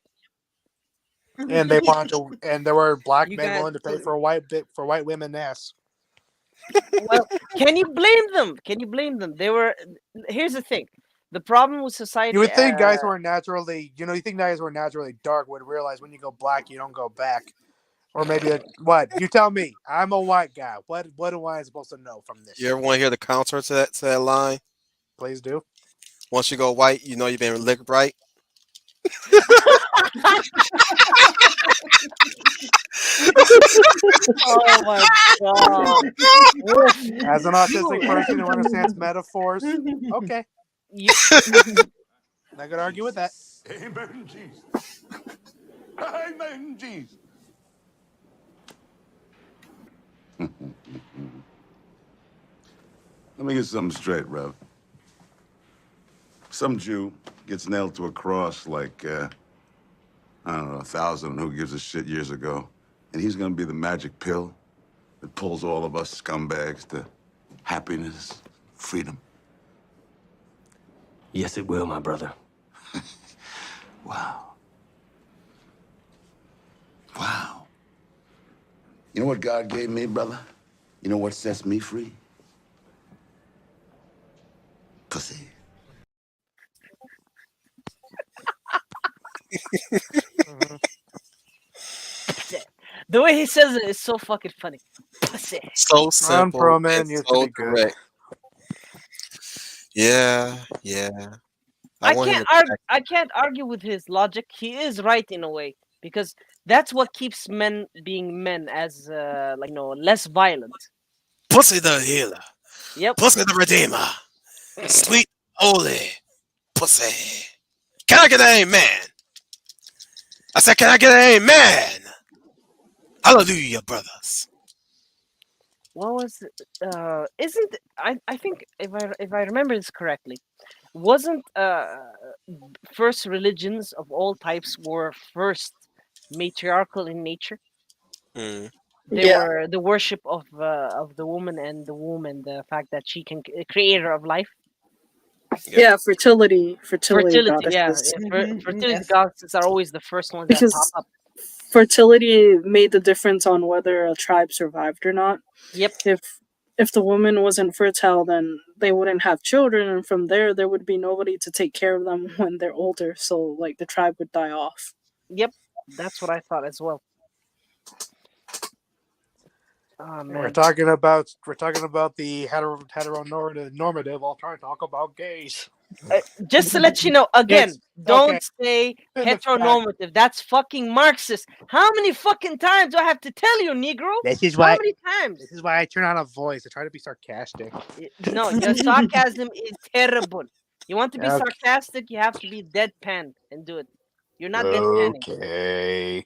And they wanted to and there were black You men guys- willing to pay for white women ass. Well, can you blame them? Can you blame them? Here's the thing. The problem with society. You would think guys who are naturally dark would realize when you go black you don't go back. Or maybe what? You tell me. I'm a white guy. What am I supposed to know from this? You ever want to hear the counter to that line? Please do. Once you go white, you know you've been licked right. Oh my god. As an autistic person who understands metaphors, okay. Not gonna argue with that. Amen, Jesus. Amen, Jesus. Let me get something straight, Rev. Some Jew gets nailed to a cross like, I don't know, 1,000 who gives a shit years ago. And he's gonna be the magic pill that pulls all of us scumbags to happiness, freedom. Yes, it will, my brother. Wow. Wow. You know what God gave me, brother? You know what sets me free? Pussy. The way he says it is so fucking funny. Pussy. So simple Pro-man and used to so be good. correct. Yeah. I want him can't to argue. I can't argue with his logic. He is right in a way because that's what keeps men being men, as less violent. Pussy the healer. Yep. Pussy the redeemer. Sweet holy pussy. Can I get an amen? I said, can I get an amen? Hallelujah, brothers. what was it? Isn't I think if I remember this correctly, wasn't first religions of all types were first matriarchal in nature? Mm. They Yeah. were the worship of the woman and the womb and the fact that she can creator of life. Yeah, fertility Fertility, yeah, goddesses. fertility Yes. goddesses are always the first ones that pop Because up. fertility made the difference on whether a tribe survived or not. Yep. If the woman wasn't fertile, then they wouldn't have children, and from there would be nobody to take care of them when they're older. So like the tribe would die off. Yep, that's what I thought as well. Oh We're man. talking about the heteronormative while trying to talk about gays. Just to let you know, again, It's- don't okay. say In the fact- heteronormative. That's fucking Marxist. How many fucking times do I have to tell you, Negro? This is How why. many times? This is why I turn on a voice. I try to be sarcastic. No, your sarcasm is terrible. You want to be Okay. sarcastic, you have to be deadpan and do it. You're not deadpanning. Okay.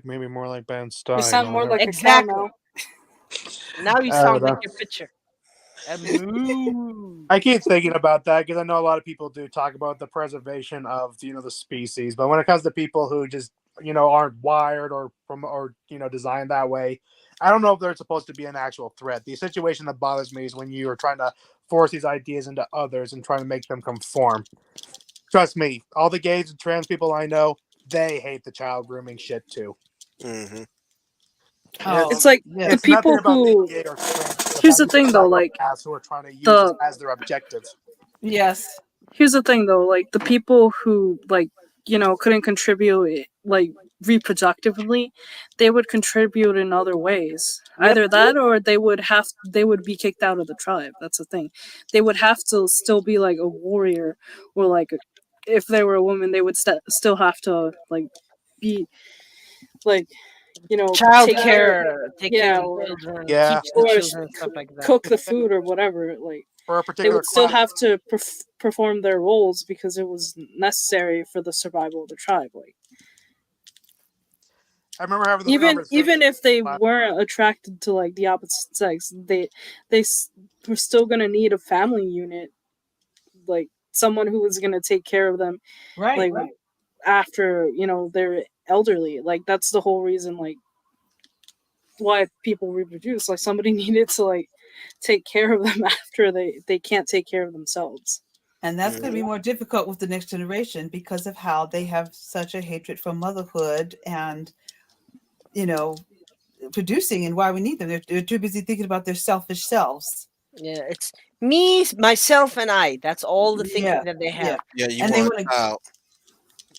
Maybe more like Ben Stein. You sound more like Exactly. a cow now. Now you I sound don't like your picture. Moo. I keep thinking about that because I know a lot of people do talk about the preservation of the species, but when it comes to people who just aren't wired or designed that way, I don't know if they're supposed to be an actual threat. The situation that bothers me is when you are trying to force these ideas into others and trying to make them conform. Trust me, all the gays and trans people I know, they hate the child grooming shit too. Mm-hmm. Oh, It's like yeah. the It's nothing people about being who. gay or trans. Here's the thing, though, like who are trying to use the it as their objective. Yes. here's the thing, though, like the people who couldn't contribute like reproductively, they would contribute in other ways. Yep. Either that, or they would be kicked out of the tribe. That's the thing. They would have to still be like a warrior, or like if they were a woman, they would still have to like be like Child take care, take care yeah, of or the children, Yeah. teach the Or children, stuff like that. cook the food or whatever. Like For a they particular would still class. have to perform their roles because it was necessary for the survival of the tribe. Like I remember having this even conversation. if they Wow. weren't attracted to like the opposite sex, were still gonna need a family unit, like someone who was gonna take care of them, Right. like right. after they're elderly. Like that's the whole reason, like why people reproduce. Like somebody needed to like take care of them after they can't take care of themselves. And that's going to be more difficult with the next generation because of how they have such a hatred for motherhood and, producing and why we need them. They're too busy thinking about their selfish selves. Yeah, it's me, myself, and I. That's all the thinking Yeah, that they have. Yeah, you And they want wanna- a child.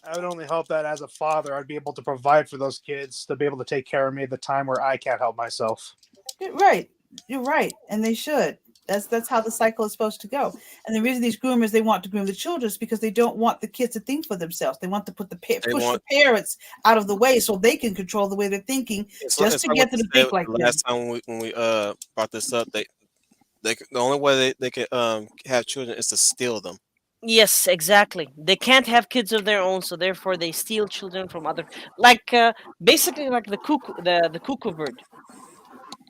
I would only hope that as a father, I'd be able to provide for those kids to be able to take care of me at the time where I can't help myself. You're right. You're right. And they should. That's how the cycle is supposed to go. And the reason these groomers they want to groom the children is because they don't want the kids to think for themselves. They want to push the parents out of the way so they can control the way they're thinking, It's just to like get what them you to think said like the them. last time when we brought this up, the only way they could have children is to steal them. Yes, exactly. They can't have kids of their own, so therefore they steal children from other, basically like the cuckoo bird.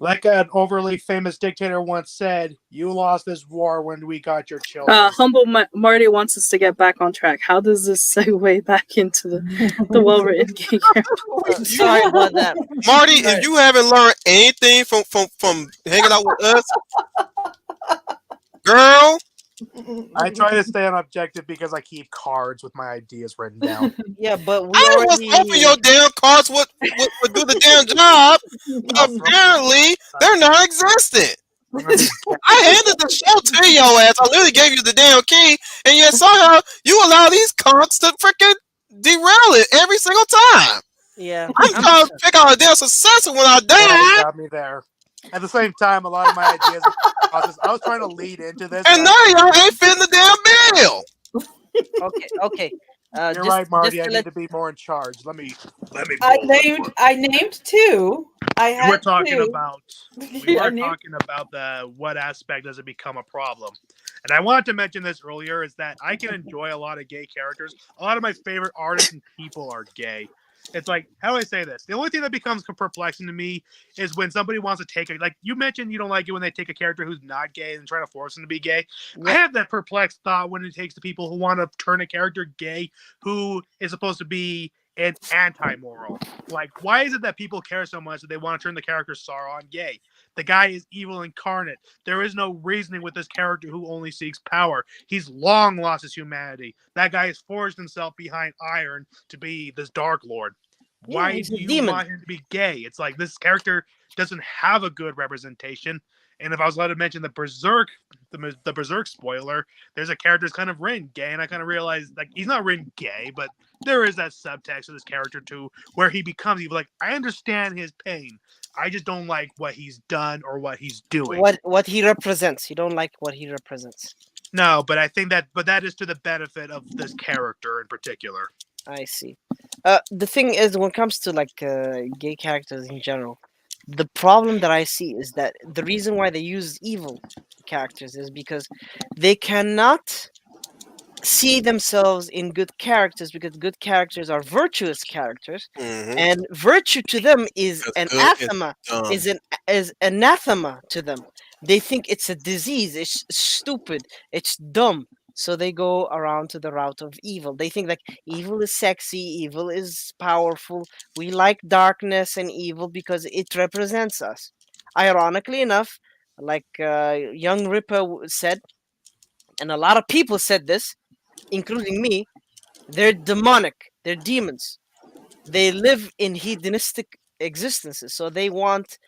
Like an overly famous dictator once said, "You lost this war when we got your children." Humble Marty wants us to get back on track. How does this segue back into the well-written gay character? Sorry about that. Marty, if you haven't learned anything from hanging out with us, girl. I try to stay unobjective because I keep cards with my ideas written down. Yeah, but we I was hoping your damn cards would do the damn job. But apparently, they're non-existent. I handed the show to your ass. I literally gave you the damn key, and yet somehow you allow these cons to freaking derail it every single time. Yeah, I'm trying to pick out a damn successor when I Yeah, die. got me there. At the same time, a lot of my ideas, I was trying to lead into this. And now y'all ain't fitting the damn bill. Okay. You're right, Marty. I need to be more in charge. Let me. I named two. We're talking two. about. We I were named- talking about the what aspect does it become a problem, and I wanted to mention this earlier is that I can enjoy a lot of gay characters. A lot of my favorite artists and people are gay. It's like, how do I say this? The only thing that becomes perplexing to me is when somebody wants to take like you mentioned, you don't like it when they take a character who's not gay and try to force him to be gay. I have that perplexed thought when it takes the people who want to turn a character gay who is supposed to be an anti-moral. Like, why is it that people care so much that they want to turn the character Sauron gay? The guy is evil incarnate. There is no reasoning with this character who only seeks power. He's long lost his humanity. That guy has forged himself behind iron to be this Dark Lord. Why he's do a you demon. want him to be gay? It's like this character doesn't have a good representation. And if I was allowed to mention the Berserk spoiler, there's a character that's kind of written gay, and I kind of realized like he's not written gay, but there is that subtext of this character too, where he becomes evil. Like, I understand his pain. I just don't like what he's done or what he's doing. What he represents. You don't like what he represents. No, but I think that is to the benefit of this character in particular. I see. The thing is, when it comes to like gay characters in general, the problem that I see is that the reason why they use evil characters is because they cannot see themselves in good characters, because good characters are virtuous characters, and virtue to them is an anathema. Is anathema to them. They think it's a disease. It's stupid. It's dumb. So they go around to the route of evil. They think like evil is sexy, evil is powerful. We like darkness and evil because it represents us. Ironically enough, like young Ripper said, and a lot of people said this, including me, they're demonic. They're demons. They live in hedonistic existences. So they want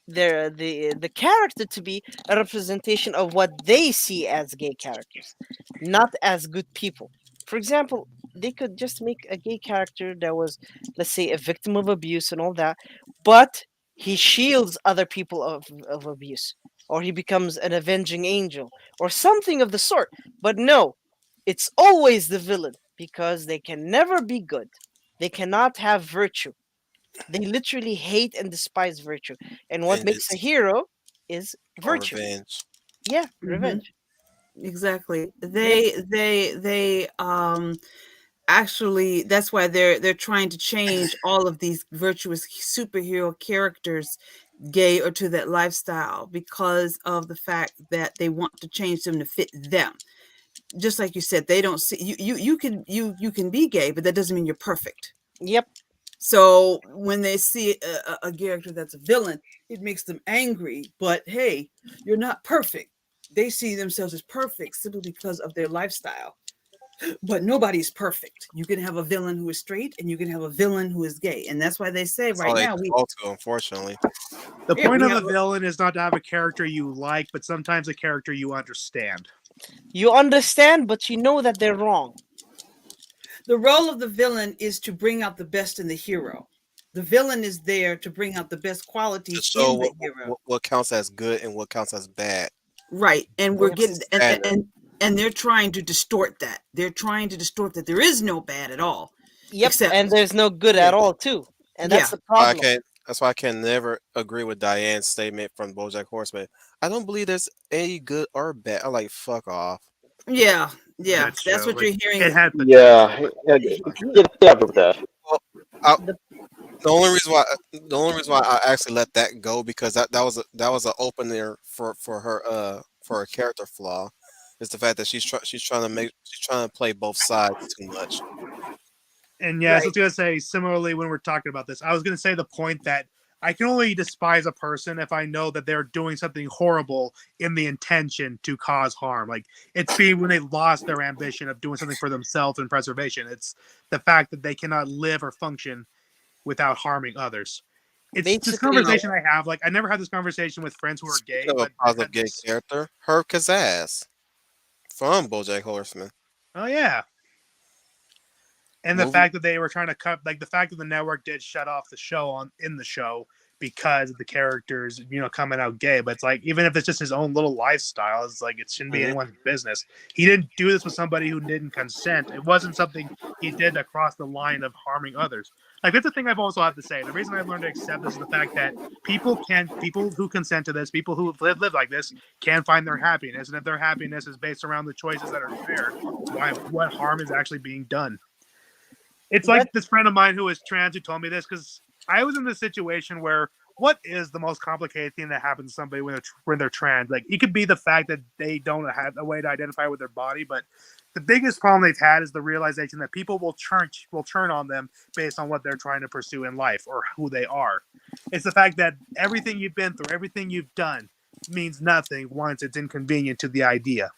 the character to be a representation of what they see as gay characters, not as good people. For example, they could just make a gay character that was, let's say, a victim of abuse and all that, but he shields other people of abuse, or he becomes an avenging angel or something of the sort. But no, it's always the villain, because they can never be good. They cannot have virtue. They literally hate and despise virtue. And what makes a hero is virtue. Revenge. Yeah, revenge. Exactly. They actually, that's why they're trying to change all of these virtuous superhero characters gay or to that lifestyle, because of the fact that they want to change them to fit them. Just like you said, they don't see you can be gay, but that doesn't mean you're perfect. Yep. So when they see a character that's a villain, it makes them angry. But hey, you're not perfect. They see themselves as perfect simply because of their lifestyle. But nobody's perfect. You can have a villain who is straight, and you can have a villain who is gay, and that's why they say That's right all they now default to, unfortunately. The Yeah, point we of a have a- villain is not to have a character you like, but sometimes a character you understand. You understand, but you know that they're wrong. the role of the villain is to bring out the best in the hero. The villain is there to bring out the best To qualities show in the hero. what counts as good and what counts as bad. Right. And we're getting Standard. and they're trying to distort that. They're trying to distort that there is no bad at all. Yep, Except- and there's no good at all too, and that's Yeah. the problem. That's why I can never agree with Diane's statement from BoJack Horseman. I don't believe there's any good or bad. I'm like, fuck off. Yeah. That That's show, what you're hearing. It had Yeah, yeah, with that. The only reason why I actually let that go, because that was an opener for her character flaw, is the fact that she's trying to play both sides too much. And yes, I Right. was gonna say similarly when we're talking about this, I was gonna say the point that I can only despise a person if I know that they're doing something horrible in the intention to cause harm. Like, it's being when they lost their ambition of doing something for themselves and preservation. It's the fact that they cannot live or function without harming others. It's this Basically, conversation I have. Like, I never had this conversation with friends who are gay. Speaking of a But positive gay character, Herb Kazaz from BoJack Horseman. Oh yeah. And the Movie. fact that they were trying to cut, like the fact that the network did shut off the show in the show because of the characters, coming out gay. But it's like, even if it's just his own little lifestyle, it's like it shouldn't be anyone's business. He didn't do this with somebody who didn't consent. It wasn't something he did that crossed the line of harming others. Like, that's the thing I've also had to say. The reason I've learned to accept this is the fact that people who consent to this, people who live like this, can find their happiness. And if their happiness is based around the choices that are fair, what harm is actually being done? It's like this friend of mine who is trans who told me this, because I was in this situation where what is the most complicated thing that happens to somebody when they're trans? Like, it could be the fact that they don't have a way to identify with their body, but the biggest problem they've had is the realization that people will turn on them based on what they're trying to pursue in life or who they are. It's the fact that everything you've been through, everything you've done, means nothing once it's inconvenient to the idea.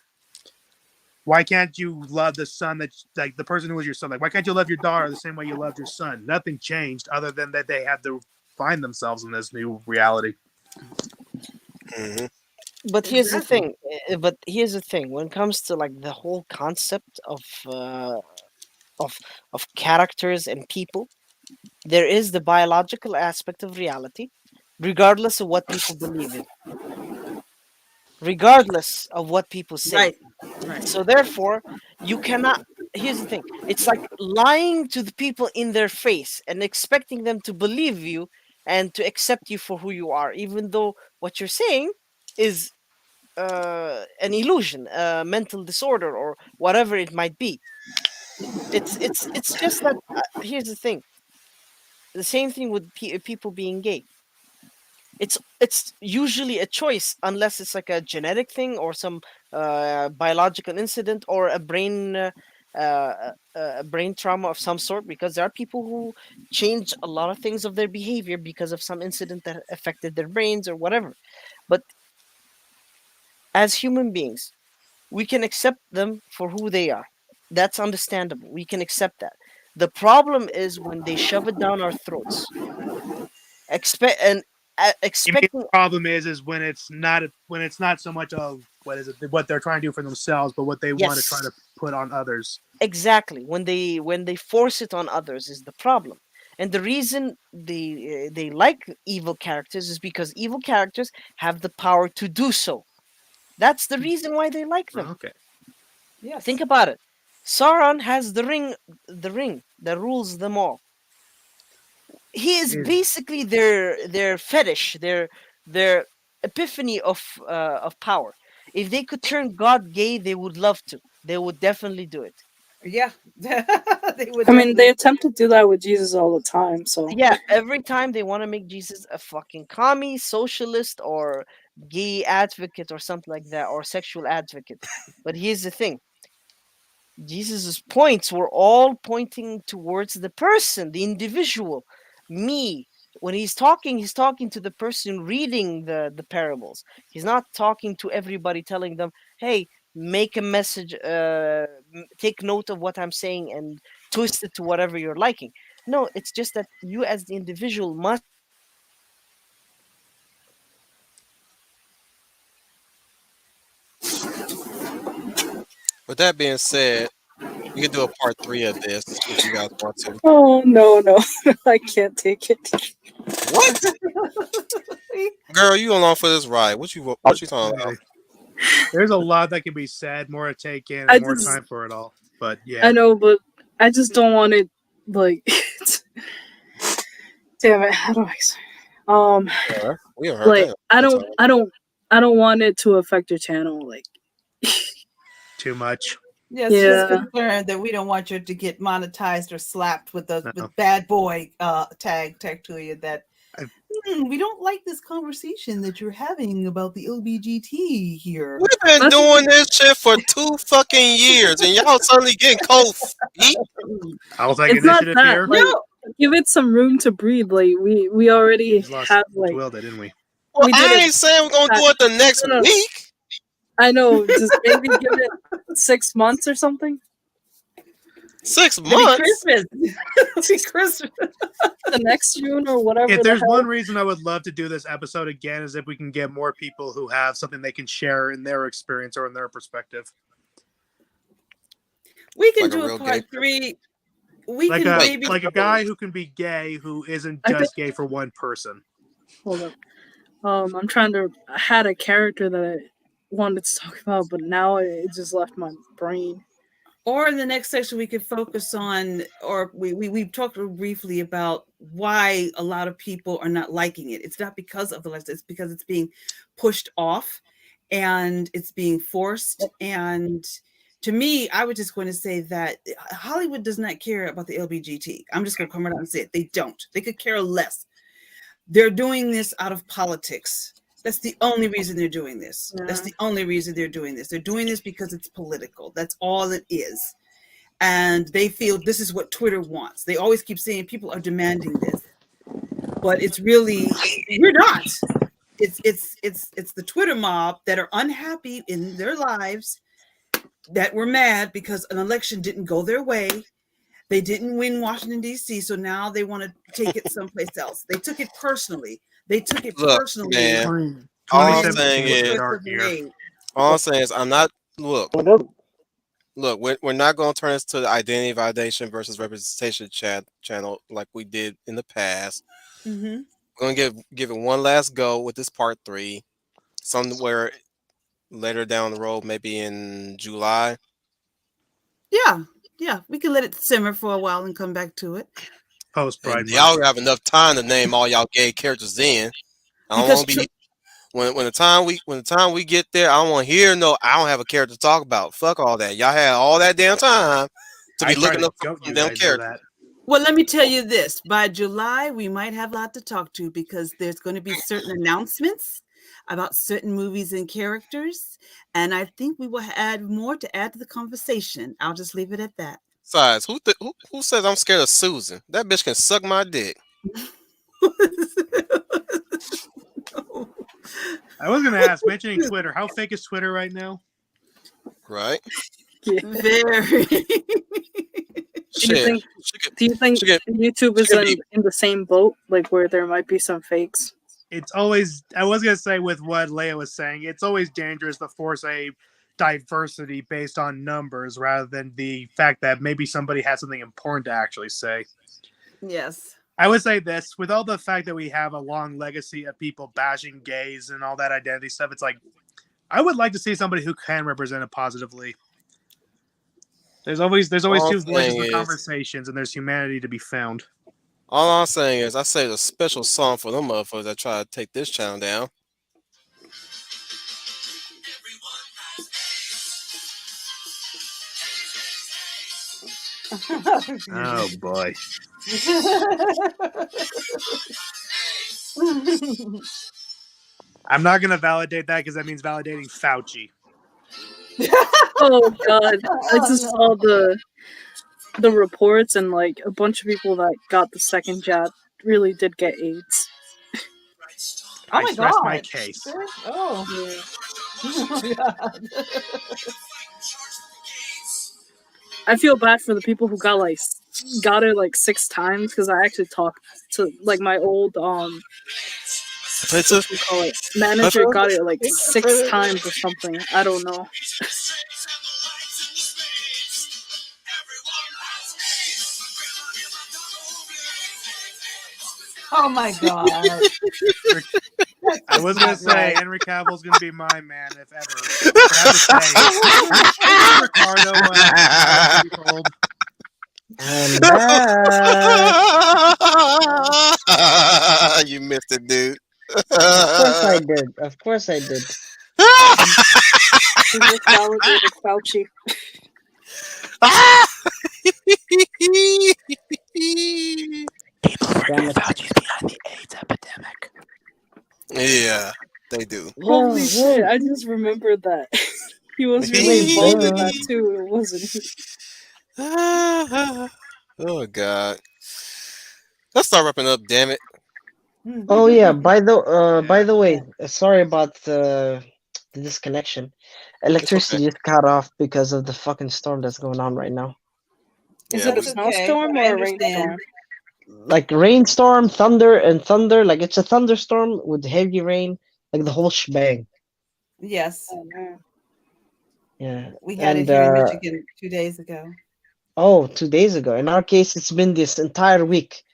Why can't you love the son that, like, the person who was your son? Like, why can't you love your daughter the same way you loved your son? Nothing changed other than that they had to find themselves in this new reality. Mm-hmm. But here's the thing. When it comes to like the whole concept of characters and people, there is the biological aspect of reality, regardless of what people believe in, regardless of what people say. Right. So therefore, you cannot. Here's the thing. It's like lying to the people in their face and expecting them to believe you and to accept you for who you are, even though what you're saying is an illusion, a mental disorder, or whatever it might be. It's just that. Here's the thing. The same thing with people being gay. It's usually a choice, unless it's like a genetic thing or some biological incident or a brain trauma of some sort, because there are people who change a lot of things of their behavior because of some incident that affected their brains or whatever. But as human beings, we can accept them for who they are. That's understandable. We can accept that. The problem is when they shove it down our throats. Expecting The problem is when it's not so much of what they're trying to do for themselves, but what they want to try to put on others. Exactly. When they force it on others is the problem. And the reason they like evil characters is because evil characters have the power to do so. That's the reason why they like them. Okay. Yes. Think about it. Sauron has the ring that rules them all. He is basically their fetish, their epiphany of power. If they could turn God gay, they would love to. They would definitely do it. Yeah. They would. I mean, they attempt to do that with Jesus all the time. So Yeah, every time they want to make Jesus a fucking commie, socialist, or gay advocate, or something like that, or sexual advocate. But here's the thing. Jesus's points were all pointing towards the person, the individual, me. When he's talking to the person reading the parables. He's not talking to everybody, telling them, hey, make a message, take note of what I'm saying and twist it to whatever you're liking. No, it's just that you as the individual must. With that being said, we can do a part 3 of this if you guys want to. Oh no, I can't take it. What? Girl, you along for this ride? What you talking about? There's a lot that can be said, more to take in, and more time for it all. But yeah, I know, but I just don't want it. Like, damn it! How do I say? Yeah, we heard like that. I don't want it to affect your channel. Like, too much. Yes, Yeah. she's concerned that we don't want you to get monetized or slapped with with bad boy tag to you. That we don't like this conversation that you're having about the LBGT here. We've been doing this shit for 2 fucking years, and y'all suddenly getting cold feet. I was like, it's not initiative that. here. Like, give it some room to breathe. Like, we already have like. Will, didn't we? Well, we I ain't saying we're gonna do it the next week. I know. Just maybe give it 6 months or something. 6 Maybe months. Christmas. Christmas. The next June or whatever. If the there's hell. one reason I would love to do this episode again, is if we can get more people who have something they can share in their experience or in their perspective. We can Like a do real a part gay- 3. We Like can a maybe guy who can be gay who isn't I just gay for one person. Hold up. I'm trying to. I had a character that I wanted to talk about, but now it just left my brain. Or in the next section, we could focus on, or we've talked briefly about why a lot of people are not liking it. It's not because of the lifestyle, it's because it's being pushed off and it's being forced. And to me, I was just going to say that Hollywood does not care about the LBGT. I'm just going to come right out and say it. They don't. They could care less. They're doing this out of politics. That's the only reason they're doing this. That's the only reason they're doing this. They're doing this because it's political. That's all it is. And they feel this is what Twitter wants. They always keep saying people are demanding this, but it's really, we're not. It's the Twitter mob that are unhappy in their lives, that were mad because an election didn't go their way. They didn't win Washington, D.C., so now they want to take it someplace else. They took it personally. Look, personally. man, all I'm 2017 saying was a is, dark year. all I'm saying is, I'm not. Look, we're not going to turn this to the identity validation versus representation channel like we did in the past. Mm-hmm. We're going to give it one last go with this part 3, somewhere later down the road, maybe in July. Yeah, we can let it simmer for a while and come back to it. Post Pride. And y'all have enough time to name all y'all gay characters then. I don't want to be when the time we get there. I don't want to hear I don't have a character to talk about. Fuck all that. Y'all had all that damn time to be looking up some damn characters. Well, let me tell you this. By July, we might have a lot to talk to because there's going to be certain announcements about certain movies and characters. And I think we will add more to add to the conversation. I'll just leave it at that. Besides, who says I'm scared of Susan? That bitch can suck my dick. I was going to ask, mentioning Twitter, how fake is Twitter right now? Right? Very. Do you think YouTube is in the same boat, like where there might be some fakes? It's always, I was going to say with what Leia was saying, it's always dangerous to force a diversity based on numbers rather than the fact that maybe somebody has something important to actually say. Yes. I would say this, with all the fact that we have a long legacy of people bashing gays and all that identity stuff, it's like, I would like to see somebody who can represent it positively. There's always two voices in conversations, and there's humanity to be found. All I'm saying is, I saved a special song for them motherfuckers that try to take this channel down. Oh boy. I'm not gonna validate that because that means validating Fauci. Oh god. I just saw the reports, and like a bunch of people that got the second jab really did get AIDS. I stress my case. Oh. Yeah. Oh my god. I feel bad for the people who got it like 6 times, because I actually talked to like my old manager got it like 6 times or something. I don't know. Oh my god. I was gonna say Henry Cavill's gonna be my man if ever. But I have to say, Ricardo. You missed it, dude. Of course I did. Of course I did. He just validated Fauci. People forget Fauci's behind the AIDS epidemic. Yeah, they do. Holy shit, I just remembered that. He was really involved in that too, wasn't he? Oh god. Let's start wrapping up, damn it. Oh yeah. By the way, sorry about the disconnection. Electricity just cut off because of the fucking storm that's going on right now. Is it a snowstorm or a rainstorm? Like rainstorm, thunder. Like it's a thunderstorm with heavy rain, like the whole shebang. Yes. Oh, no. Yeah. We had it here in Michigan 2 days ago. Oh, 2 days ago. In our case, it's been this entire week.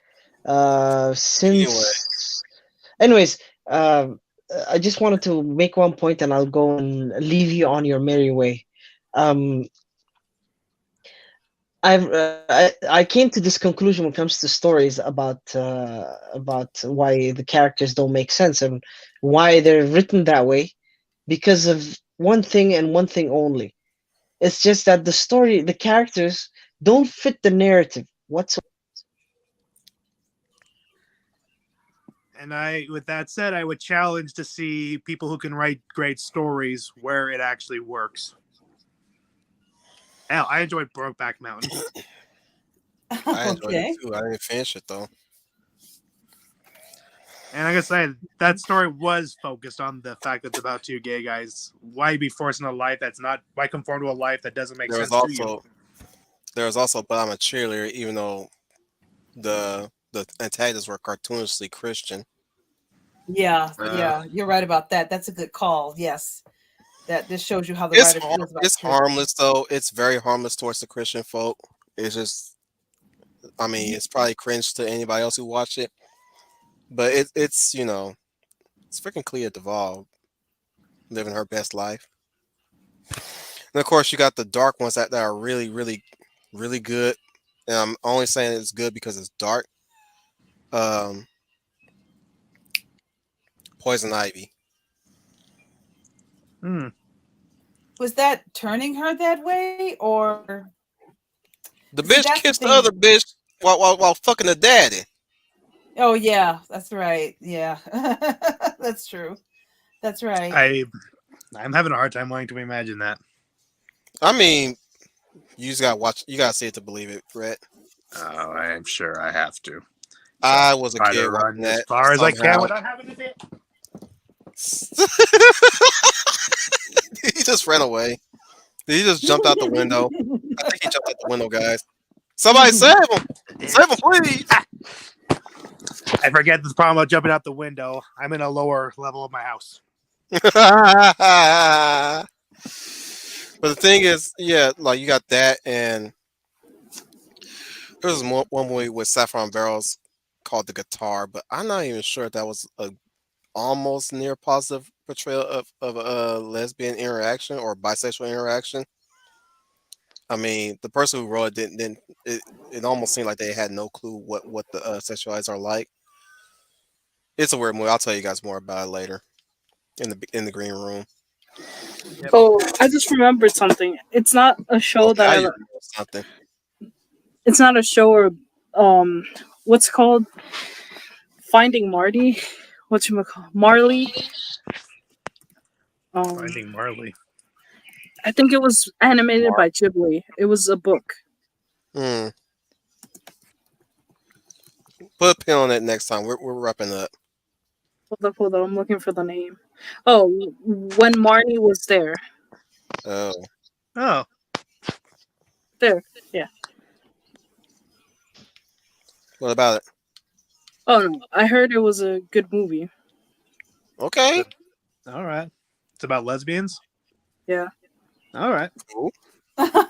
Anyways, I just wanted to make one point, and I'll go and leave you on your merry way. I came to this conclusion when it comes to stories about why the characters don't make sense and why they're written that way, because of one thing and one thing only. It's just that the story, the characters don't fit the narrative whatsoever. And with that said, I would challenge to see people who can write great stories where it actually works. Hell, I enjoyed Brokeback Mountain. I enjoyed Okay. it too. I didn't finish it though. And like I said, that story was focused on the fact that it's about two gay guys. Why be forced in a life that's not? Why conform to a life that doesn't make sense to you? There was also, but I'm a cheerleader, even though the antagonists were cartoonishly Christian. Yeah, yeah, you're right about that. That's a good call. Yes, that this shows you how the It's writer feels about it's Christian. harmless though. It's very harmless towards the Christian folk. It's just, I mean, it's probably cringe to anybody else who watched it, but it's you know, it's freaking Clea Duvall living her best life. And of course, you got the dark ones that are really, really, really good. And I'm only saying it's good because it's dark. Poison Ivy. Was that turning her that way, or The See, bitch that's the kissed the thing. other bitch while fucking the daddy. Oh yeah, that's right. Yeah, that's true. That's right. I'm having a hard time wanting to imagine that. I mean, you just gotta watch. You gotta see it to believe it, Brett. Oh, I'm sure I have to. I was a Try kid to run watching as that. far as I can somehow. without having to see it. He just ran away. He just jumped out the window. I think he jumped out the window, guys. Somebody save him! Save him, please! I forget the problem about jumping out the window. I'm in a lower level of my house. But the thing is, yeah, like you got that, and there was one movie with Saffron Barrels called The Guitar, but I'm not even sure if that was a almost near positive portrayal of a lesbian interaction or bisexual interaction. I mean, the person who wrote it didn't it almost seemed like they had no clue what the sexualites are like. It's a weird movie. I'll tell you guys more about it later in the green room. Yep. Oh, I just remembered something. It's not a show Now that you know something. it's not a show or what's it called Finding Marty. Marley. Finding Marley. I think it was animated by Ghibli. It was a book. Put a pin on that next time. We're wrapping up. Hold up. I'm looking for the name. Oh, When Marty Was There. Oh. There. Yeah. What about it? Oh no, I heard it was a good movie. Okay. All right. It's about lesbians? Yeah. All right. Cool. There's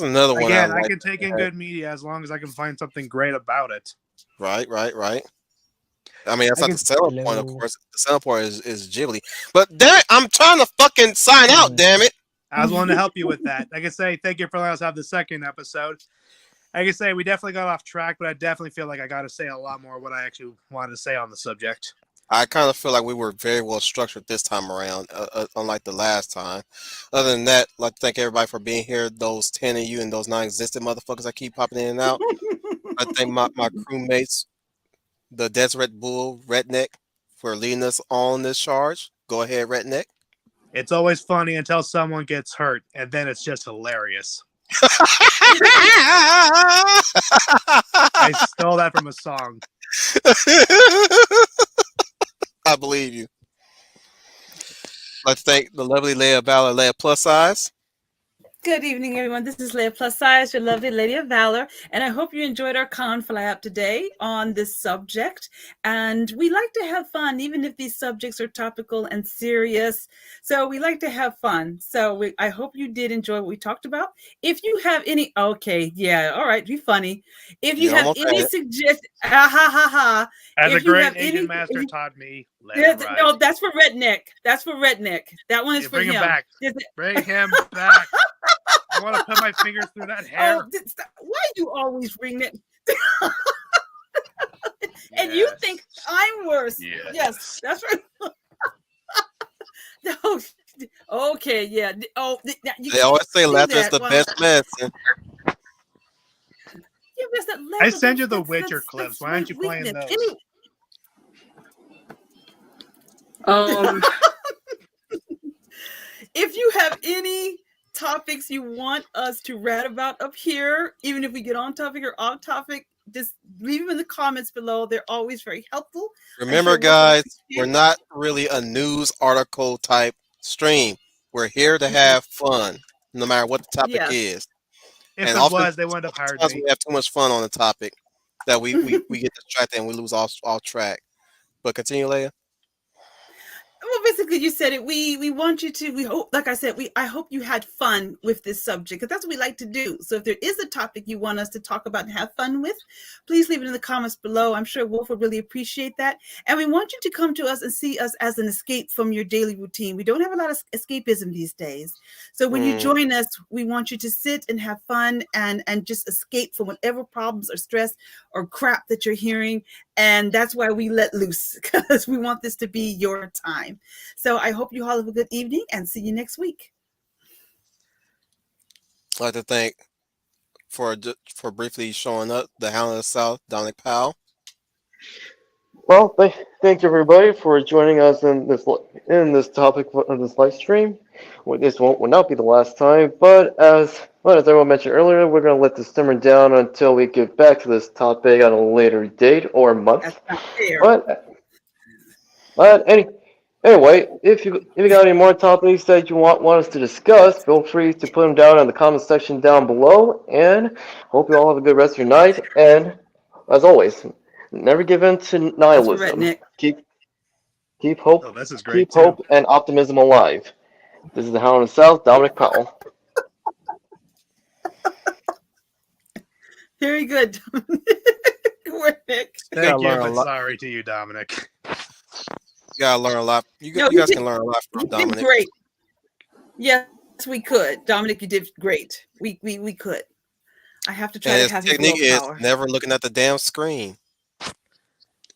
another one. Again, I can take in good media as long as I can find something great about it. Right. I mean, that's not the selling point, of course. The selling point is Ghibli. But damn it, I'm trying to fucking sign out, damn it. I was willing to help you with that. Like I say, thank you for letting us have the second episode. Like I say, we definitely got off track, but I definitely feel like I got to say a lot more what I actually wanted to say on the subject. I kind of feel like we were very well structured this time around, unlike the last time. Other than that, I'd like to thank everybody for being here. Those 10 of you and those non-existent motherfuckers that keep popping in and out. I thank my crewmates, the Deseret Bull, Redneck, for leading us on this charge. Go ahead, Redneck. It's always funny until someone gets hurt, and then it's just hilarious. I stole that from a song. I believe you. I'd like to thank the lovely Leia Valor, Leia Plus Size. Good evening, everyone. This is Leia Plus Size, your lovely Lady of Valor, and I hope you enjoyed our conflab today on this subject. And we like to have fun, even if these subjects are topical and serious. So we like to have fun. So I hope you did enjoy what we talked about. If you have any, okay, yeah, all right, be funny. If you have any suggestions, As if a great have Asian master taught me, no, that's for Redneck. That's for Redneck. That one is for bring him. Him back. Bring him back. I want to put my fingers through that hair. Why do you always bring it? And you think I'm worse? Yes, that's right. No, Okay, yeah. You They always say can't do laughter is that the while best medicine. yeah, there's that I laughter. send you the That's Witcher clips. that's Why aren't you playing weakness. those? Um, If you have any topics you want us to rant about up here, even if we get on topic or off topic, just leave them in the comments below. They're always very helpful. I'm Remember, sure we'll guys, we're appreciate it. not really a news article type stream. We're here to have fun, no matter what the topic Yes. is. If And it often was, they wouldn't have hired times me. we have too much fun on the topic that we get distracted and we lose off track. But continue, Leia. Well, basically, you said it. We want you to. We hope, like I said, I hope you had fun with this subject because that's what we like to do. So, if there is a topic you want us to talk about and have fun with, please leave it in the comments below. I'm sure Wolf would really appreciate that. And we want you to come to us and see us as an escape from your daily routine. We don't have a lot of escapism these days. So, when you join us, we want you to sit and have fun and just escape from whatever problems or stress or crap that you're hearing. And that's why we let loose, because we want this to be your time. So I hope you all have a good evening and see you next week. I'd like to thank for briefly showing up the Hound of the South, Dominic Powell. Well, thank you everybody for joining us in this topic of this live stream. Well, this will not be the last time, but as everyone mentioned earlier, we're going to let this simmer down until we get back to this topic at a later date or month. That's not fair. But anyway, if you got any more topics that you want us to discuss, feel free to put them down in the comment section down below. And hope you all have a good rest of your night. And as always, never give in to nihilism. Keep hope. Oh, this is great Keep hope and optimism alive. This is the Hound of the South, Dominic Powell. Very good. Thank you, but sorry to you, Dominic. You gotta learn a lot. You guys can learn a lot from Dominic. Did great. Yes, we could. Dominic, you did great. We could. I have to try And to his have his technique is willpower. never looking at the damn screen.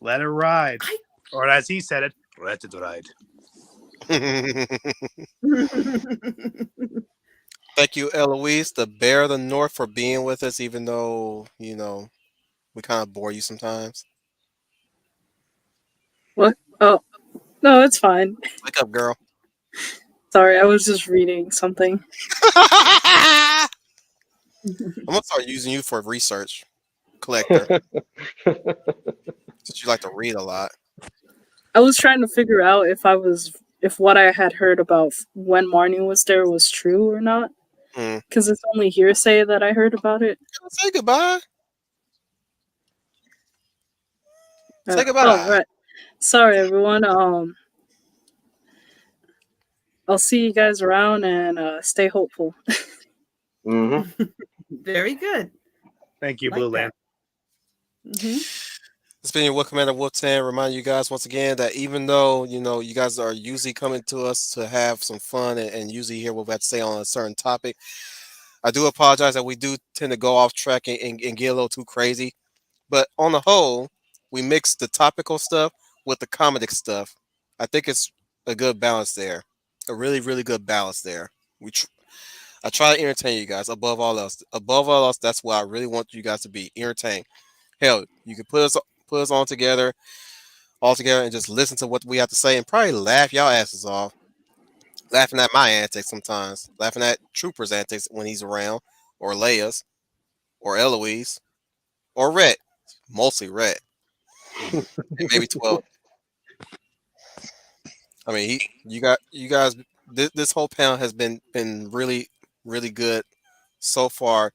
Let it ride. Or as he said it, let it ride. Thank you, Eloise, the Bear of the North, for being with us, even though, we kind of bore you sometimes. What? Oh, no, it's fine. Wake up, girl. Sorry, I was just reading something. I'm going to start using you for research collector. Since you like to read a lot. I was trying to figure out if what I had heard about when Marnie was there was true or not. Because it's only hearsay that I heard about it. Say goodbye. Say goodbye. Oh, right. Sorry, everyone. I'll see you guys around and stay hopeful. Very good. Thank you, Like Blue that. Land. It's been your Wolf Commander Wolftan. Remind you guys once again that even though you guys are usually coming to us to have some fun and usually hear what we have to say on a certain topic, I do apologize that we do tend to go off track and get a little too crazy. But on the whole, we mix the topical stuff with the comedic stuff. I think it's a good balance there, a really, really good balance there. I try to entertain you guys above all else. Above all else, that's what I really want you guys to be, entertained. Hell, you can put us all together, and just listen to what we have to say and probably laugh y'all asses off. Laughing at my antics sometimes, laughing at Trooper's antics when he's around, or Leia's, or Eloise, or Rhett, mostly Rhett, and maybe 12. I mean, you guys. This whole panel has been really, really good so far.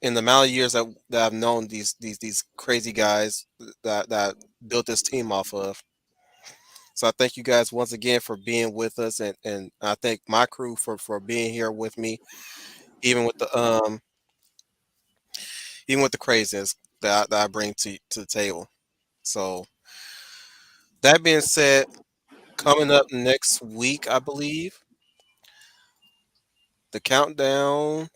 In the amount of years that I've known these crazy guys that built this team off of. So I thank you guys once again for being with us, and I thank my crew for being here with me, even with the craziness that I bring to the table. So that being said, coming up next week, I believe, the countdown.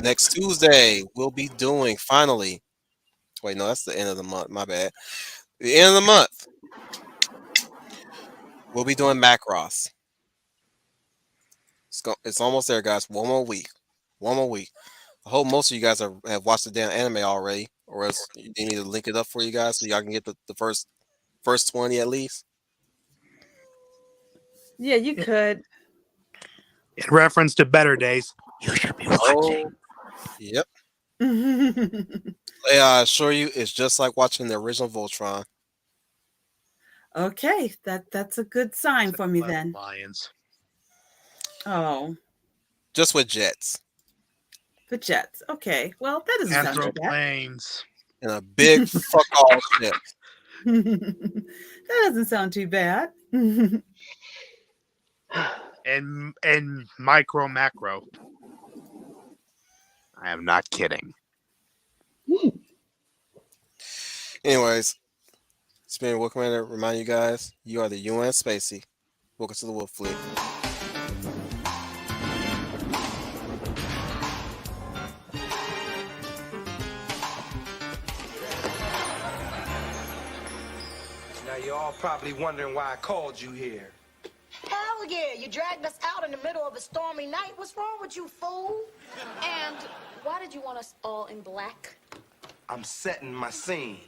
Next Tuesday, we'll be doing finally. Wait, no, that's the end of the month. My bad. The end of the month. We'll be doing Macross. It's almost there, guys. One more week. One more week. I hope most of you guys have watched the damn anime already, or else you need me to link it up for you guys so y'all can get the first 20 at least. Yeah, you could. In reference to Better Days. You should be watching. Yep. I assure you, it's just like watching the original Voltron. Okay, that's a good sign for me then. Lions. Oh, Just with jets the Jets. Okay, well that doesn't sound too bad. Anthroplanes. and a big fuck all ship. That doesn't sound too bad. And micro macro. I am not kidding. Anyways, Spirit Wolf Commander, remind you guys, you are the UN Spacey. Welcome to the Wolf Fleet. Now you're all probably wondering why I called you here. Hell yeah, you dragged us out in the middle of a stormy night. What's wrong with you, fool? And why did you want us all in black? I'm setting my scene.